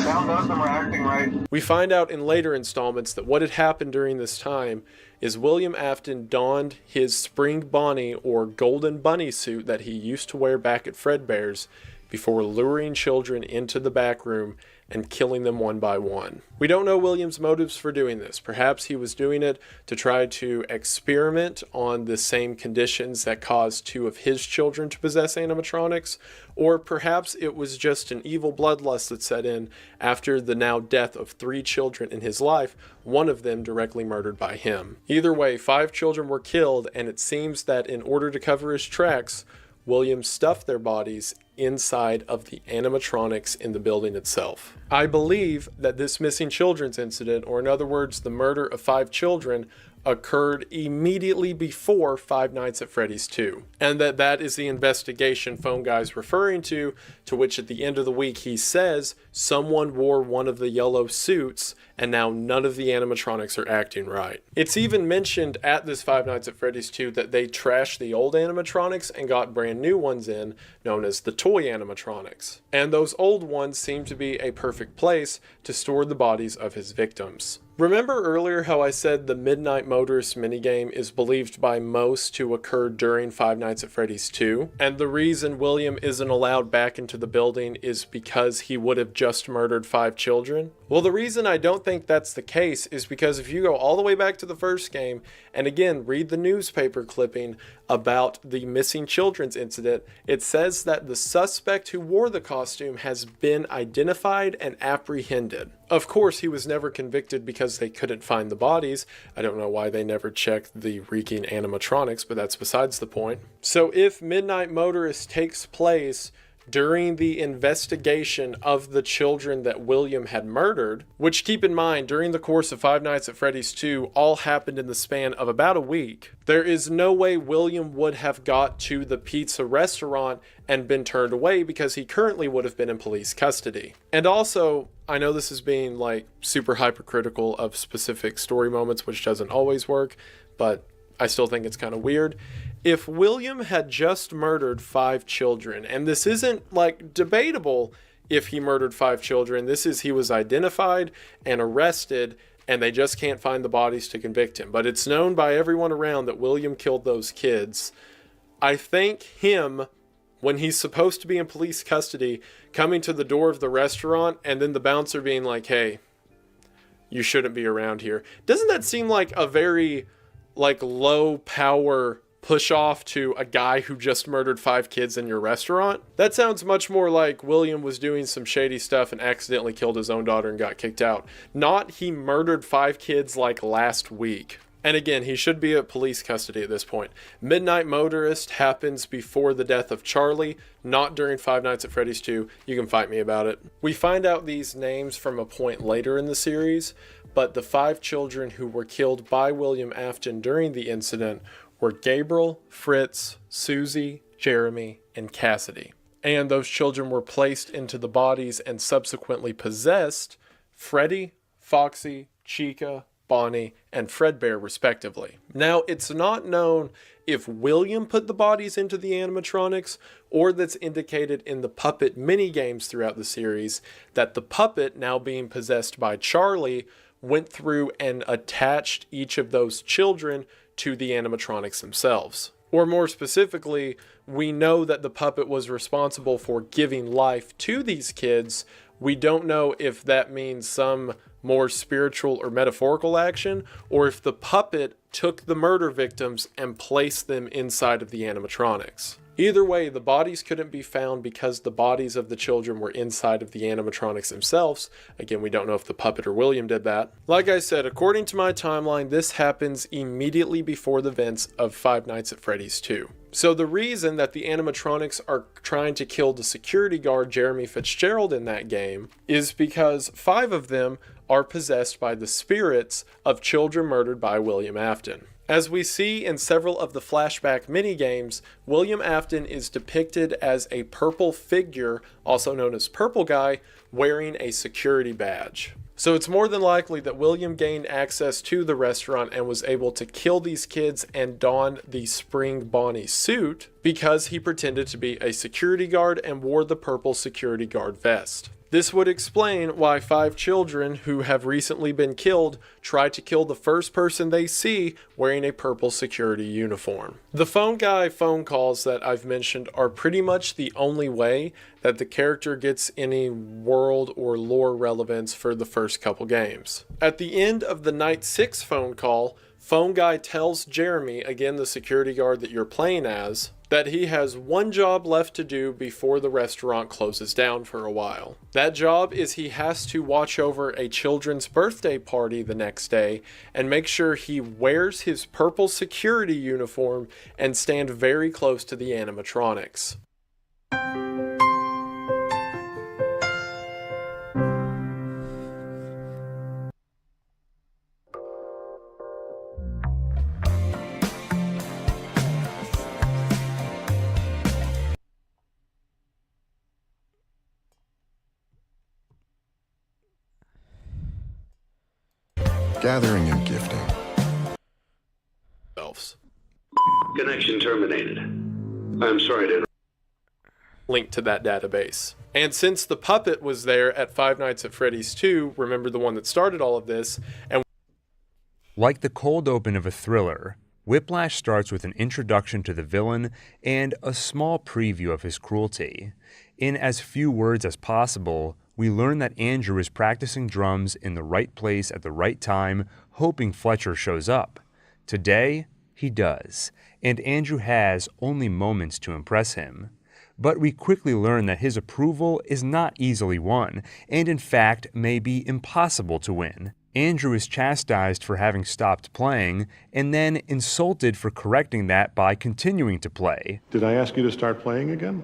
G: Now none of them are acting right.
R: We find out in later installments that what had happened during this time is William Afton donned his Spring Bonnie or Golden Bunny suit that he used to wear back at Fredbear's before luring children into the back room and killing them one by one. We don't know William's motives for doing this. Perhaps he was doing it to try to experiment on the same conditions that caused two of his children to possess animatronics, or perhaps it was just an evil bloodlust that set in after the now death of 3 children in his life, one of them directly murdered by him. Either way, 5 children were killed, and it seems that in order to cover his tracks, William stuffed their bodies inside of the animatronics in the building itself. I believe that this missing children's incident, or in other words, the murder of 5 children, occurred immediately before Five Nights at Freddy's 2. And that is the investigation Phone Guy's referring to which at the end of the week he says someone wore one of the yellow suits and now none of the animatronics are acting right. It's even mentioned at this Five Nights at Freddy's 2 that they trashed the old animatronics and got brand new ones in, known as the toy animatronics. And those old ones seem to be a perfect place to store the bodies of his victims. Remember earlier how I said the Midnight Motorist minigame is believed by most to occur during Five Nights at Freddy's 2? And the reason William isn't allowed back into the building is because he would have just murdered 5 children? Well, the reason I don't think that's the case is because if you go all the way back to the first game, and again, read the newspaper clipping about the missing children's incident, it says that the suspect who wore the costume has been identified and apprehended. Of course, he was never convicted because they couldn't find the bodies. I don't know why they never checked the reeking animatronics, but that's besides the point. So if Midnight Motorist takes place during the investigation of the children that William had murdered, which, keep in mind, during the course of Five Nights at Freddy's 2 all happened in the span of about a week, there is no way William would have got to the pizza restaurant and been turned away because he currently would have been in police custody. And also, I know this is being like super hypercritical of specific story moments, which doesn't always work, but I still think it's kind of weird. If William had just murdered 5 children, and this isn't like debatable if he murdered 5 children, this is he was identified and arrested and they just can't find the bodies to convict him. But it's known by everyone around that William killed those kids. I think him, when he's supposed to be in police custody, coming to the door of the restaurant and then the bouncer being like, hey, you shouldn't be around here. Doesn't that seem like a very low power push off to a guy who just murdered 5 kids in your restaurant? That sounds much more like William was doing some shady stuff and accidentally killed his own daughter and got kicked out. Not he murdered 5 kids like last week. And again, he should be at police custody at this point. Midnight Motorist happens before the death of Charlie, not during Five Nights at Freddy's 2. You can fight me about it. We find out these names from a point later in the series, but the 5 children who were killed by William Afton during the incident were Gabriel, Fritz, Susie, Jeremy, and Cassidy. And those children were placed into the bodies and subsequently possessed Freddy, Foxy, Chica, Bonnie, and Fredbear respectively. Now, it's not known if William put the bodies into the animatronics, or that's indicated in the puppet minigames throughout the series that the puppet, now being possessed by Charlie, went through and attached each of those children to the animatronics themselves. Or more specifically, we know that the puppet was responsible for giving life to these kids. We don't know if that means some more spiritual or metaphorical action, or if the puppet took the murder victims and placed them inside of the animatronics. Either way, the bodies couldn't be found because the bodies of the children were inside of the animatronics themselves. Again, we don't know if the puppet or William did that. Like I said, according to my timeline, this happens immediately before the events of Five Nights at Freddy's 2. So the reason that the animatronics are trying to kill the security guard Jeremy Fitzgerald in that game is because 5 of them are possessed by the spirits of children murdered by William Afton. As we see in several of the flashback minigames, William Afton is depicted as a purple figure, also known as Purple Guy, wearing a security badge. So it's more than likely that William gained access to the restaurant and was able to kill these kids and don the Spring Bonnie suit because he pretended to be a security guard and wore the purple security guard vest. This would explain why 5 children who have recently been killed try to kill the first person they see wearing a purple security uniform. The phone guy phone calls that I've mentioned are pretty much the only way that the character gets any world or lore relevance for the first couple games. At the end of the Night 6 phone call, phone guy tells Jeremy, again the security guard that you're playing as, that he has one job left to do before the restaurant closes down for a while. That job is he has to watch over a children's birthday party the next day and make sure he wears his purple security uniform and stand very close to the animatronics.
H: Gathering and gifting.
F: Connection terminated. I'm sorry to
R: link to that database. And since the puppet was there at Five Nights at Freddy's 2, remember the one that started all of this, and
C: Like the cold open of a thriller, Whiplash starts with an introduction to the villain and a small preview of his cruelty. In as few words as possible, we learn that Andrew is practicing drums in the right place at the right time, hoping Fletcher shows up. Today, he does, and Andrew has only moments to impress him. But we quickly learn that his approval is not easily won, and in fact may be impossible to win. Andrew is chastised for having stopped playing, and then insulted for correcting that by continuing to play.
I: Did I ask you to start playing again?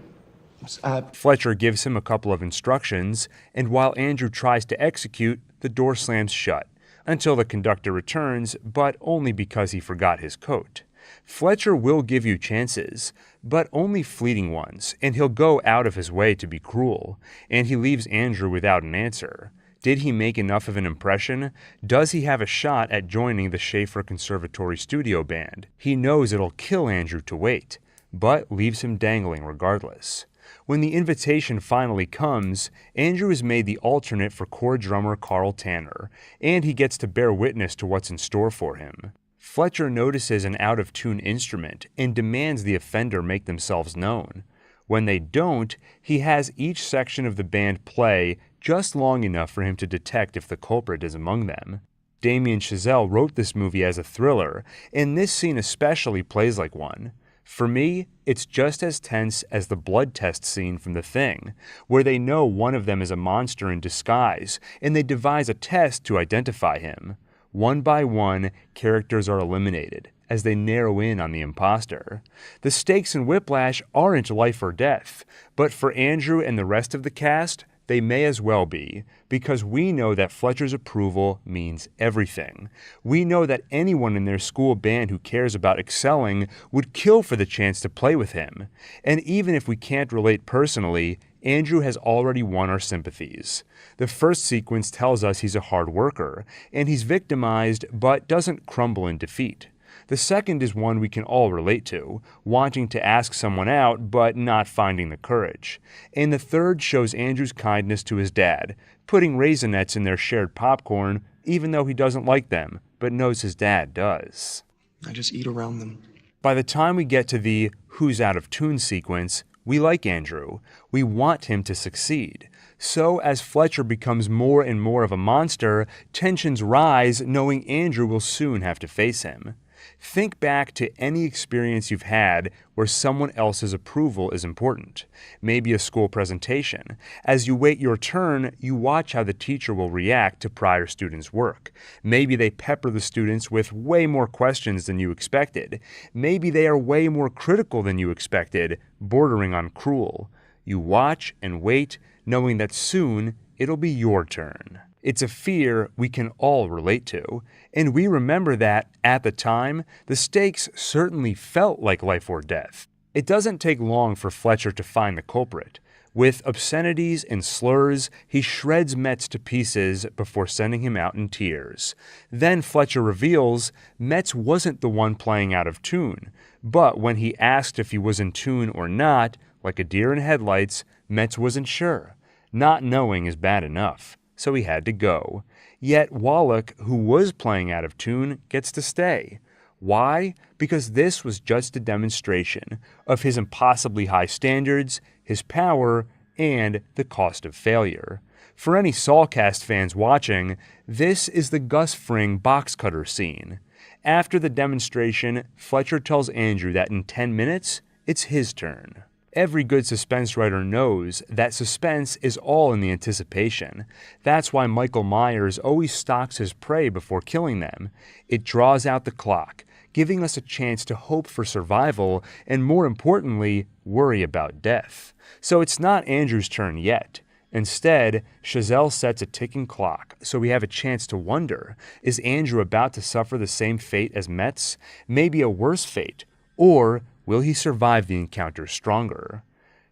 C: Fletcher gives him a couple of instructions, and while Andrew tries to execute, the door slams shut, until the conductor returns, but only because he forgot his coat. Fletcher will give you chances, but only fleeting ones, and he'll go out of his way to be cruel, and he leaves Andrew without an answer. Did he make enough of an impression? Does he have a shot at joining the Schaefer Conservatory Studio Band? He knows it'll kill Andrew to wait, but leaves him dangling regardless. When the invitation finally comes, Andrew is made the alternate for core drummer Carl Tanner, and he gets to bear witness to what's in store for him. Fletcher notices an out-of-tune instrument and demands the offender make themselves known. When they don't, he has each section of the band play just long enough for him to detect if the culprit is among them. Damien Chazelle wrote this movie as a thriller, and this scene especially plays like one. For me, it's just as tense as the blood test scene from The Thing, where they know one of them is a monster in disguise, and they devise a test to identify him. One by one, characters are eliminated, as they narrow in on the imposter. The stakes in Whiplash aren't life or death, but for Andrew and the rest of the cast, they may as well be, because we know that Fletcher's approval means everything. We know that anyone in their school band who cares about excelling would kill for the chance to play with him. And even if we can't relate personally, Andrew has already won our sympathies. The first sequence tells us he's a hard worker, and he's victimized but doesn't crumble in defeat. The second is one we can all relate to, wanting to ask someone out but not finding the courage. And the third shows Andrew's kindness to his dad, putting Raisinets in their shared popcorn even though he doesn't like them, but knows his dad does.
W: I just eat around them.
C: By the time we get to the who's out of tune sequence, we like Andrew. We want him to succeed. So as Fletcher becomes more and more of a monster, tensions rise knowing Andrew will soon have to face him. Think back to any experience you've had where someone else's approval is important. Maybe a school presentation. As you wait your turn, you watch how the teacher will react to prior students' work. Maybe they pepper the students with way more questions than you expected. Maybe they are way more critical than you expected, bordering on cruel. You watch and wait, knowing that soon it'll be your turn. It's a fear we can all relate to, and we remember that, at the time, the stakes certainly felt like life or death. It doesn't take long for Fletcher to find the culprit. With obscenities and slurs, he shreds Metz to pieces before sending him out in tears. Then Fletcher reveals Metz wasn't the one playing out of tune, but when he asked if he was in tune or not, like a deer in headlights, Metz wasn't sure. Not knowing is bad enough. So he had to go. Yet Wallach, who was playing out of tune, gets to stay. Why? Because this was just a demonstration of his impossibly high standards, his power, and the cost of failure. For any Saulcast fans watching, this is the Gus Fring box cutter scene. After the demonstration, Fletcher tells Andrew that in 10 minutes, it's his turn. Every good suspense writer knows that suspense is all in the anticipation. That's why Michael Myers always stalks his prey before killing them. It draws out the clock, giving us a chance to hope for survival and, more importantly, worry about death. So it's not Andrew's turn yet. Instead, Chazelle sets a ticking clock, so we have a chance to wonder, is Andrew about to suffer the same fate as Metz? Maybe a worse fate? Or will he survive the encounter stronger?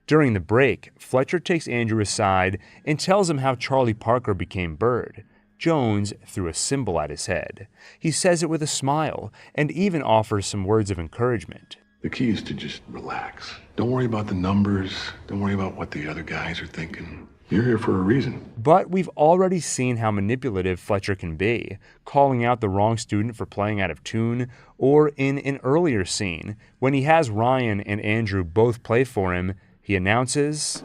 C: During the break, Fletcher takes Andrew aside and tells him how Charlie Parker became Bird. Jones threw a symbol at his head. He says it with a smile and even offers some words of encouragement.
I: The key is to just relax. Don't worry about the numbers. Don't worry about what the other guys are thinking. You're here for a reason.
C: But we've already seen how manipulative Fletcher can be, calling out the wrong student for playing out of tune, or in an earlier scene, when he has Ryan and Andrew both play for him, he announces,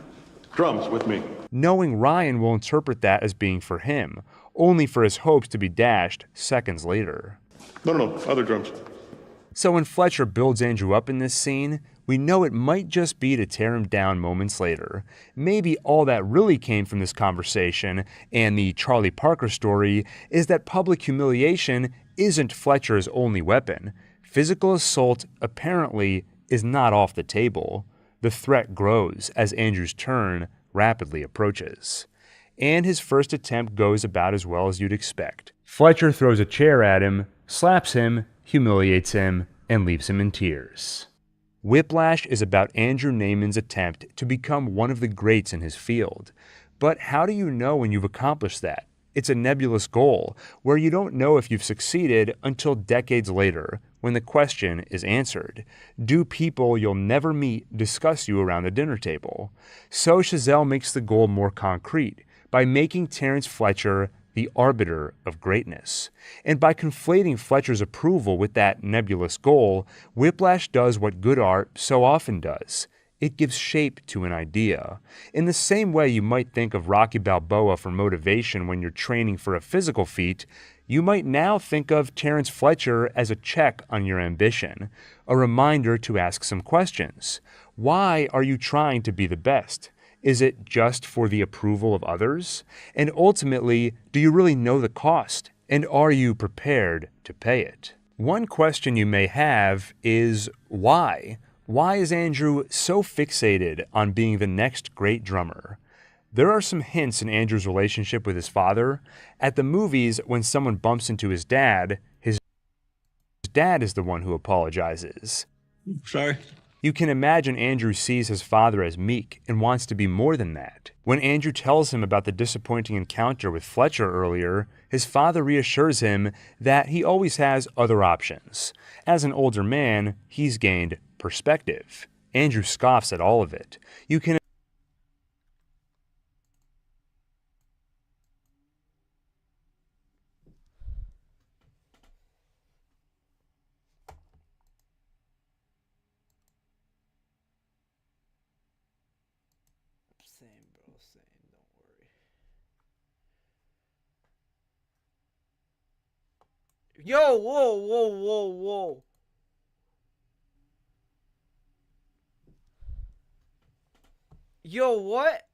I: "Drums with me."
C: Knowing Ryan will interpret that as being for him, only for his hopes to be dashed seconds later.
I: No, other drums.
C: So when Fletcher builds Andrew up in this scene, we know it might just be to tear him down moments later. Maybe all that really came from this conversation and the Charlie Parker story is that public humiliation isn't Fletcher's only weapon. Physical assault apparently is not off the table. The threat grows as Andrew's turn rapidly approaches. And his first attempt goes about as well as you'd expect. Fletcher throws a chair at him, slaps him, humiliates him, and leaves him in tears. Whiplash is about Andrew Naiman's attempt to become one of the greats in his field. But how do you know when you've accomplished that? It's a nebulous goal, where you don't know if you've succeeded until decades later, when the question is answered. Do people you'll never meet discuss you around the dinner table? So Chazelle makes the goal more concrete, by making Terrence Fletcher the arbiter of greatness. And by conflating Fletcher's approval with that nebulous goal, Whiplash does what good art so often does. It gives shape to an idea. In the same way you might think of Rocky Balboa for motivation when you're training for a physical feat, you might now think of Terrence Fletcher as a check on your ambition, a reminder to ask some questions. Why are you trying to be the best? Is it just for the approval of others? And ultimately, do you really know the cost? And are you prepared to pay it? One question you may have is why? Why is Andrew so fixated on being the next great drummer? There are some hints in Andrew's relationship with his father. At the movies, when someone bumps into his dad is the one who apologizes.
D: Sorry.
C: You can imagine Andrew sees his father as meek and wants to be more than that. When Andrew tells him about the disappointing encounter with Fletcher earlier, his father reassures him that he always has other options. As an older man, he's gained perspective. Andrew scoffs at all of it. You can
J: Yo, whoa. Yo, what?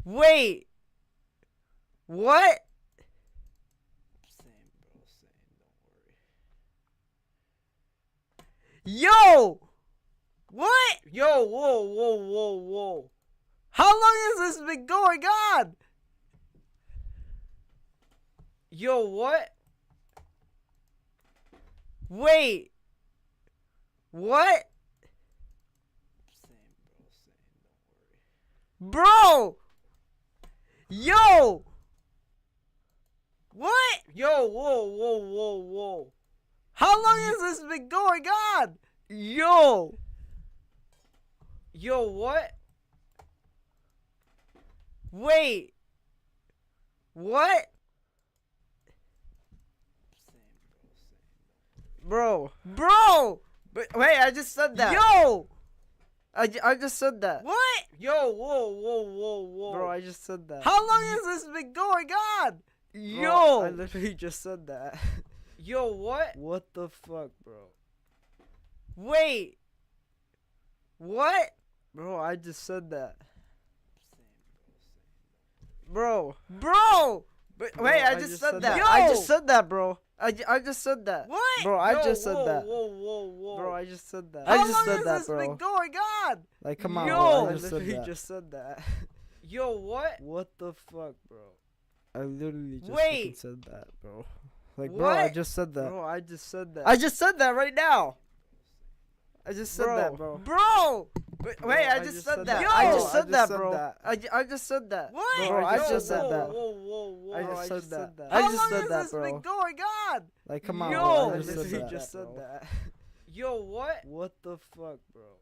J: Wait. What? Yo! What? Yo, whoa. How long has this been going on? Yo, what? Wait. What? Bro! Yo! What? Yo, whoa. How long has this been going on? Yo! Yo, what? Wait. What? Bro. But wait, I just said that. Yo! I just said that. What? Yo, whoa. Bro, I just said that. How long has this been going on? Yo! Bro, I literally just said that. Yo, what? What the fuck, bro? Wait. What? Bro, I just said that. Bro. But wait, I just said that. Yo! I just said that, bro. I just said that. What? Bro, I just said that. Whoa. Bro, I just said that. I just said that, bro. How long has this been going on? Like, come on, bro. I literally just said that. Yo, what? What the fuck, bro? I literally just fucking said that, bro. Like, bro, I just said that. Bro, I just said that. I just said that right now. I just said that, bro. Bro! Wait, I just said that. Yo! I just said that, bro. I just said that. What? Bro, I just said that. Whoa. I just said that. I just said that, bro. How long has this been going on? Like, come on, bro. I literally just said that. Yo, what? What the fuck, bro?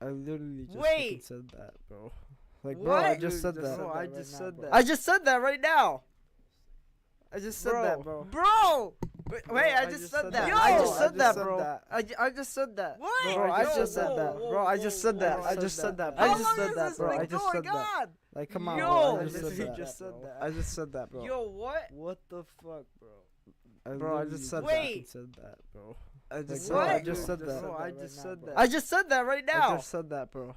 J: I literally just fucking said that, bro. Like, bro, I just said that. Bro, I just said that. I just said that right now. I just said that, bro. Bro! Wait, I just said that. I just said that, bro. I just said that. What? Bro, I just said that. Bro, I just said that. I just said that. I just said that, bro. I just said that. Like, come on, bro. I just said that. I just said that, bro.
D: Yo, what?
J: What the fuck, bro? Bro, I just said that.
D: Wait.
J: Said that, bro. I just said that. Bro, I just said that.
D: I just said that right now.
J: I just said that, bro.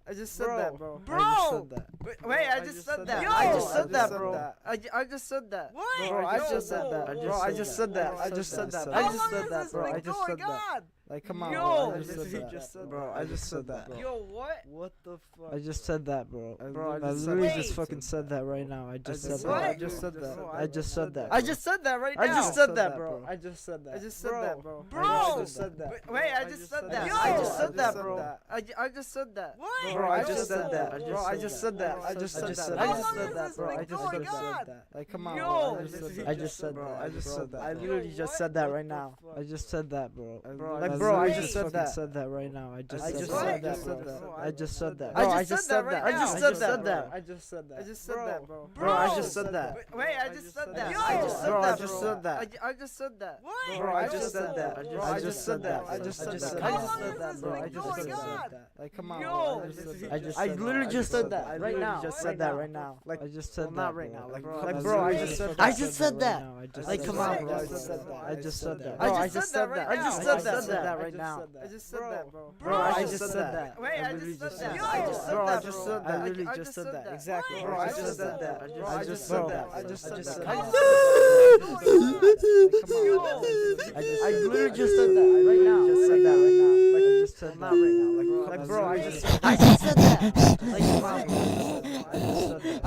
J: I just said that, bro.
D: Bro!
J: Wait,
D: I just said that.
J: I just said that, bro. I just said that.
D: What?
J: Bro, I just said that. Bro, I just said that. I just said that. I just said that, bro. I just said that. Like, come on, bro. I just said that. Bro, I just said that, bro.
D: Yo, what?
J: What the fuck? I just said that, bro. Bro, I
D: literally
J: just fucking said that right now. I just said that. I just said that. I just said that.
D: I just said that right now.
J: I just said that, bro. I just said that. I just said that, bro.
D: Bro!
J: I just said that.
D: Wait, I just said that.
J: I just said that, bro. I just said that.
D: What?
J: Bro, I just said that. Bro, I just said that. I just said that. I just said that, bro. I just said that. Like, come on, bro. I just said that. I just said that. I literally just said that right now. I just said that, bro. Like, bro, I just said that right now. I just said that, bro. I just said that. Bro, I just said that. I just said that. I just said that. I just said that, bro. Bro, I just said that.
D: Wait, I just said that.
J: I just said that. I just said that.
D: I just said that. What?
J: Bro, I just said that. I just said that. I just said that. I just said that, bro. I just said that. Like, come on, bro. I literally just said that right now. Just said that right now. Like, I just said that. Not right now. Like, bro, I just said that. I just said that. Like, come on, bro. I just said that. I just said that. Bro, I just said that. I just said that right now. I just said that, bro. Bro, I just said that.
D: Wait, I just said that.
J: I just said that. I just said that. I literally just said that. Exactly. Bro, I just said that. I just said that. I just said that. I literally just said that right now. Just said that right now. Like, I just said not right now. Like, bro, I just said that. Like, come on, bro.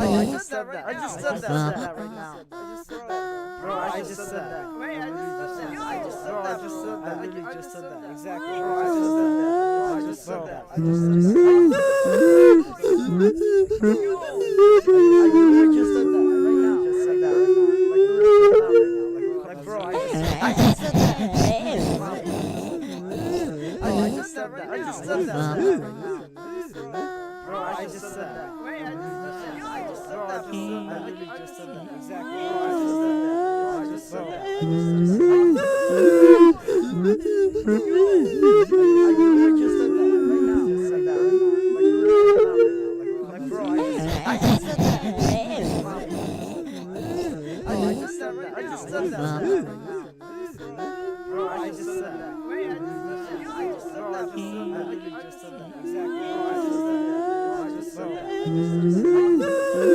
J: I just said that. I just said that right now. I just said that. Bro, I just said that.
D: Wait, I just said that.
J: I just said that. I just said that. I literally just said that. Exactly. Bro, I just said that. I just said that. I just said that. I literally just said that right now. Just said that right now. Like, bro, I just said that. I just said that. I just said that right now. Bro, I just said that. Wait, I just said that. I literally just said that. Exactly. Bro, I just said that. I just said that. I literally just said that right now. Just said that right now. Like, bro, I just said that. I just said that. I just said that right now. Bro, I just said that. Wait, I just said that. I literally just said that. Exactly. Bro, I just said that. I just said that.